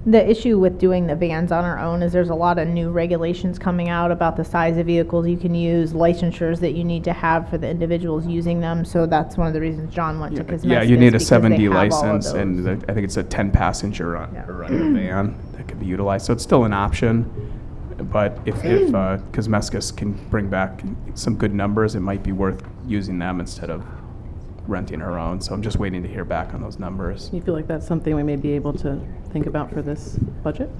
The issue with doing the vans on our own is there's a lot of new regulations coming out about the size of vehicles you can use, licensures that you need to have for the individuals using them. So that's one of the reasons John went to Kosmeskis. Yeah, you need a because they 7D have all of license, those. and I think it's a 10-passenger or under van that could be utilized. So it's still an option, but if Kosmeskis can bring back some good numbers, it might be worth using them instead of renting our own. So I'm just waiting to hear back on those numbers. You feel like that's something we may be able to think about for this budget?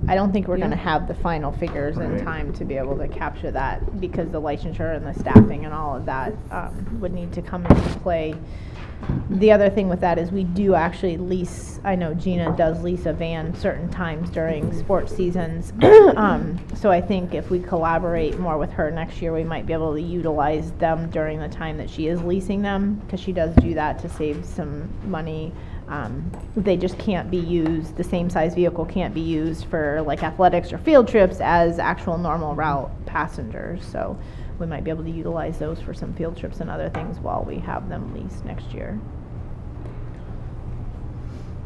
I don't think we're Yeah. going to have the final figures in Right. time to be able to capture that because the licensure and the staffing and all of that would need to come into play. The other thing with that is we do actually lease, I know Gina does lease a van certain times during sports seasons. So I think if we collaborate more with her next year, we might be able to utilize them during the time that she is leasing them, because she does do that to save some money. They just can't be used, the same size vehicle can't be used for like athletics or field trips as actual normal route passengers. So we might be able to utilize those for some field trips and other things while we have them leased next year.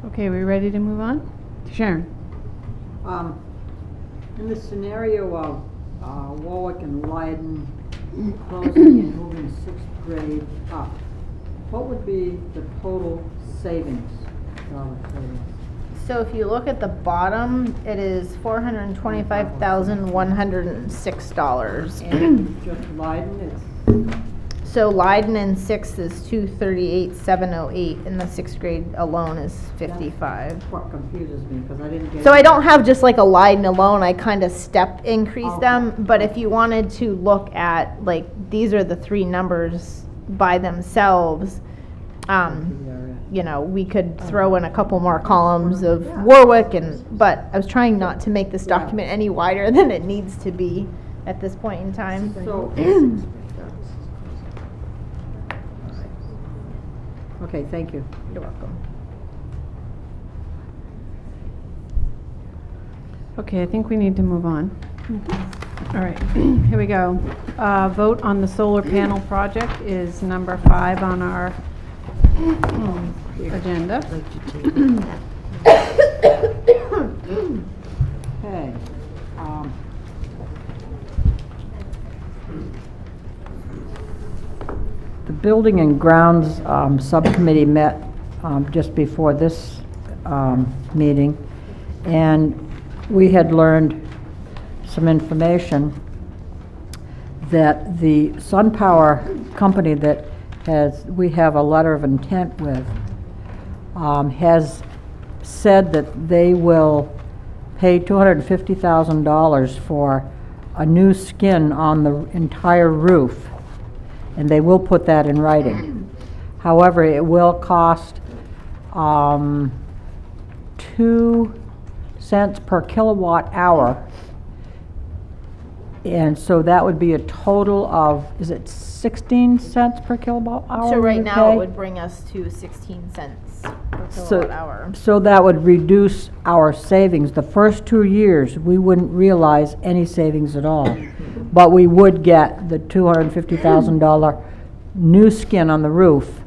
Okay, we ready to move on? Sharon? In the scenario of Warwick and Leiden closing and moving 6th grade up, what would be the total savings, dollar savings? So if you look at the bottom, it is $425,106. And just Leiden, it's So Leiden in 6th is $238,708, and the 6th grade alone is $55. what confuses me, because I didn't get. So I don't have just like a Leiden alone, I kind of step increase Okay. them, but if you wanted to look at, like, these are the three numbers by themselves, You know, we could throw in a couple more columns of Warwick, but I was trying not to make this document any wider than it needs to be at this point in time. Okay, thank you. You're welcome. Okay, I think we need to move on. All right, here we go. Vote on the solar panel project is number 5 on our agenda. Okay. The Building and Grounds Subcommittee met just before this meeting, and we had learned some information that the SunPower company that we have a letter of intent with has said that they will pay $250,000 for a new skin on the entire roof, and they will put that in writing. However, it will cost 2 cents per kilowatt hour, and so that would be a total of, is it 16 cents per kilowatt hour? So we right would now, pay? it would bring us to 16 cents per kilowatt hour. So that would reduce our savings. The first 2 years, we wouldn't realize any savings at all. But we would get the $250,000 new skin on the roof,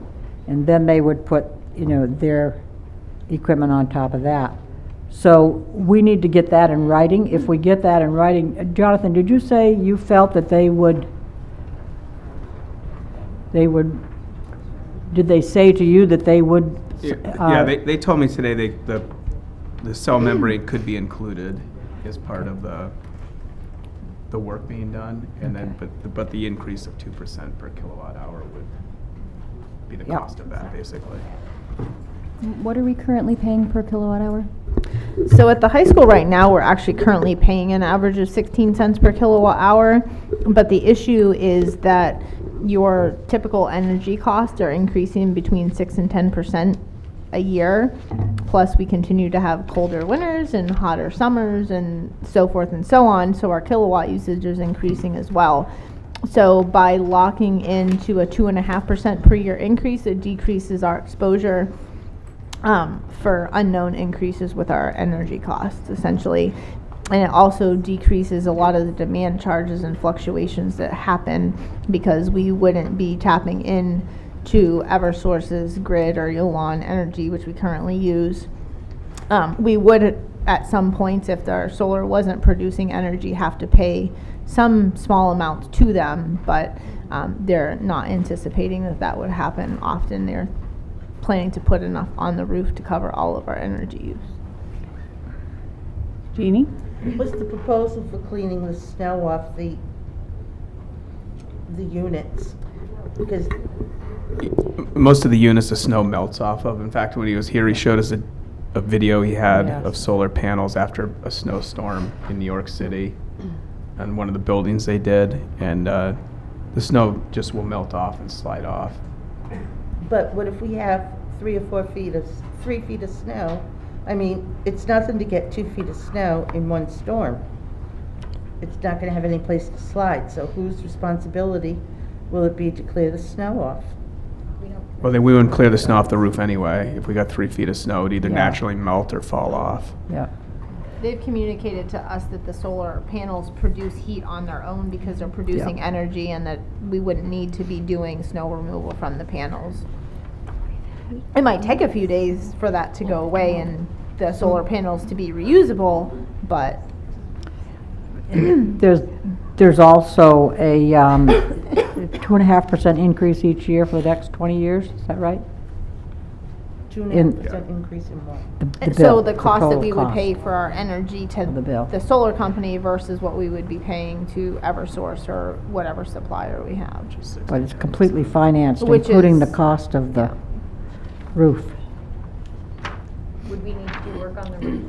and then they would put, you know, their equipment on top of that. So we need to get that in writing. If we get that in writing, Jonathan, did you say you felt that they would, did they say to you that they would? Yeah, they told me today the cell membrane could be included as part of the work being done, and then but the increase of 2% per kilowatt hour would be the cost of that, basically. What are we currently paying per kilowatt hour? So at the high school right now, we're actually currently paying an average of 16 cents per kilowatt hour. But the issue is that your typical energy costs are increasing between 6 and 10% a year. Plus, we continue to have colder winters and hotter summers and so forth and so on. So our kilowatt usage is increasing as well. So by locking into a 2.5% per year increase, it decreases our exposure for unknown increases with our energy costs, essentially. And it also decreases a lot of the demand charges and fluctuations that happen because we wouldn't be tapping in to Eversource's grid or Yulon Energy, which we currently use. We would, at some points, if our solar wasn't producing energy, have to pay some small amount to them, but they're not anticipating that that would happen often. They're planning to put enough on the roof to cover all of our energy use. Jeannie? What's the proposal for cleaning the snow off the units? Because most of the units the snow melts off of. In fact, when he was here, he showed us a video he had of solar panels after a snowstorm in New York City on one of the buildings they did, and the snow just will melt off and slide off. But what if we have 3 or 4 feet of 3 feet of snow? I mean, it's nothing to get 2 feet of snow in one storm. It's not going to have any place to slide. So whose responsibility will it be to clear the snow off? Well, then we wouldn't clear the snow off the roof anyway. If we got 3 feet of snow, it'd either naturally melt or fall off. Yeah. They've communicated to us that the solar panels produce heat on their own because they're producing energy, and that we wouldn't need to be doing snow removal from the panels. It might take a few days for that to go away and the solar panels to be reusable, but There's also a 2.5% increase each year for the next 20 years. Is that right? 2.5% increase in what? and so the cost that we would pay for our energy to the solar company versus what we would be paying to Eversource or whatever supplier we have. But it's completely financed, Which including the is- cost of the roof. Would we need to do work on the roof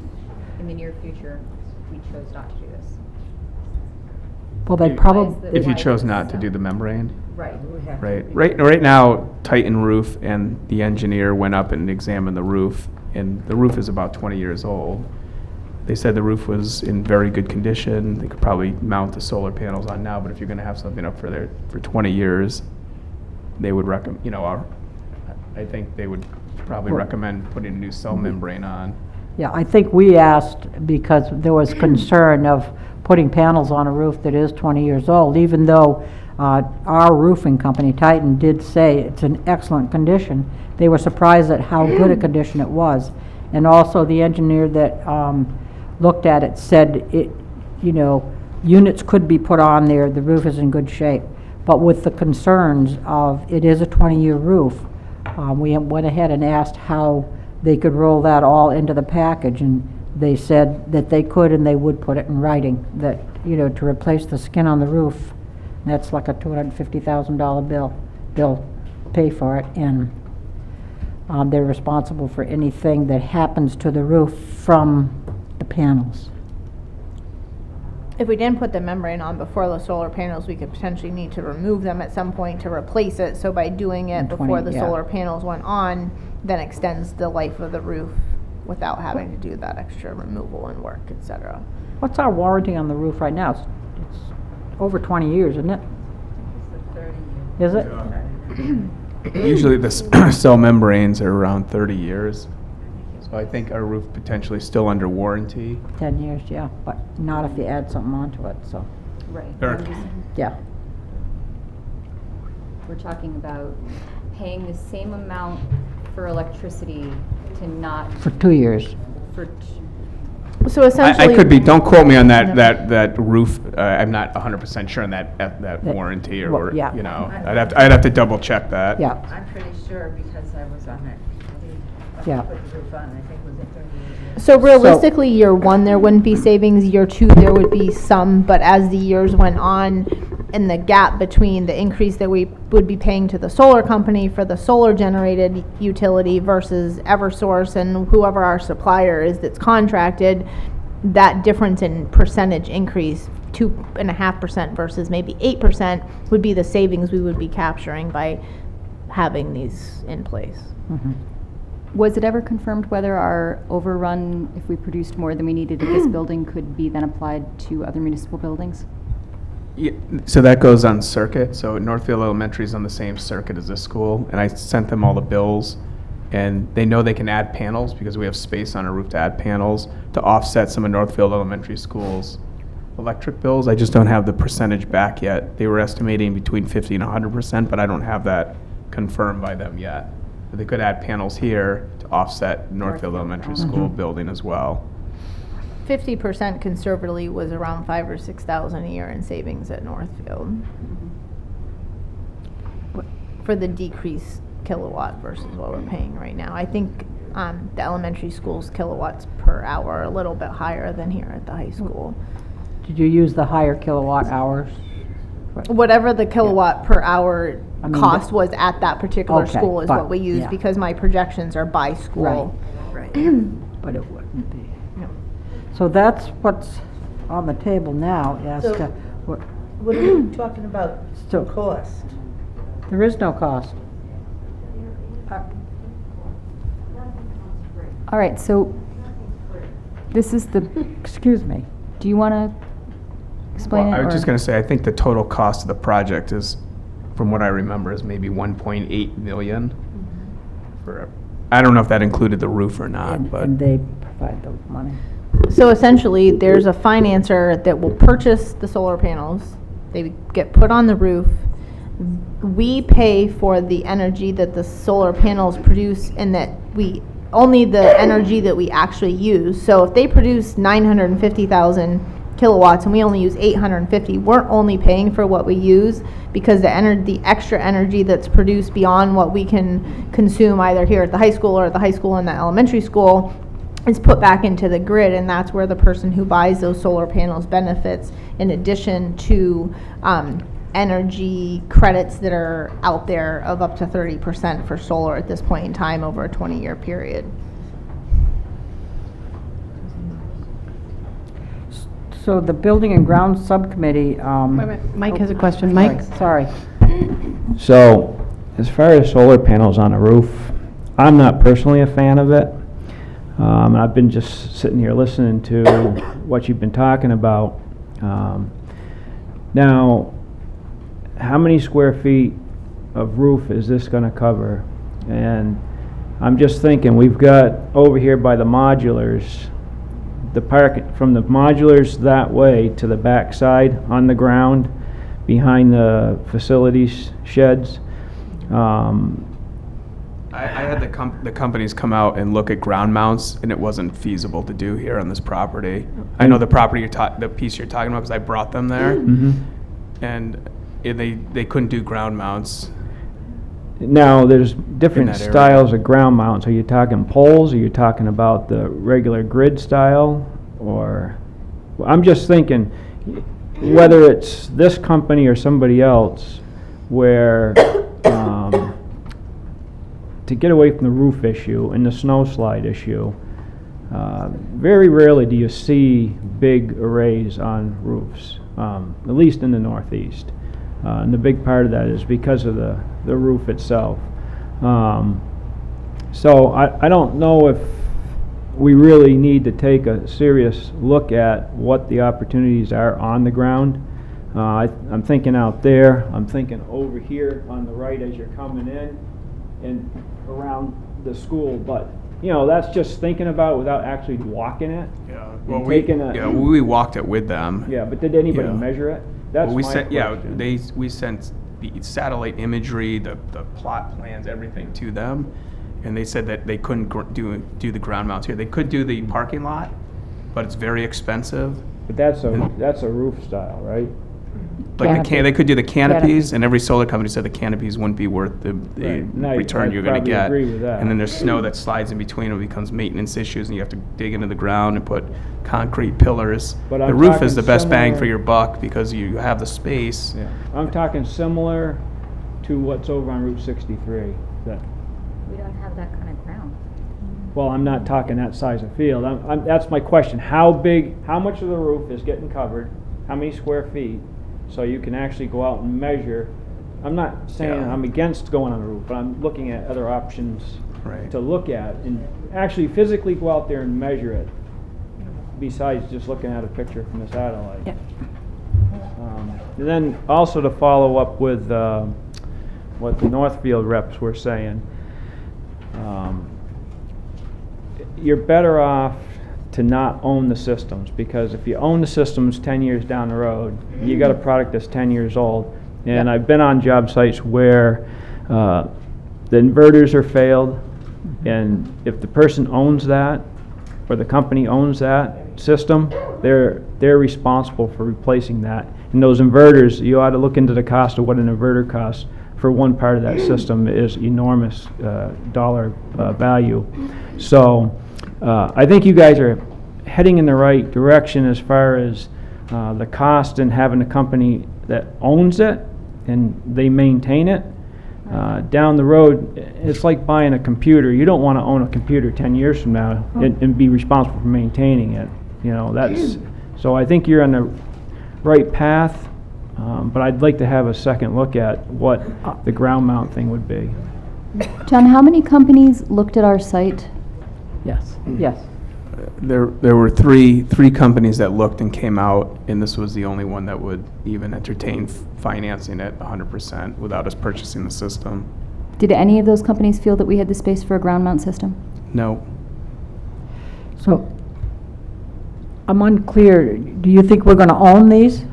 in the near future if we chose not to do this? Well, they'd probably. If you chose not to do the membrane. Right. Right now, Titan Roof and the engineer went up and examined the roof, and the roof is about 20 years old. They said the roof was in very good condition. They could probably mount the solar panels on now, but if you're gonna have something up for 20 years, they would recommend, I think they would probably recommend putting a new cell membrane on. Yeah, I think we asked because there was concern of putting panels on a roof that is 20 years old, even though our roofing company, Titan, did say it's in excellent condition. They were surprised at how good a condition it was. And also the engineer that looked at it said units could be put on there, the roof is in good shape. But with the concerns of it is a 20-year roof, we went ahead and asked how they could roll that all into the package, and they said that they could and they would put it in writing, that, to replace the skin on the roof, that's like a $250,000 bill. They'll pay for it, and they're responsible for anything that happens to the roof from the panels. If we didn't put the membrane on before the solar panels, we could potentially need to remove them at some point to replace it. So by doing it before the solar panels went on, then extends the life of the roof without having to do that extra removal and work, etc. What's our warranty on the roof right now? It's over 20 years, isn't it? Is it? Usually the cell membranes are around 30 years. So I think our roof potentially still under warranty. 10 years, yeah, but not if you add something onto it, so. Right. Eric. Yeah. We're talking about paying the same amount for electricity to not. For 2 years. So essentially, I could be, don't quote me on that roof, I'm not 100% sure on that warranty or, well, yeah. I'd have to double check that. Yeah. I'm pretty sure because I was on it. Yeah. Put the roof on, I think was it 30 years? so realistically, year one, there wouldn't be savings. Year two, there would be some, but as the years went on, and the gap between the increase that we would be paying to the solar company for the solar generated utility versus Eversource and whoever our supplier is that's contracted, that difference in percentage increase, 2.5% versus maybe 8%, would be the savings we would be capturing by having these in place. Mm-hmm. Was it ever confirmed whether our overrun, if we produced more than we needed in this building, could be then applied to other municipal buildings? Yeah, so that goes on circuit. So Northfield Elementary is on the same circuit as this school, and I sent them all the bills, and they know they can add panels because we have space on our roof to add panels to offset some of Northfield Elementary School's electric bills. I just don't have the percentage back yet. They were estimating between 50 and 100%, but I don't have that confirmed by them yet. But they could add panels here to offset Northfield Elementary School building as well. 50% conservatively was around $5,000 or $6,000 a year in savings at Northfield for the decreased kilowatt versus what we're paying right now. I think the elementary school's kilowatts per hour are a little bit higher than here at the high school. Did you use the higher kilowatt hours? Whatever the kilowatt per hour cost was at that particular school is what we use because my projections are by school. Right. But it wouldn't be. So that's what's on the table now as So, to what are we talking about cost? There is no cost. All right, so this is the, excuse me. do you want to explain it? I was or- just going to say, I think the total cost of the project is, from what I remember, is maybe 1.8 million. I don't know if that included the roof or not, but. And they provide the money. So essentially, there's a financer that will purchase the solar panels. They get put on the roof. We pay for the energy that the solar panels produce and that we, only the energy that we actually use. So if they produce 950,000 kilowatts and we only use 850, we're only paying for what we use because the extra energy that's produced beyond what we can consume either here at the high school or at the high school and the elementary school is put back into the grid, and that's where the person who buys those solar panels benefits in addition to energy credits that are out there of up to 30% for solar at this point in time over a 20-year period. So the Building and Grounds Subcommittee, Wait a minute, Mike has a question. sorry, Mike? Sorry. So, as far as solar panels on a roof, I'm not personally a fan of it. I've been just sitting here listening to what you've been talking about. Now, how many square feet of roof is this going to cover? And I'm just thinking, we've got over here by the modulars, the park from the modulars that way to the back side on the ground behind the facilities sheds. I had the companies come out and look at ground mounts, and it wasn't feasible to do here on this property. I know the property the piece you're talking about because I brought them there, and they couldn't do ground mounts. Now, there's different that area. styles of ground mounts. Are you talking poles? Are you talking about the regular grid style? Or, I'm just thinking, whether it's this company or somebody else, where to get away from the roof issue and the snow slide issue, very rarely do you see big arrays on roofs, at least in the Northeast. And the big part of that is because of the roof itself. So I don't know if we really need to take a serious look at what the opportunities are on the ground. I'm thinking out there, I'm thinking over here on the right as you're coming in and around the school, but that's just thinking about it without actually walking it. Yeah, and well, we walked it with them. Yeah, but did anybody Yeah. measure it? That's Well, we my sent, question. we sent the satellite imagery, the plot plans, everything to them, and they said that they couldn't do the ground mounts here. They could do the parking lot, but it's very expensive. But that's a roof style, right? Like Canopy. they could do the canopies, Canopy. and every solar company said the canopies wouldn't be worth the Right. No, return I'd you're going to probably get. agree with that. And then there's snow that slides in between, and it becomes maintenance issues, and you have to dig into the ground and put concrete pillars. But The I'm roof talking is the best bang for similar- your buck because you have the space. Yeah, I'm talking similar to what's over on Route 63. We don't have that kind of ground. Well, I'm not talking that size of field. That's my question. How much of the roof is getting covered? How many square feet? So you can actually go out and measure. I'm not saying Yeah. I'm against going on the roof, but I'm looking at other options Right. to look at and actually physically go out there and measure it, besides just looking at a picture from the satellite. Yeah. And then also to follow up with what the Northfield reps were saying, you're better off to not own the systems, because if you own the systems 10 years down the road, you got a product that's 10 years old. And I've been on job sites where the inverters are failed, and if the person owns that, or the company owns that system, they're responsible for replacing that. And those inverters, you ought to look into the cost of what an inverter costs for one part of that system is enormous dollar value. So I think you guys are heading in the right direction as far as the cost and having a company that owns it and they maintain it. Down the road, it's like buying a computer. You don't want to own a computer 10 years from now and be responsible for maintaining it. So I think you're on the right path, but I'd like to have a second look at what the ground mount thing would be. John, how many companies looked at our site? Yes, yes. There were three companies that looked and came out, and this was the only one that would even entertain financing it 100% without us purchasing the system. Did any of those companies feel that we had the space for a ground mount system? No. So, I'm unclear. Do you think we're going to own these?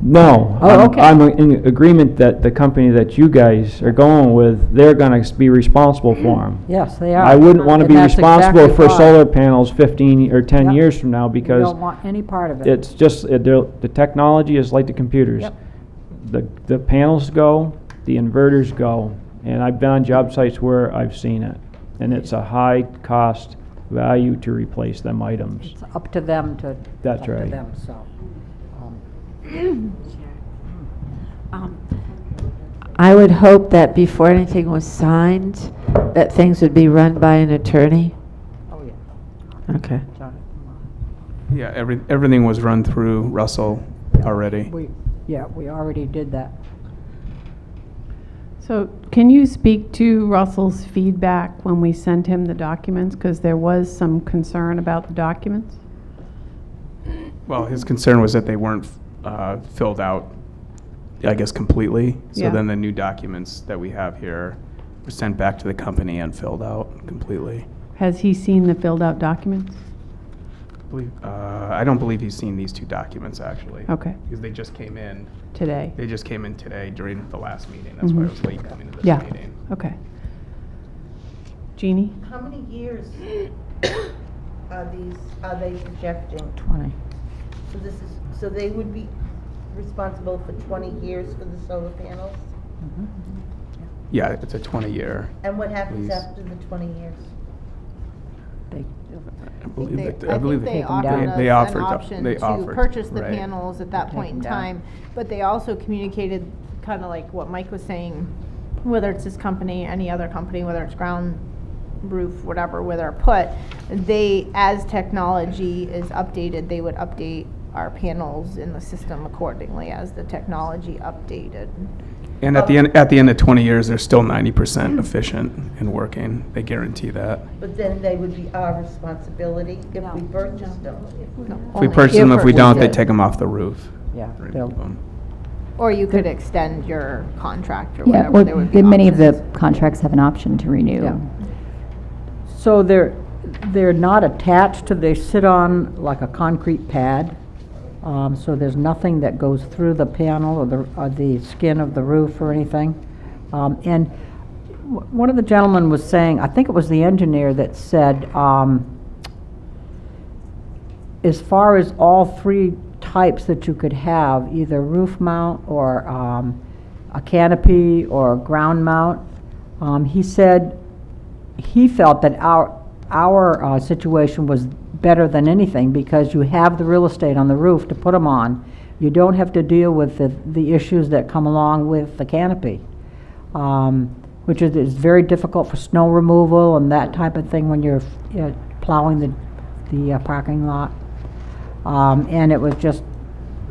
No. Oh, okay. I'm in agreement that the company that you guys are going with, they're going to be responsible for them. Yes, they are. I wouldn't want to And be that's responsible exactly for why. solar panels 15 or 10 Yep. years from now We because don't want any part of it. it's just, the technology is like the computers. Yep. The panels go, the inverters go, and I've been on job sites where I've seen it. And it's a high cost value to replace them items. It's up to them to. That's up to right. them, so. I would hope that before anything was signed, that things would be run by an attorney. Oh, yeah. Okay. Yeah, everything was run through Russell already. We already did that. So can you speak to Russell's feedback when we sent him the documents? Because there was some concern about the documents. Well, his concern was that they weren't filled out, I guess, completely. So Yeah. then the new documents that we have here were sent back to the company and filled out completely. Has he seen the filled out documents? I don't believe he's seen these two documents, actually. Okay. Because they just came in. Today. They just came in today during the last meeting. That's why I was late coming to this Yeah. meeting. Okay. Jeannie? How many years are they projecting? 20. So they would be responsible for 20 years for the solar panels? Yeah, it's a 20-year. And what happens lease. after the 20 years? I believe that, I think they offered us an option to purchase the right. panels at that point in time, but they also communicated, kind of like what Mike was saying, whether it's this company, any other company, whether it's ground, roof, whatever, where they're put, they, as technology is updated, they would update our panels in the system accordingly as the technology updated. And at the end of 20 years, they're still 90% efficient and working. They guarantee that. But then they would be our responsibility if we purchased them. If we purchase them, if we don't, they take them off the roof. Yeah. Remove them. Or you could extend your contract or Yeah, whatever. There would be many of the options. contracts have an option to renew. Yeah. So they're not attached to, they sit on like a concrete pad. So there's nothing that goes through the panel or the skin of the roof or anything. And one of the gentlemen was saying, I think it was the engineer that said, as far as all three types that you could have, either roof mount or a canopy or ground mount, he said he felt that our situation was better than anything because you have the real estate on the roof to put them on. You don't have to deal with the issues that come along with the canopy, which is very difficult for snow removal and that type of thing when you're plowing the parking lot. And it was just,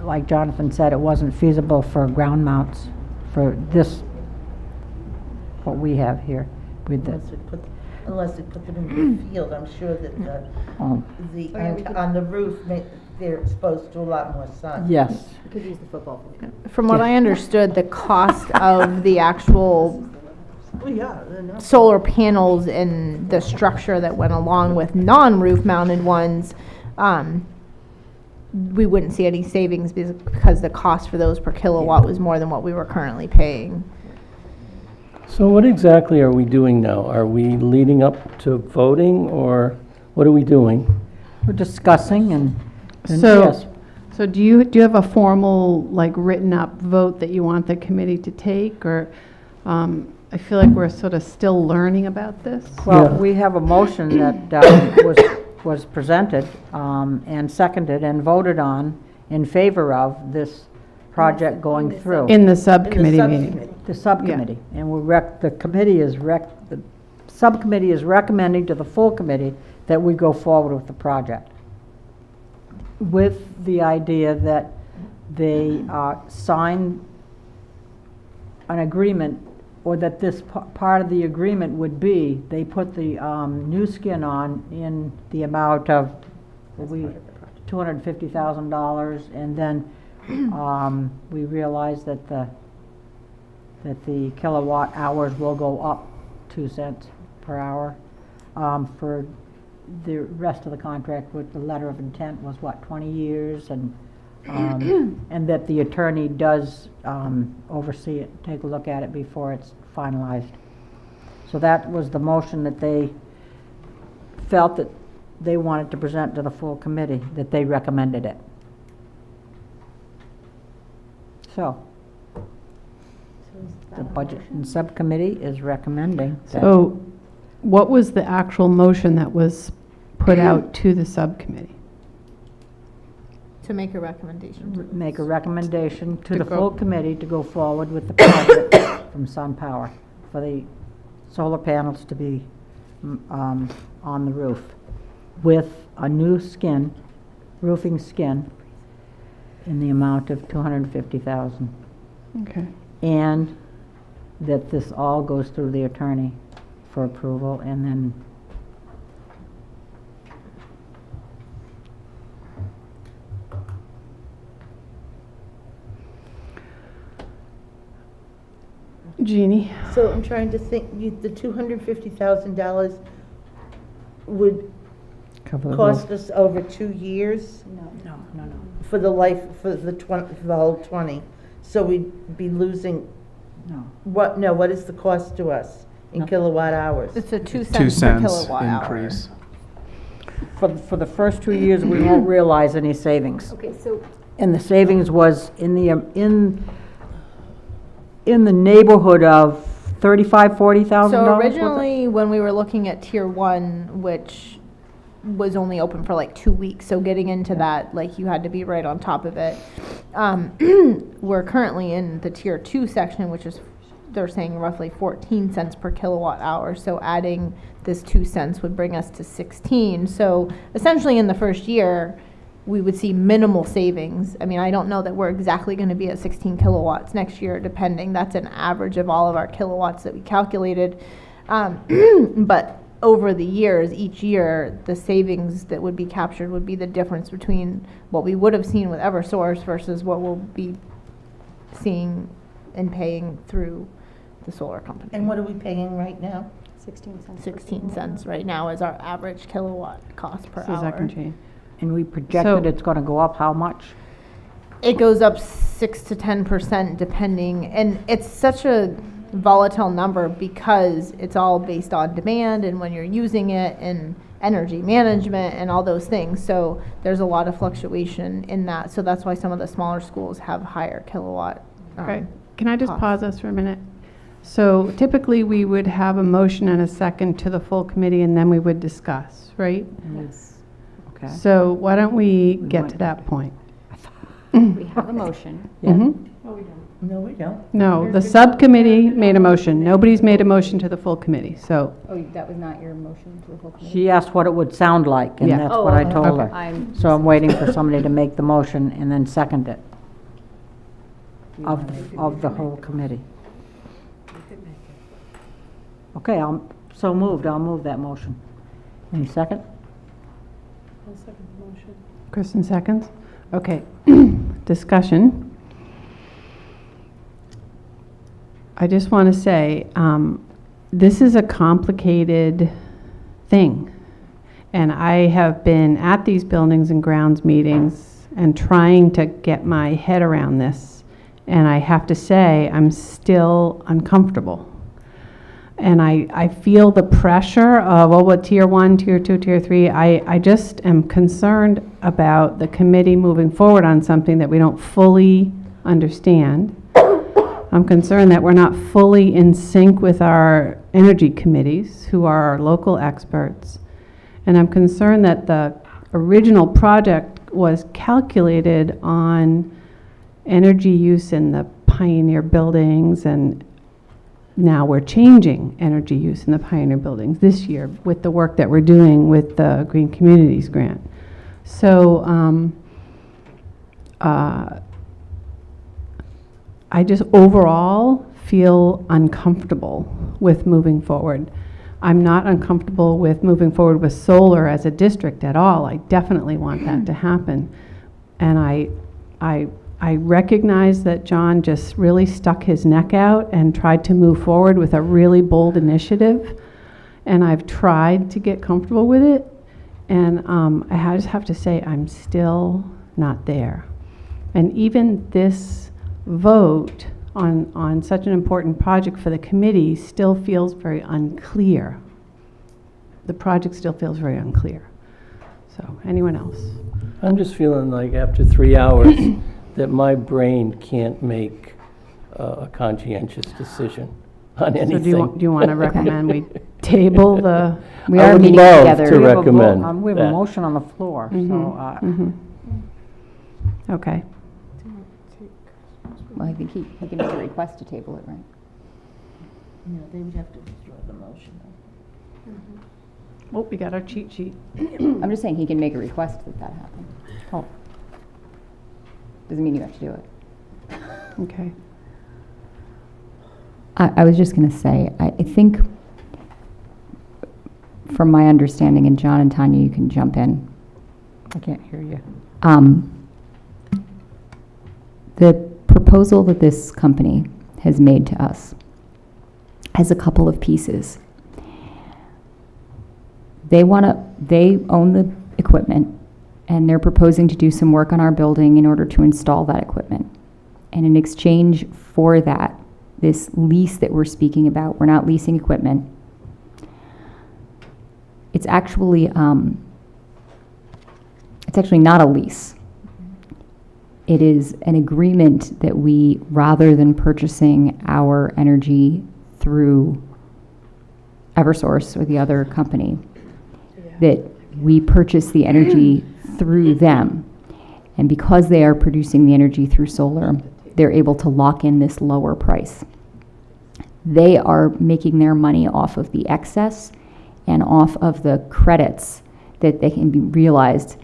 like Jonathan said, it wasn't feasible for ground mounts for this, what we have here with the. Unless they put them in the field, I'm sure that on the roof, they're exposed to a lot more sun. Yes. You could use the football field. From what I understood, the cost of the actual solar panels and the structure that went along with non-roof mounted ones, we wouldn't see any savings because the cost for those per kilowatt was more than what we were currently paying. So what exactly are we doing now? Are we leading up to voting, or what are we doing? We're discussing and So, yes. so do you have a formal, like, written up vote that you want the committee to take, or, I feel like we're sort of still learning about this? Well, Yeah. we have a motion that was presented and seconded and voted on in favor of this project going through. In the subcommittee meeting? The subcommittee. And the subcommittee is recommending to the full committee that we go forward with the project, with the idea that they sign an agreement, or that this part of the agreement would be, they put the new skin on in the amount of $250,000, and then we realize that the kilowatt hours will go up 2 cents per hour. For the rest of the contract, with the letter of intent was 20 years, and that the attorney does oversee it, take a look at it before it's finalized. So that was the motion that they felt that they wanted to present to the full committee, that they recommended it. So, the Budget and Subcommittee is recommending that. So, what was the actual motion that was put out to the subcommittee? To make a recommendation. Make a recommendation to To the go- full committee to go forward with the project from SunPower for the solar panels to be on the roof with a new skin roofing skin in the amount of $250,000. Okay. And that this all goes through the attorney for approval, and then Jeannie? So I'm trying to think, the $250,000 would cover the cost roof. us over 2 years? No. For the life, for the whole 20? So we'd be losing, No. what is the cost to us in No. kilowatt hours? It's a 2 2 cents per cents kilowatt hour. increase. For the first 2 years, we won't realize any savings. Okay, so And the savings was in the neighborhood of $35,000-$40,000. So originally, when we were looking at tier 1, which was only open for like 2 weeks, so getting into that, like, you had to be right on top of it. We're currently in the tier 2 section, which is, they're saying roughly 14 cents per kilowatt hour. So adding this 2 cents would bring us to 16. So essentially in the first year, we would see minimal savings. I mean, I don't know that we're exactly going to be at 16 kilowatts next year, depending. That's an average of all of our kilowatts that we calculated. But over the years, each year, the savings that would be captured would be the difference between what we would have seen with Eversource versus what we'll be seeing and paying through the solar company. And what are we paying right now? 16 cents. 16 cents right now is our average kilowatt cost per So hour. that can change. And we projected it's going to go up how much? It goes up 6 to 10% depending, and it's such a volatile number because it's all based on demand and when you're using it and energy management and all those things. So there's a lot of fluctuation in that. So that's why some of the smaller schools have higher kilowatt. Right. Can I just cost. pause us for a minute? So typically, we would have a motion and a second to the full committee, and then we would discuss, right? Yes. Okay. So why don't we get went to that point? We have a motion. Mhm. No, we don't. No, the subcommittee made a motion. Nobody's made a motion to the full committee, so. Oh, that was not your motion to the full committee? She asked what it would sound like, and Yeah. that's Oh, what I okay. told Okay. her. So I'm waiting for somebody to make the motion and then second it of the whole committee. Okay, I'll move that motion. Any second? Kristen seconds? Okay. Discussion. I just want to say, this is a complicated thing. And I have been at these buildings and grounds meetings and trying to get my head around this. And I have to say, I'm still uncomfortable. And I feel the pressure of, oh, what, tier 1, tier 2, tier 3. I just am concerned about the committee moving forward on something that we don't fully understand. I'm concerned that we're not fully in sync with our energy committees, who are our local experts. And I'm concerned that the original project was calculated on energy use in the Pioneer buildings, and now we're changing energy use in the Pioneer buildings this year with the work that we're doing with the Green Communities Grant. So I just overall feel uncomfortable with moving forward. I'm not uncomfortable with moving forward with solar as a district at all. I definitely want that to happen. And I recognize that John just really stuck his neck out and tried to move forward with a really bold initiative. And I've tried to get comfortable with it. And I just have to say, I'm still not there. And even this vote on such an important project for the committee still feels very unclear. The project still feels very unclear. So, anyone else? I'm just feeling like after 3 hours that my brain can't make a conscientious decision on anything. So do you want to recommend we table the? We I are would meeting love together. to We have a recommend vote- we have a that. motion on the floor, so. Okay. Well, I think he can make a request to table it, right? No, they would have to withdraw the motion. Oh, we got our cheat sheet. I'm just saying he can make a request that that happen. Oh, Doesn't mean you have to do it. okay. I was just going to say, I think from my understanding, and John and Tanya, you can jump in. I can't hear you. The proposal that this company has made to us has a couple of pieces. They own the equipment, and they're proposing to do some work on our building in order to install that equipment. And in exchange for that, this lease that we're speaking about, we're not leasing equipment. It's actually not a lease. It is an agreement that we, rather than purchasing our energy through Eversource or the other company, that we purchase the energy through them. And because they are producing the energy through solar, they're able to lock in this lower price. They are making their money off of the excess and off of the credits that they can be realized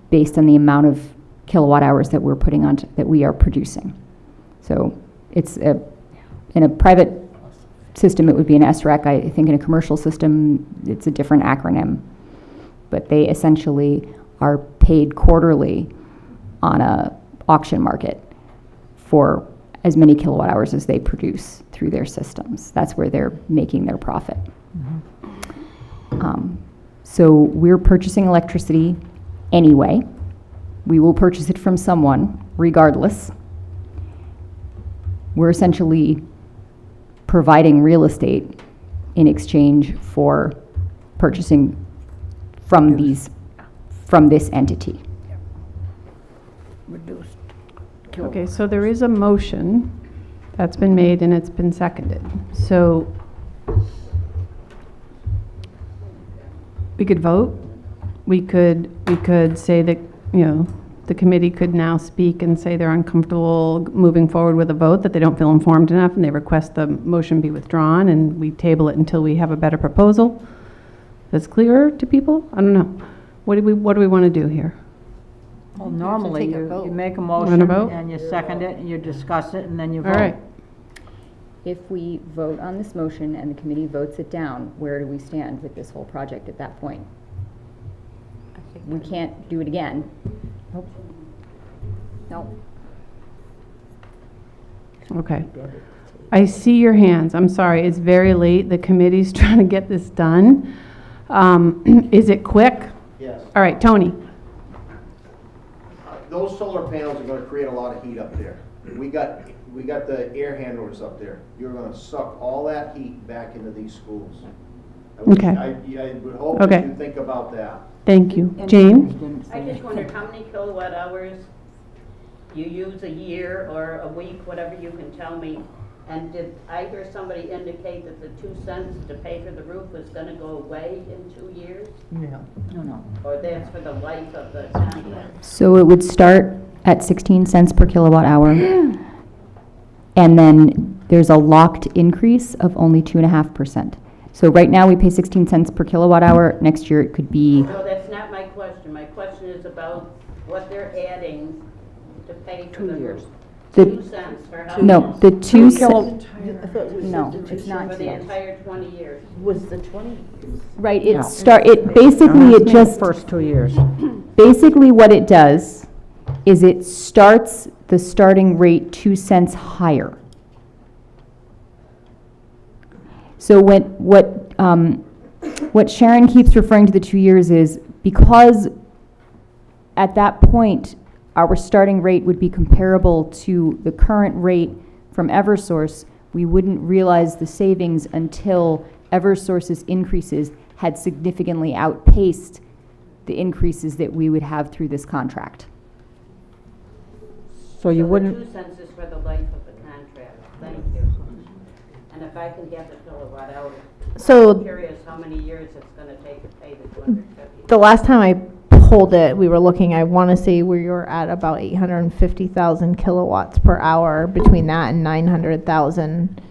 based on the amount of kilowatt hours that we're putting on, that we are producing. So it's in a private system, it would be an SREC. I think in a commercial system, it's a different acronym. But they essentially are paid quarterly on a auction market for as many kilowatt hours as they produce through their systems. That's where they're making their profit. So we're purchasing electricity anyway. We will purchase it from someone regardless. We're essentially providing real estate in exchange for purchasing from this entity. Reduced. Okay, so there is a motion that's been made and it's been seconded. So we could vote. We could say that, you know, the committee could now speak and say they're uncomfortable moving forward with a vote, that they don't feel informed enough, and they request the motion be withdrawn, and we table it until we have a better proposal that's clearer to people. I don't know. What do we want to do here? Well, normally take a you vote. make a Want motion to vote? and you second it and you discuss it and then you vote. All right. If we vote on this motion and the committee votes it down, where do we stand with this whole project at that point? We can't do it again. Nope. No. Okay. I see your hands. I'm sorry. It's very late. The committee's trying to get this done. Is it quick? Yes. All right, Tony. Those solar panels are gonna create a lot of heat up there. We got the air handlers up there. You're gonna suck all that heat back into these schools. Okay. I would hope Okay. that you think about that. Thank you. Jane? I just wondered how many kilowatt hours you use a year or a week, whatever you can tell me. And did I hear somebody indicate that the 2 cents to pay for the roof was gonna go away in 2 years? No. Or that's for the life of the contract? So it would start at 16 cents per kilowatt hour. And then there's a locked increase of only 2.5%. So right now we pay 16 cents per kilowatt hour. Next year it could be, No, that's not my question. My question is about what they're adding to pay for the roof. The- 2 cents for how no, much? the 2 cents. No, it's not For the entire 20 years. Was the 20? Right, No. it basically, it just, First 2 years. basically what it does is it starts the starting rate 2 cents higher. So what Sharon keeps referring to the 2 years is because at that point, our starting rate would be comparable to the current rate from Eversource, we wouldn't realize the savings until Eversource's increases had significantly outpaced the increases that we would have through this contract. So you the wouldn't, 2 cents is for the life of the contract. Thank you. And if I can get the kilowatt hour, So- I'm curious how many years it's gonna take to pay the 250. The last time I pulled it, we were looking, I want to say we were at about 850,000 kilowatts per hour, between that and 900,000.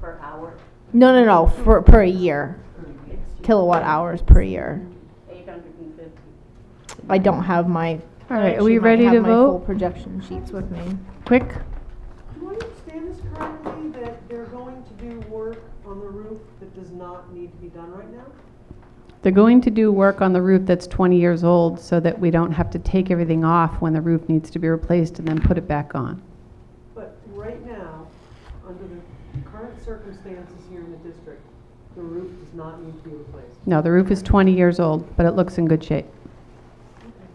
Per hour? No, per a year. kilowatt hours per year. 850. I don't have my. All right, I are actually we might ready have to my full vote? projection sheets with me. Quick? Do I understand this correctly, that they're going to do work on the roof that does not need to be done right now? They're going to do work on the roof that's 20 years old so that we don't have to take everything off when the roof needs to be replaced and then put it back on. But right now, under the current circumstances here in the district, the roof does not need to be replaced. No, the roof is 20 years old, but it looks in good shape.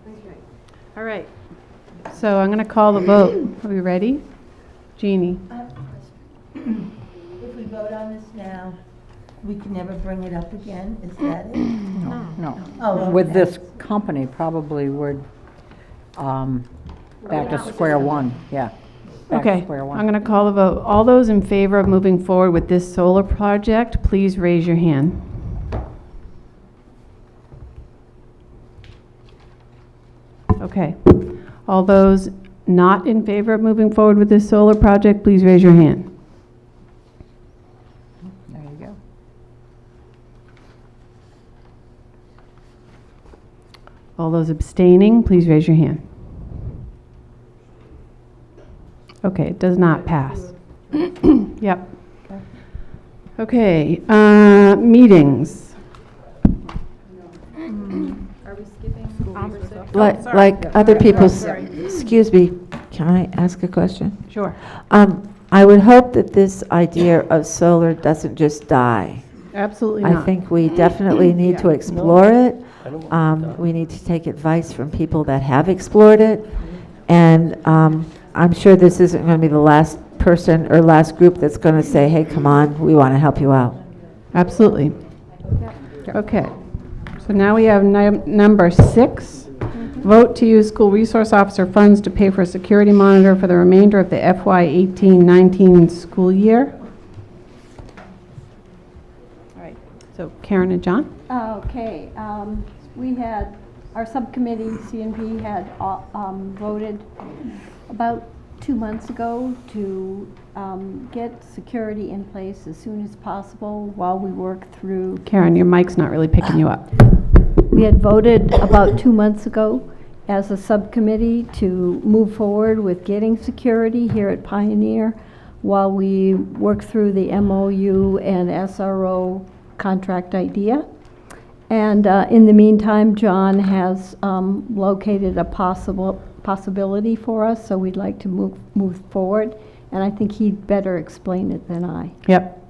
Thank you. All right. So I'm going to call the vote. Are we ready? Jeannie? I have a question. If we vote on this now, we can never bring it up again, is that it? No. Oh, With okay. this company, probably we're back to square one, yeah. Back to Okay, square one. I'm going to call the vote. All those in favor of moving forward with this solar project, please raise your hand. Okay. All those not in favor of moving forward with this solar project, please raise your hand. There you go. All those abstaining, please raise your hand. Okay, it does not pass. Yep. Okay, meetings. Are we skipping? Like other people's, excuse me, can I ask a question? Sure. I would hope that this idea of solar doesn't just die. Absolutely I not. think we definitely need to explore it. We need to take advice from people that have explored it. And I'm sure this isn't going to be the last person or last group that's going to say, hey, come on, we want to help you out. Absolutely. Okay. So now we have number 6. Vote to use school resource officer funds to pay for a security monitor for the remainder of the FY 18-19 school year. All right. So Karen and John? Okay, we had, our subcommittee, CNP, had voted about 2 months ago to get security in place as soon as possible while we work through. Karen, your mic's not really picking you up. We had voted about 2 months ago as a subcommittee to move forward with getting security here at Pioneer while we work through the MOU and SRO contract idea. And in the meantime, John has located a possibility for us, so we'd like to move forward. And I think he'd better explain it than I. Yep.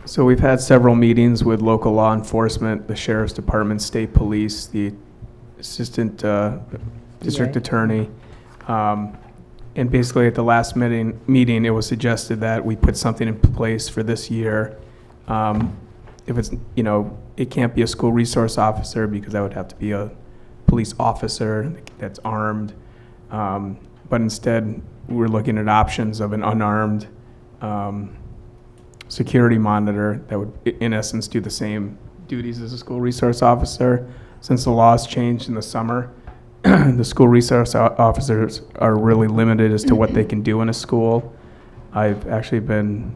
So we've had several meetings with local law enforcement, the sheriff's department, state police, the assistant district attorney. And basically at the last meeting, it was suggested that we put something in place for this year. If it's, it can't be a school resource officer because that would have to be a police officer that's armed. But instead, we're looking at options of an unarmed security monitor that would, in essence, do the same duties as a school resource officer. Since the laws changed in the summer, the school resource officers are really limited as to what they can do in a school. I've actually been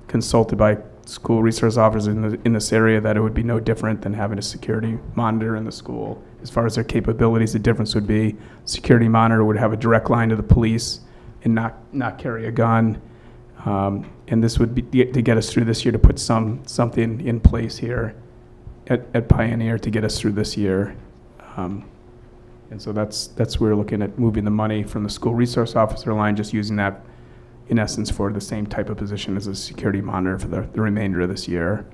consulted by school resource officers in this area that it would be no different than having a security monitor in the school. As far as their capabilities, the difference would be security monitor would have a direct line to the police and not carry a gun. And this would be to get us through this year, to put something in place here at Pioneer to get us through this year. And so that's where we're looking at moving the money from the school resource officer line, just using that in essence for the same type of position as a security monitor for the remainder of this year.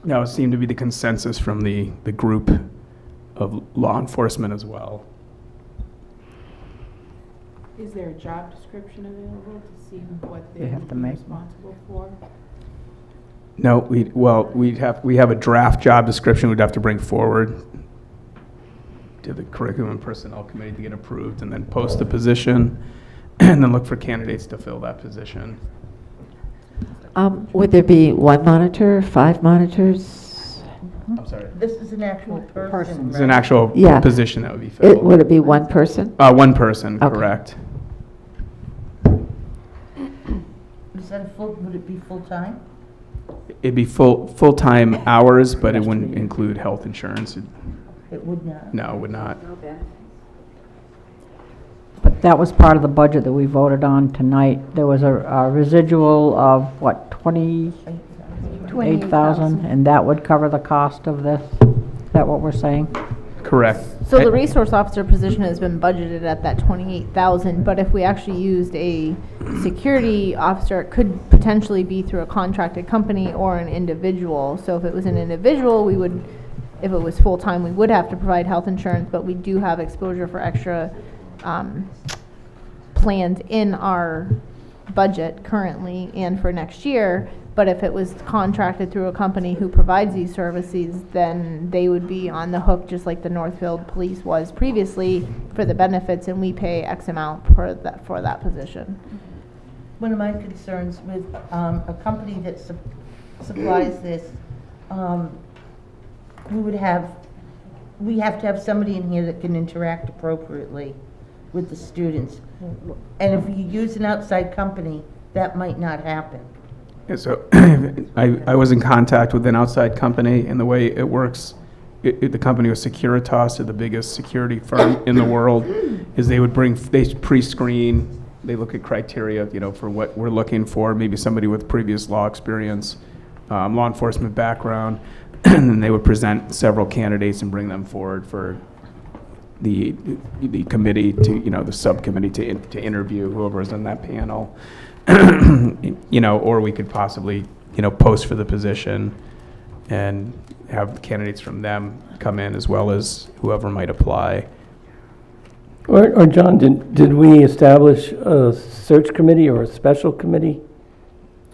Now, it seemed to be the consensus from the group of law enforcement as well. Is there a job description available to see what They they're have to make responsible for? No, we have a draft job description we'd have to bring forward to the Curriculum and Personnel Committee to get approved, and then post the position, and then look for candidates to fill that position. Would there be 1 monitor, 5 monitors? I'm sorry. This is an actual person, It's an actual position that would be filled. Would it be 1 person? 1 person, Okay. correct. Is that would it be full-time? It'd be full-time hours, but it wouldn't include health insurance. It would not. No, it would not. But that was part of the budget that we voted on tonight. There was a residual of, what, 28,000? And that would cover the cost of this? Is that what we're saying? Correct. So the resource officer position has been budgeted at that 28,000, but if we actually used a security officer, it could potentially be through a contracted company or an individual. So if it was an individual, we would, if it was full-time, we would have to provide health insurance, but we do have exposure for extra plans in our budget currently and for next year. But if it was contracted through a company who provides these services, then they would be on the hook, just like the Northfield Police was previously, for the benefits, and we pay X amount for that position. One of my concerns with a company that supplies this, we have to have somebody in here that can interact appropriately with the students. And if you use an outside company, that might not happen. Yeah, so I was in contact with an outside company, and the way it works, the company was Securitas, they're the biggest security firm in the world, is they pre-screen, they look at criteria, for what we're looking for, maybe somebody with previous law experience, law enforcement background, and then they would present several candidates and bring them forward for the committee to, the subcommittee to interview whoever's on that panel. Or we could possibly, post for the position and have candidates from them come in as well as whoever might apply. Or John, did we establish a search committee or a special committee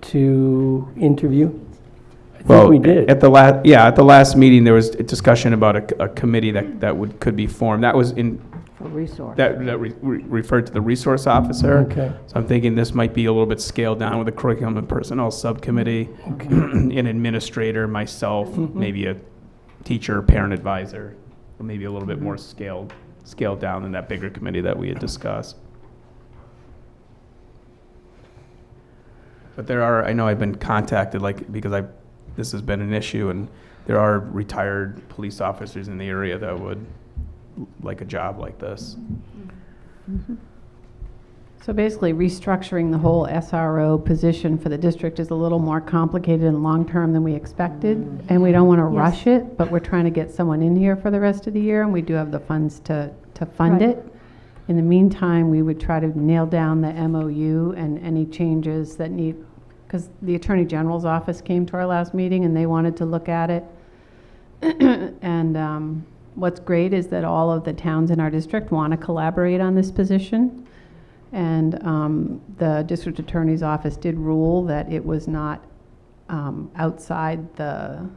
to interview? I think we did. At the last meeting, there was a discussion about a committee that could be formed. That was in Resource. that referred to the resource officer. Okay. So I'm thinking this might be a little bit scaled down with a curriculum and personnel subcommittee, an administrator, myself, maybe a teacher, parent advisor, or maybe a little bit more scaled down than that bigger committee that we had discussed. But I know I've been contacted, because this has been an issue, and there are retired police officers in the area that would like a job like this. So basically, restructuring the whole SRO position for the district is a little more complicated and long-term than we expected, and we don't want to rush it, but we're trying to get someone in here for the rest of the year, and we do have the funds to fund Right. it. In the meantime, we would try to nail down the MOU and any changes that need, because the Attorney General's office came to our last meeting, and they wanted to look at it. And what's great is that all of the towns in our district want to collaborate on this position. And the district attorney's office did rule that it was not outside the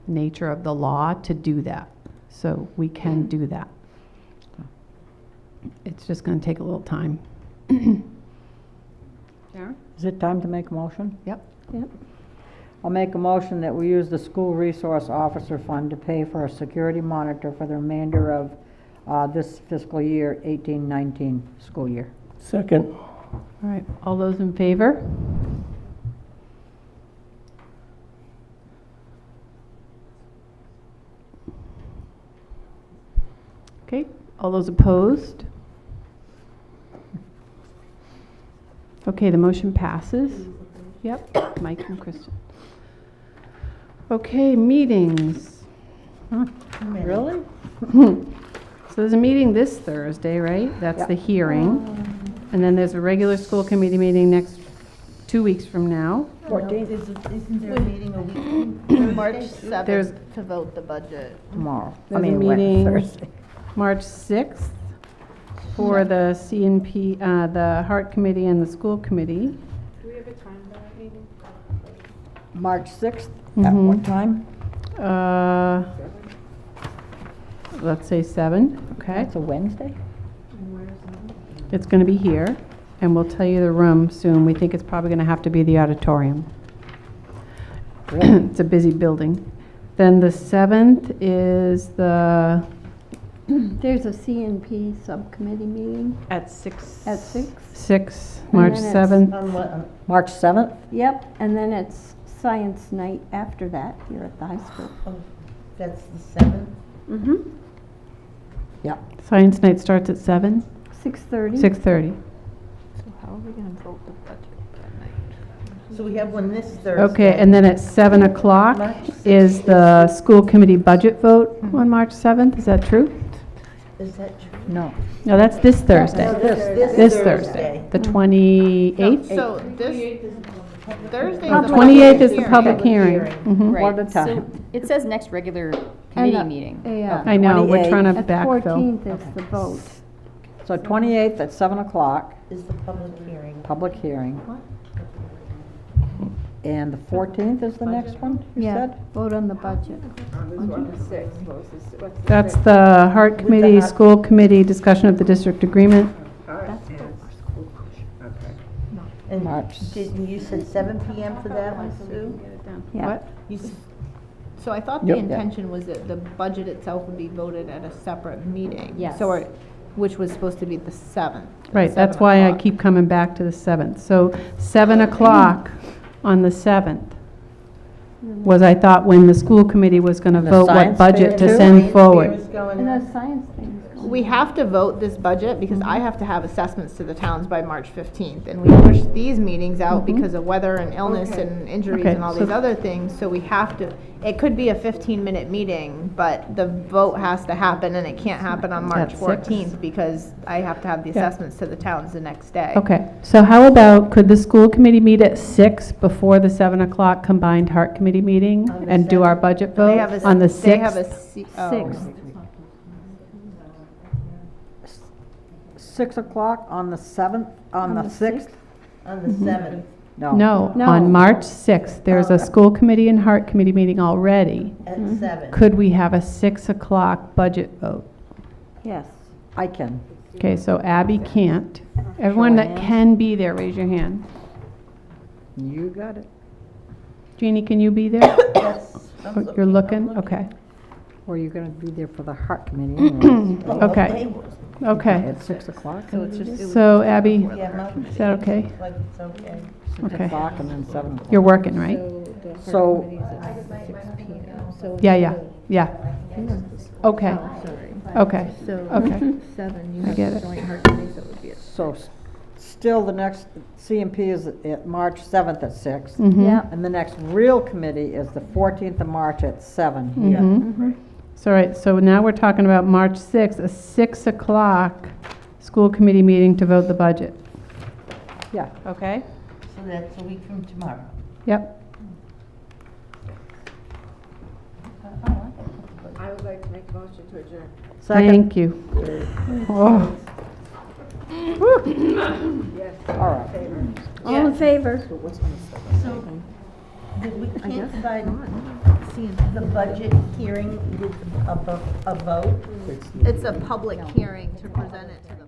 nature of the law to do that. So we can do that. It's just going to take a little time. Sharon? Is it time to make a motion? Yep. I'll make a motion that we use the school resource officer fund to pay for a security monitor for the remainder of this fiscal year, 18-19 school year. Second. All right. All those in favor? Okay. All those opposed? Okay, the motion passes. Yep, Mike and Kristen. Okay, meetings. Really? So there's a meeting this Thursday, right? That's the hearing. And then there's a regular school committee meeting 2 weeks from now. 14th. Isn't there a meeting a week? March There's 7th to vote the budget. Tomorrow. There's a meeting Thursday. March 6th for the CNP, the Heart Committee and the School Committee. Do we have a time for that meeting? March 6th, at what time? Let's say 7, okay? That's a Wednesday? And where's that? It's going to be here, and we'll tell you the room soon. We think it's probably going to have to be the auditorium. It's a busy building. Then the 7th is the... There's a CNP subcommittee meeting At 6. at 6. 6, And March then it's- 7th. On what, March 7th? Yep, and then it's science night after that here at the high school. Oh, that's the 7th? Mm-hmm. Yep. Science night starts at 7? 6:30. 6:30. So how are we gonna vote the budget that night? So we have one this Thursday. Okay, and then at 7 o'clock is the school committee budget vote on March 7th, is that true? Is that true? No. No, that's this Thursday. No, this This Thursday. Thursday, the 28th? So this Thursday. The 28th is the public hearing. Mhm. Right. One at a So time. it says next regular committee And, meeting. Yeah. I know, we're 28th. trying to At the backfill. 14th is the vote. So 28th at 7 o'clock, Is the public hearing. public hearing. And the 14th is the next one, you Yeah, said? vote on the budget. That's the Heart Committee, School Committee, discussion of the district agreement. And March. you said 7 PM for that one, Sue? Yeah. What? So I thought Yep. the intention was that the budget itself would be voted at a separate meeting. Yes. So, which was supposed to be the 7th. Right, that's why I keep coming back to the 7th. So 7 o'clock on the 7th was, I thought, when the school committee was going to And the vote what science budget fair to too? send forward. And the science thing is going. We have to vote this budget because Mm-hmm. I have to have assessments to the towns by March 15th. And we pushed these meetings out because of weather and illness and injuries Okay, and all so- these other things. So we have to, it could be a 15-minute meeting, but the vote has to happen and it can't happen on March At 6. 14th because I have to have the Yeah. assessments to the towns the next day. Okay, so how about, could the school committee meet at 6 before the 7 o'clock combined Heart Committee meeting On the and do our budget vote They have a- on the They have a 6th? oh. 6th. 6 o'clock on the 7th, on the 6th? On the 7th. No, No. on March 6th. There's a school committee and Heart Committee meeting already. At Mm-hmm. 7. Could we have a 6 o'clock budget vote? Yes. I can. Okay, so Abby can't. Everyone that can be there, raise your hand. You got it. Jeannie, can you be there? Yes. Oh, you're looking? Okay. Or you're going to be there for the heart committee anyways. Okay, okay. At 6 o'clock? So it's just. So Abby, Yeah, Mom, is that okay? like it's okay. 6 Okay. o'clock and then 7 o'clock. You're working, right? So- Yeah, yeah, yeah. Okay, okay, So, okay. 7, you I have get the it. joint heart committee, so it would be at So still the next CMP is at March 7th at 6. Mhm. Yeah. And the next real committee is the 14th of March at 7 here. Mhm. So, right, so now we're talking about March 6th, a 6 o'clock school committee meeting to vote the budget. Yeah. Okay? So that's a week from tomorrow. Yep. I would like to make a motion to adjourn. Second. Thank you. Oh. All right. All in favor? So, we can't provide the budget hearing with a vote? It's a public hearing to present it to the